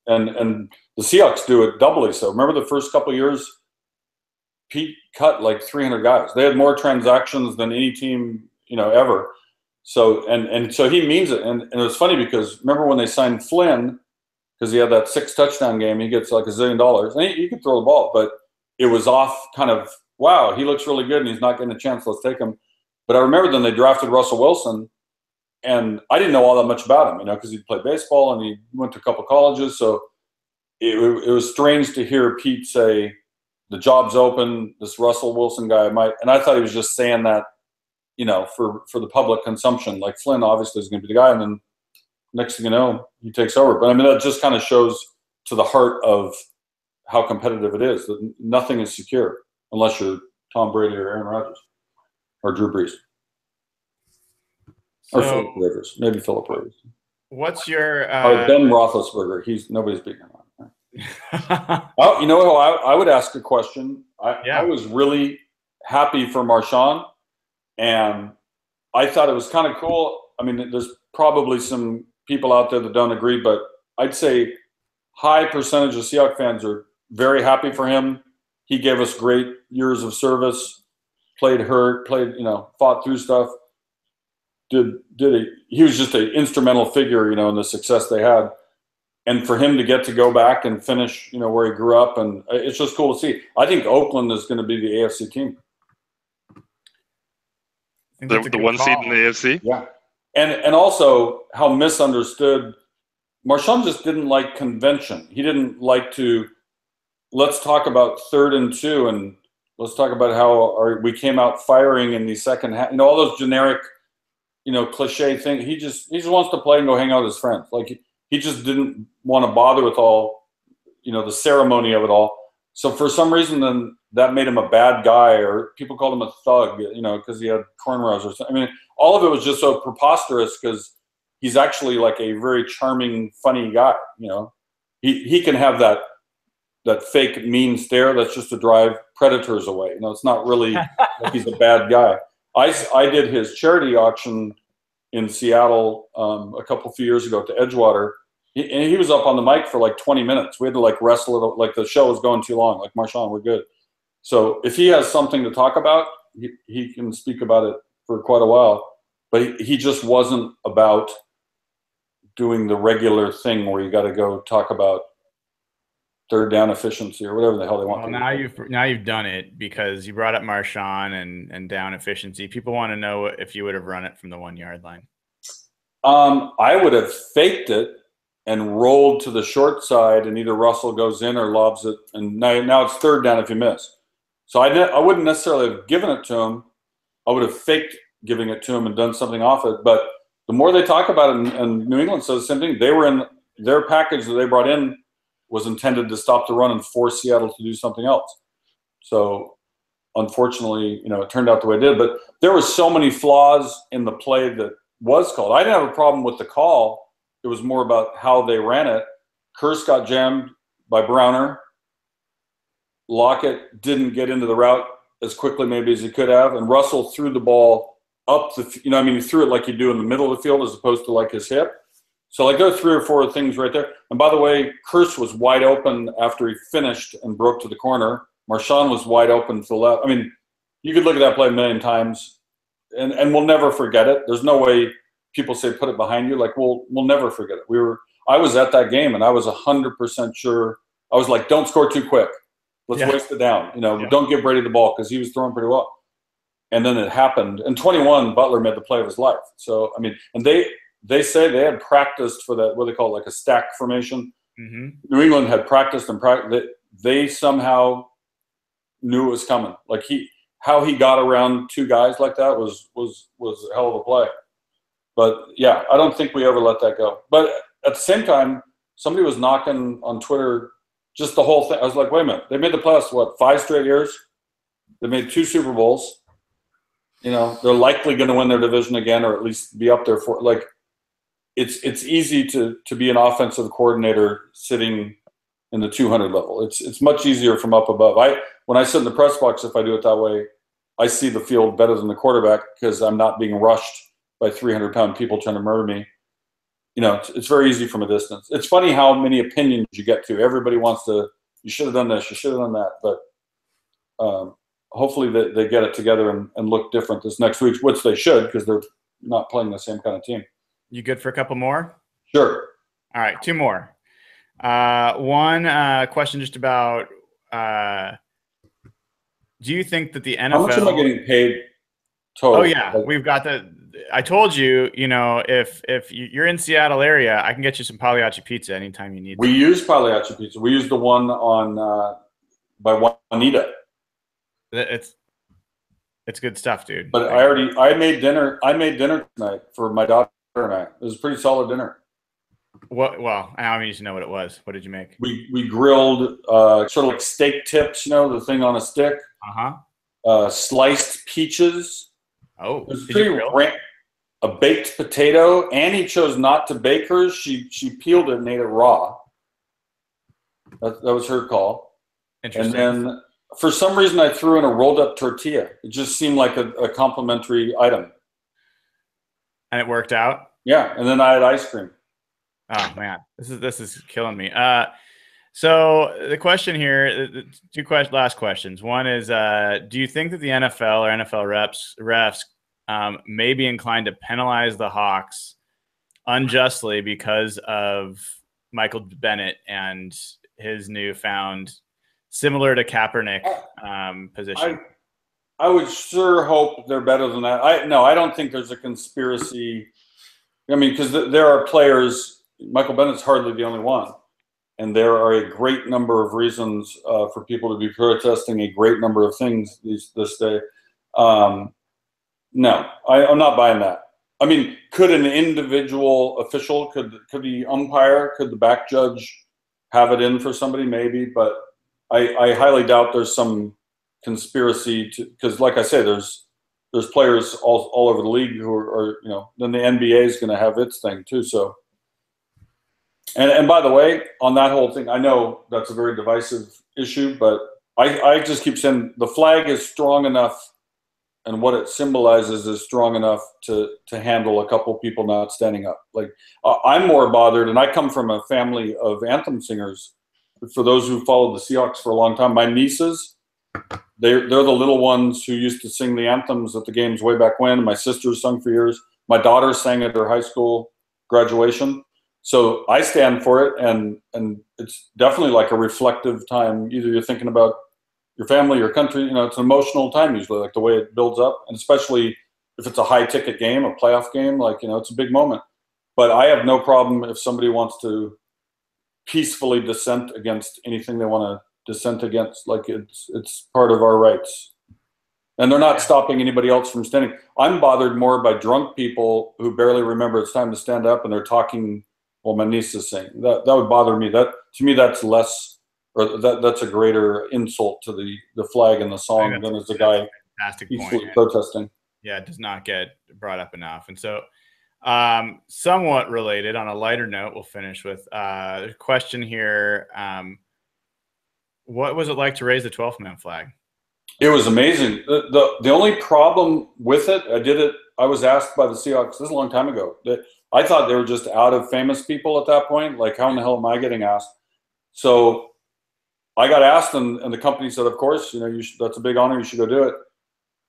and the Seahawks do it doubly so. Remember the first couple of years, Pete cut like 300 guys. They had more transactions than any team ever. So and so he means it. And it was funny because remember when they signed Flynn, because he had that 6 touchdown game, he gets like $1 zillion. And he could throw the ball, but it was off kind of, wow, he looks really good and he's not getting a chance. Let's take him. But I remember then they drafted Russell Wilson, and I didn't know all that much about him, because he played baseball and he went to a couple colleges. So it was strange to hear Pete say, the job's open, this Russell Wilson guy might, and I thought he was just saying that, for the public consumption. Like Flynn obviously is going to be the guy, and then next thing you know, he takes over. But I mean, that just kind of shows to the heart of how competitive it is, that nothing is secure unless you're Tom Brady or Aaron Rodgers or Drew Brees. Or Philip Rivers, maybe Philip Rivers. What's your Ben Roethlisberger? Nobody's beating him on. Oh, I would ask a question. I was really happy for Marshawn, and I thought it was kind of cool. I mean, there's probably some people out there that don't agree, but I'd say high percentage of Seahawks fans are very happy for him. He gave us great years of service, played hurt, fought through stuff. He was just an instrumental figure, in the success they had. And for him to go back and finish, where he grew up, and it's just cool to see. I think Oakland is going to be the AFC team. The one seed in the AFC? Yeah. And also how misunderstood. Marshawn just didn't like convention. He didn't like to, let's talk about 3rd and 2, and let's talk about how we came out firing in the second half. All those generic, cliche things. He just wants to play and go hang out with his friends. Like he just didn't want to bother with all, the ceremony of it all. So for some reason, then that made him a bad guy, or people called him a thug, because he had cornrows or something. I mean, all of it was just so preposterous because he's actually like a very charming, funny guy. He can have that fake mean stare that's just to drive predators away. It's not really like he's a bad guy. I did his charity auction in Seattle a few years ago to Edgewater. He was up on the mic for like 20 minutes. We had to wrestle it. Like the show was going too long. Like, Marshawn, we're good. So if he has something to talk about, he can speak about it for quite a while. But he just wasn't about doing the regular thing where you got to go talk about 3rd down efficiency or whatever the hell they want. Well, now you've done it because you brought up Marshawn and down efficiency. People want to know if you would have run it from the 1 yard line. I would have faked it and rolled to the short side, and either Russell goes in or lobs it, and now it's 3rd down if you miss. So I wouldn't necessarily have given it to him. I would have faked giving it to him and done something off it. But the more they talk about it, and New England says the same thing, they were in their package that they brought in was intended to stop the run and force Seattle to do something else. So unfortunately, it turned out the way it did. But there were so many flaws in the play that was called. I didn't have a problem with the call. It was more about how they ran it. Kearse got jammed by Browner. Lockett didn't get into the route as quickly maybe as he could have, and Russell threw the ball up the, he threw it like you do in the middle of the field as opposed to like his hip. So like there are 3 or 4 things right there. And by the way, Kearse was wide open after he finished and broke to the corner. Marshawn was wide open to the left. I mean, you could look at that play a million times, and we'll never forget it. There's no way people say put it behind you. Like we'll never forget it. I was at that game, and I was 100% sure. I was like, don't score too quick. Let's waste it down. Don't give Brady the ball because he was throwing pretty well. And then it happened. And 21, Butler made the play of his life. So, I mean, and they say they had practiced for that, what they call it, like a stack formation. Mm-hmm. New England had practiced and practiced. They somehow knew it was coming. Like how he got around 2 guys like that was a hell of a play. But, yeah, I don't think we ever let that go. But at the same time, somebody was knocking on Twitter just the whole thing. I was like, wait a minute. They made the playoffs, 5 straight years? They made 2 Super Bowls. They're likely going to win their division again, or at least be up there for like. It's easy to be an offensive coordinator sitting in the 200 level. It's much easier from up above. When I sit in the press box, if I do it that way, I see the field better than the quarterback because I'm not being rushed by 300-pound people trying to murder me. It's very easy from a distance. It's funny how many opinions you get to. Everybody wants to. You should have done this. You should have done that. But hopefully they get it together and look different this next week, which they should because they're not playing the same kind of team. You good for a couple more? Sure. All right, 2 more. One question just about do you think that the NFL – How much am I getting paid total? Oh, yeah. We've got I told you, if you're in Seattle area, I can get you some Pagliacci pizza anytime you need. We use Pagliacci pizza. We use the one on by Juanita. It's good stuff, dude. But I made dinner tonight for my daughter and I. It was a pretty solid dinner. Well, I need to know what it was. What did you make? We grilled sort of like steak tips, the thing on a stick. Sliced peaches. Oh, it was pretty a baked potato. Annie chose not to bake hers. She peeled it and ate it raw. That was her call. Interesting. And then for some reason I threw in a rolled up tortilla. It just seemed like a complimentary item. And it worked out? Yeah, and then I had ice cream. Oh man, this is killing me. So the question here, the 2 last questions. One is, do you think that the NFL or NFL refs may be inclined to penalize the Hawks unjustly because of Michael Bennett and his newfound, similar to Kaepernick position? I would sure hope they're better than that. I don't think there's a conspiracy. I mean, because there are players. Michael Bennett's hardly the only one. And there are a great number of reasons for people to be protesting a great number of things this day. No, I'm not buying that. I mean, could an individual official, could the umpire, could the back judge have it in for somebody? Maybe, but I highly doubt there's some conspiracy because, like I say, there's players all over the league who are then the NBA is going to have its thing too. So. And by the way, on that whole thing, I know that's a very divisive issue, but I just keep saying the flag is strong enough and what it symbolizes is strong enough to handle a couple people not standing up. Like I'm more bothered, and I come from a family of anthem singers. For those who followed the Seahawks for a long time, my nieces, they're the little ones who used to sing the anthems at the games way back when. My sisters sung for years. My daughter sang at her high school graduation. So I stand for it, and it's definitely like a reflective time. Either you're thinking about your family, your country, it's an emotional time usually, like the way it builds up, and especially if it's a high-ticket game, a playoff game, it's a big moment. But I have no problem if somebody wants to peacefully dissent against anything they want to dissent against. Like it's part of our rights. And they're not stopping anybody else from standing. I'm bothered more by drunk people who barely remember it's time to stand up, and they're talking while my niece is singing. That would bother me. That, to me, that's less, or that's a greater insult to the flag and the song than as a guy peacefully protesting. Yeah, it does not get brought up enough. And so somewhat related, on a lighter note, we'll finish with a question here. What was it like to raise the 12th man flag? It was amazing. The only problem with it, I was asked by the Seahawks, this is a long time ago, that I thought they were just out of famous people at that point. Like, how in the hell am I getting asked? So I got asked, and the company said, of course, that's a big honor, you should go do it.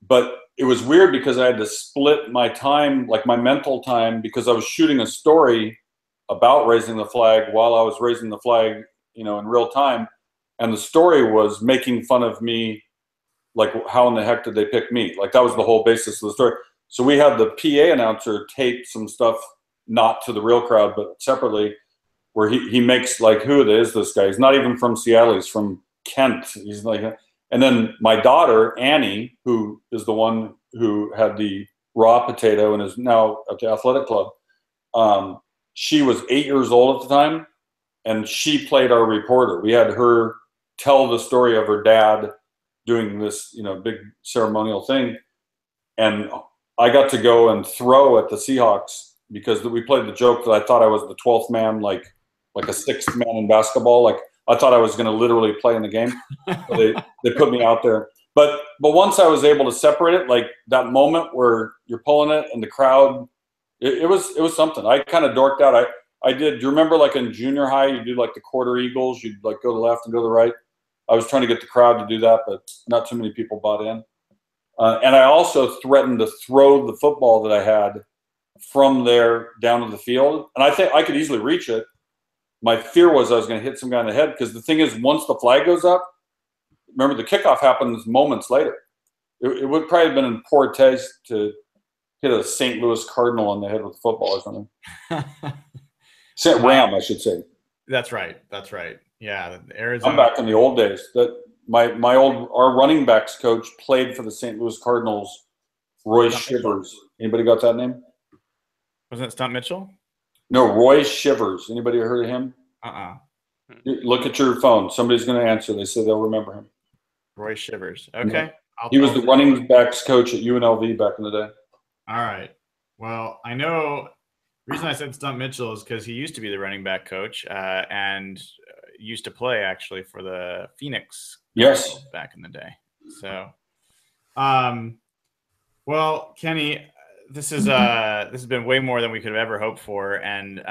But it was weird because I had to split my time, like my mental time, because I was shooting a story about raising the flag while I was raising the flag, in real time. And the story was making fun of me, like, how in the heck did they pick me? Like, that was the whole basis of the story. So we had the PA announcer tape some stuff, not to the real crowd, but separately, where he makes, like, who is this guy? He's not even from Seattle. He's from Kent. He's like, and then my daughter, Annie, who is the one who had the raw potato and is now at the athletic club, she was 8 years old at the time, and she played our reporter. We had her tell the story of her dad doing this, big ceremonial thing. And I got to go and throw at the Seahawks because we played the joke that I thought I was the 12th man, like a sixth man in basketball. Like, I thought I was going to literally play in the game. So they put me out there. But once I was able to separate it, like that moment where you're pulling it and the crowd, it was something. I kind of dorked out. I did. Do you remember, like, in junior high, you do like the quarter eagles? You'd like go to the left and go to the right. I was trying to get the crowd to do that, but not too many people bought in. And I also threatened to throw the football that I had from there down to the field. And I think I could easily reach it. My fear was I was going to hit some guy in the head, because the thing is, once the flag goes up, remember, the kickoff happens moments later. It would probably have been in poor taste to hit a St. Louis Cardinal on the head with a football or something. Ram, I should say. That's right. Yeah, Arizona. I'm back in the old days. That our running backs coach played for the St. Louis Cardinals, Roy Shivers. Anybody got that name? Wasn't it Stunt Mitchell? No, Roy Shivers. Anybody heard of him? Look at your phone. Somebody's going to answer. They say they'll remember him. Roy Shivers. Okay. Yeah. He was the running backs coach at UNLV back in the day. All right. Well, I know the reason I said Stunt Mitchell is because he used to be the running back coach and used to play actually for the Phoenix. Yes. Back in the day. So, well, Kenny, this has been way more than we could have ever hoped for, and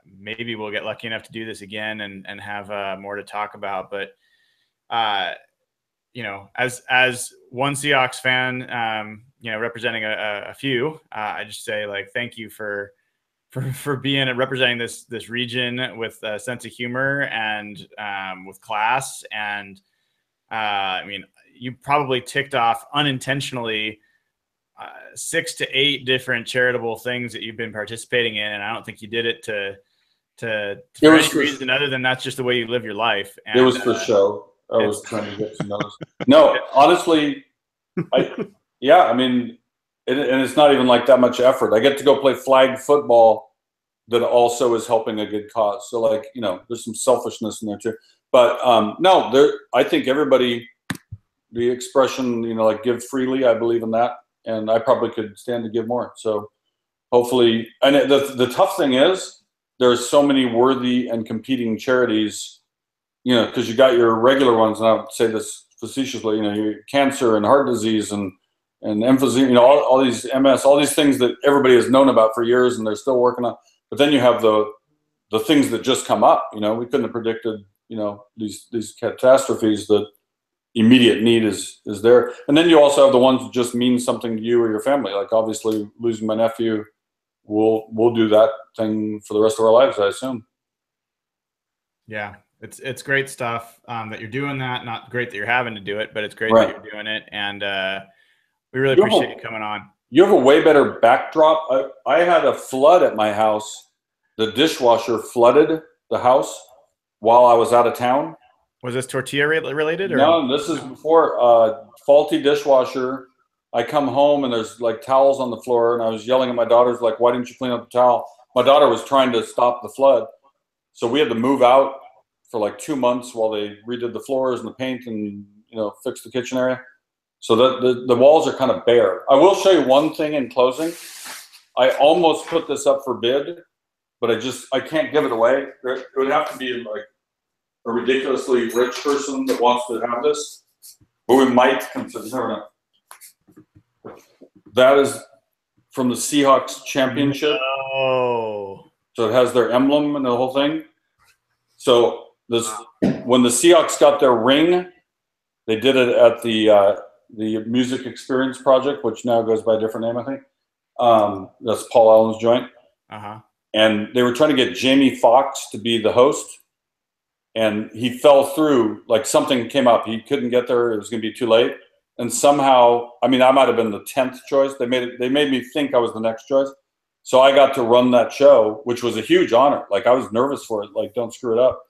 maybe we'll get lucky enough to do this again and have more to talk about. But as one Seahawks fan, representing a few, I just say, like, thank you for being and representing this region with a sense of humor and with class. And you probably ticked off unintentionally 6 to 8 different charitable things that you've been participating in, and I don't think you did it for any reason other than that's just the way you live your life. And, it was for show. I was trying to get some notice. No, honestly, and it's not even like that much effort. I get to go play flag football that also is helping a good cause. So, like, there's some selfishness in there too. But I think everybody, the expression, like, give freely, I believe in that. And I probably could stand to give more. So hopefully, and the tough thing is there's so many worthy and competing charities, because you got your regular ones, and I would say this facetiously, your cancer and heart disease and emphysema, all these MS, all these things that everybody has known about for years and they're still working on. But then you have the things that just come up. We couldn't have predicted, these catastrophes that immediate need is there. And then you also have the ones that just mean something to you or your family. Like, obviously, losing my nephew, we'll do that thing for the rest of our lives, I assume. Yeah, it's great stuff that you're doing that. Not great that you're having to do it, but it's great that you're doing it. And we really appreciate you coming on. You have a way better backdrop. I had a flood at my house. The dishwasher flooded the house while I was out of town. Was this tortilla related? Or? No, this is before faulty dishwasher. I come home and there's like towels on the floor, and I was yelling at my daughters, like, why didn't you clean up the towel? my daughter was trying to stop the flood. So we had to move out for like 2 months while they redid the floors and the paint and, fixed the kitchen area. So the walls are kind of bare. I will show you one thing in closing. I almost put this up for bid, but I can't give it away. It would have to be like a ridiculously rich person that wants to have this, but we might consider. Never know. That is from the Seahawks championship. Oh. So it has their emblem and the whole thing. So when the Seahawks got their ring, they did it at the Music Experience Project, which now goes by a different name, I think. That's Paul Allen's joint. Uh-huh. And they were trying to get Jamie Foxx to be the host. And he fell through, like something came up. He couldn't get there. It was going to be too late. And somehow, I might have been the 10th choice. They made me think I was the next choice. So I got to run that show, which was a huge honor. Like, I was nervous for it. Like, don't screw it up.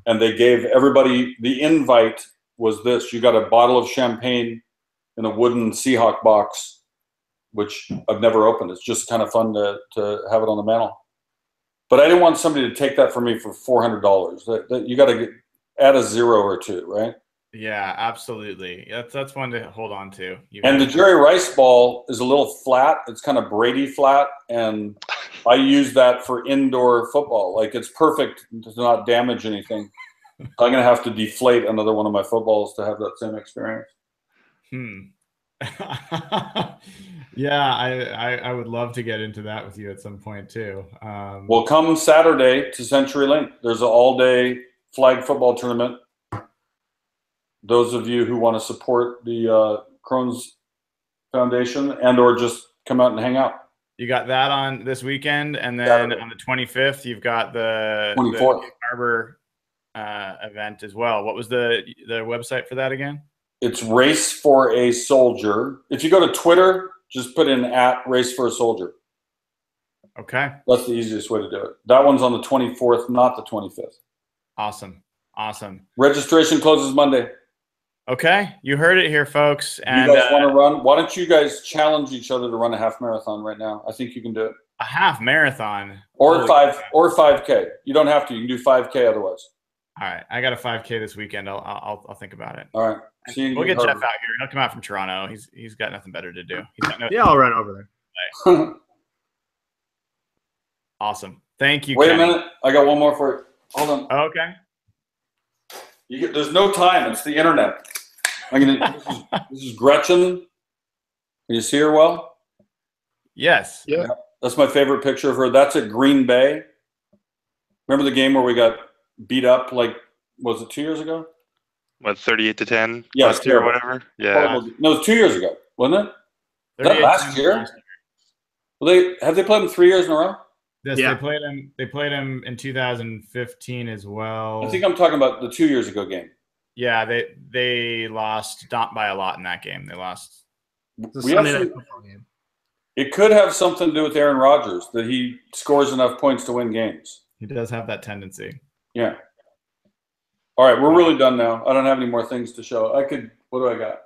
And they gave everybody, the invite was this. You got a bottle of champagne in a wooden Seahawk box, which I've never opened. It's just kind of fun to have it on the mantle. But I didn't want somebody to take that from me for $400. You got to add a zero or two, right? Yeah, absolutely. That's one to hold on to. And the Jerry Rice ball is a little flat. It's kind of Brady flat, and I use that for indoor football. Like, it's perfect to not damage anything. I'm going to have to deflate another one of my footballs to have that same experience. Yeah, I would love to get into that with you at some point too. Well, come Saturday to CenturyLink. There's an all-day flag football tournament. Those of you who want to support the Crohn's Foundation and or just come out and hang out. You got that on this weekend, and then Saturday. On the 25th, you've got the 24th Harbor event as well. What was the website for that again? It's Race for a Soldier. If you go to Twitter, just put in @Race for a Soldier. Okay. That's the easiest way to do it. That one's on the 24th, not the 25th. Awesome. Registration closes Monday. Okay. You heard it here, folks. And you guys want to run? Why don't you guys challenge each other to run a half marathon right now? I think you can do it. A half marathon? Or 5K. You don't have to. You can do 5K otherwise. All right. I got a 5K this weekend. I'll think about it. All right. We'll get Jeff out here. He'll come out from Toronto. He's got nothing better to do. I'll run over there. Awesome. Thank you. Wait Kenny. a minute. I got one more for you. Hold on. Oh, okay. There's no time. It's the internet. This is Gretchen. Can you see her well? Yes. Yeah. That's my favorite picture of her. That's at Green Bay. Remember the game where we got beat up, like, was it 2 years ago? What, 38-10 Yeah, last year or whatever? Yeah. No, it was 2 years ago, wasn't it? Was that last year? Well, have they played them 3 years in a row? Yes, yeah. They played him in 2015 as well. I think I'm talking about the 2 years ago game. Yeah, they lost not by a lot in that game. They lost. It could have something to do with Aaron Rodgers, that he scores enough points to win games. He does have that tendency. Yeah. All right, we're really done now. I don't have any more things to show. What do I got?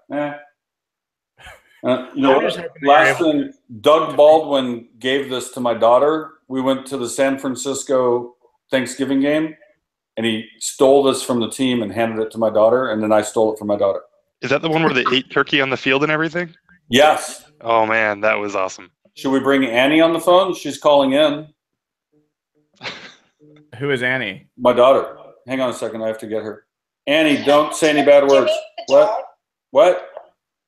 Last thing, Doug Baldwin gave this to my daughter. We went to the San Francisco Thanksgiving game, and he stole this from the team and handed it to my daughter, and then I stole it from my daughter. Is that the one where they ate turkey on the field and everything? Yes. Oh, man, that was awesome. Should we bring Annie on the phone? She's calling in. Who is Annie? My daughter. Hang on a second. I have to get her. Annie, don't say any bad words. What? What?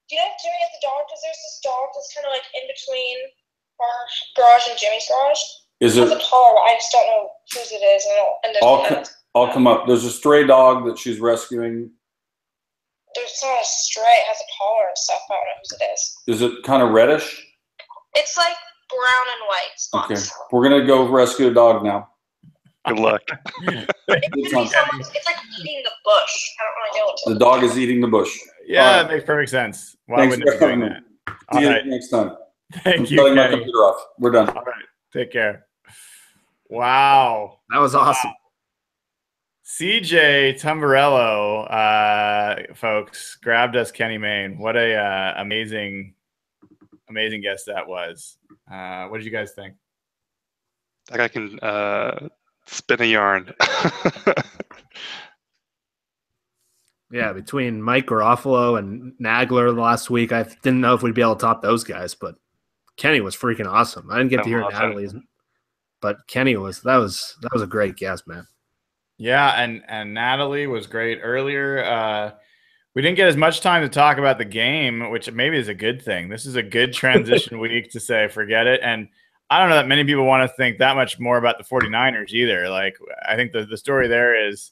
Do you know Jimmy at the dog? Because there's this dog that's kind of like in between our garage and Jimmy's garage. Is it? It's a collar. I just don't know whose it is. I'll come up. There's a stray dog that she's rescuing. There's not a stray. It has a collar and stuff. I don't know whose it is. Is it kind of reddish? It's like brown and white spots. Okay. We're going to go rescue a dog now. Good luck. It's like eating the bush. I don't really know what to do. The dog is eating the bush. Yeah, that makes perfect sense. Why wouldn't it be doing that? See you next time. Thank you, Kenny. My computer off. We're done. All right. Take care. Wow. That was awesome. CJ Tumbarello, folks, grabbed us Kenny Mayne. What a amazing guest that was. What did you guys think? That guy can spin a yarn. Yeah, between Mike Garofalo and Nagler last week, I didn't know if we'd be able to top those guys, but Kenny was freaking awesome. I didn't get to hear Natalie's, but Kenny was that was a great guest, man. Yeah, and Natalie was great earlier. We didn't get as much time to talk about the game, which maybe is a good thing. This is a good transition week to say forget it. And I don't know that many people want to think that much more about the 49ers either. Like, I think the story there is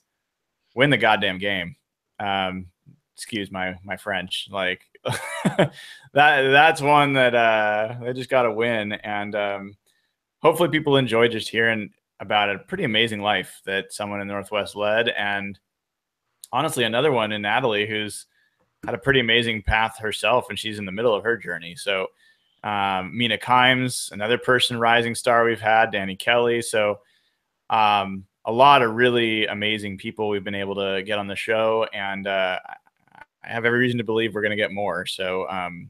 win the goddamn game. Excuse my French. Like that's one that they just got to win. And hopefully people enjoy just hearing about a pretty amazing life that someone in Northwest led. And honestly, another one in Natalie who's had a pretty amazing path herself, and she's in the middle of her journey. So Mina Kimes, another person, rising star we've had, Danny Kelly. So a lot of really amazing people we've been able to get on the show, and I have every reason to believe we're going to get more. So I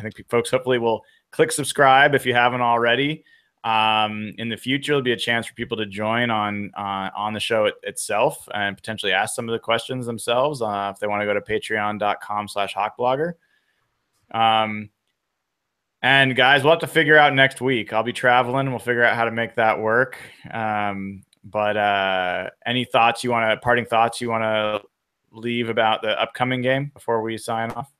think folks hopefully will click subscribe if you haven't already. In the future, there'll be a chance for people to join on the show itself and potentially ask some of the questions themselves if they want to go to patreon.com/hawkblogger. And guys, we'll have to figure out next week. I'll be traveling. We'll figure out how to make that work. But any thoughts parting thoughts you want to leave about the upcoming game before we sign off?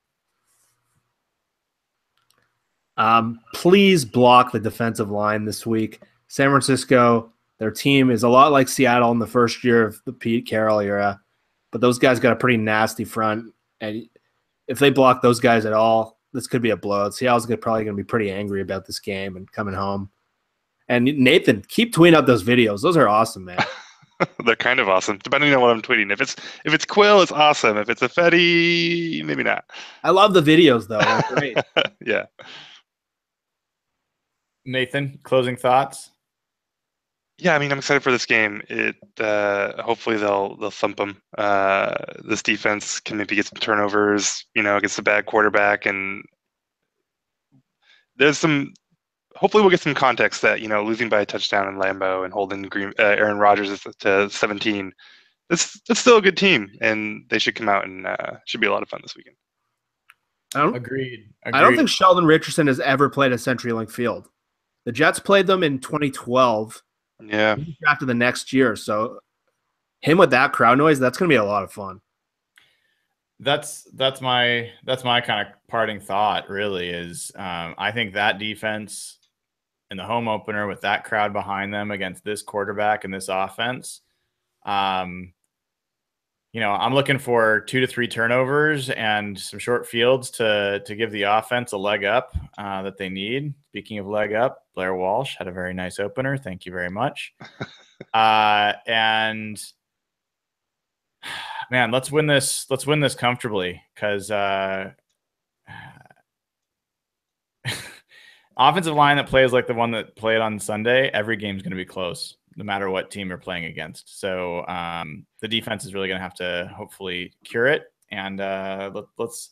Please block the defensive line this week. San Francisco, their team is a lot like Seattle in the first year of the Pete Carroll era, but those guys got a pretty nasty front. And if they block those guys at all, this could be a blowout. Seattle's probably going to be pretty angry about this game and coming home. And Nathan, keep tweeting out those videos. Those are awesome, man. They're kind of awesome, depending on what I'm tweeting. If it's Quill, it's awesome. If it's a Fetty, maybe not. I love the videos, though. They're great. Yeah. Nathan, closing thoughts? Yeah, I mean, I'm excited for this game. Hopefully they'll thump them. This defense can maybe get some turnovers, against a bad quarterback, and hopefully we'll get some context that, losing by a touchdown in Lambeau and holding Aaron Rodgers to 17, that's still a good team, and they should come out and should be a lot of fun this weekend. Agreed. I don't think Sheldon Richardson has ever played at CenturyLink Field. The Jets played them in 2012. Yeah. After the next year. So him with that crowd noise, that's going to be a lot of fun. That's my kind of parting thought, really, is I think that defense in the home opener with that crowd behind them against this quarterback and this offense, I'm looking for 2 to 3 turnovers and some short fields to give the offense a leg up that they need. Speaking of leg up, Blair Walsh had a very nice opener. Thank you very much. And man, let's win this comfortably, because offensive line that plays like the one that played on Sunday, every game's going to be close, no matter what team you're playing against. So the defense is really going to have to hopefully cure it, and let's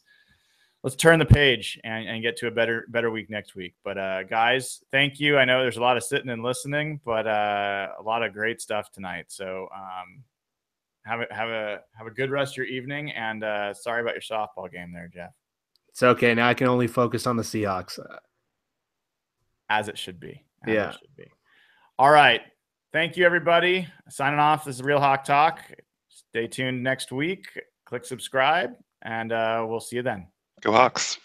turn the page and get to a better week next week. But guys, thank you. I know there's a lot of sitting and listening, but a lot of great stuff tonight. So have a good rest of your evening, and sorry about your softball game there, Jeff. It's okay. Now I can only focus on the Seahawks. As it should be. Yeah. It should be. All right. Thank you, everybody. Signing off. This is Real Hawk Talk. Stay tuned next week. Click subscribe, and we'll see you then. Go Hawks.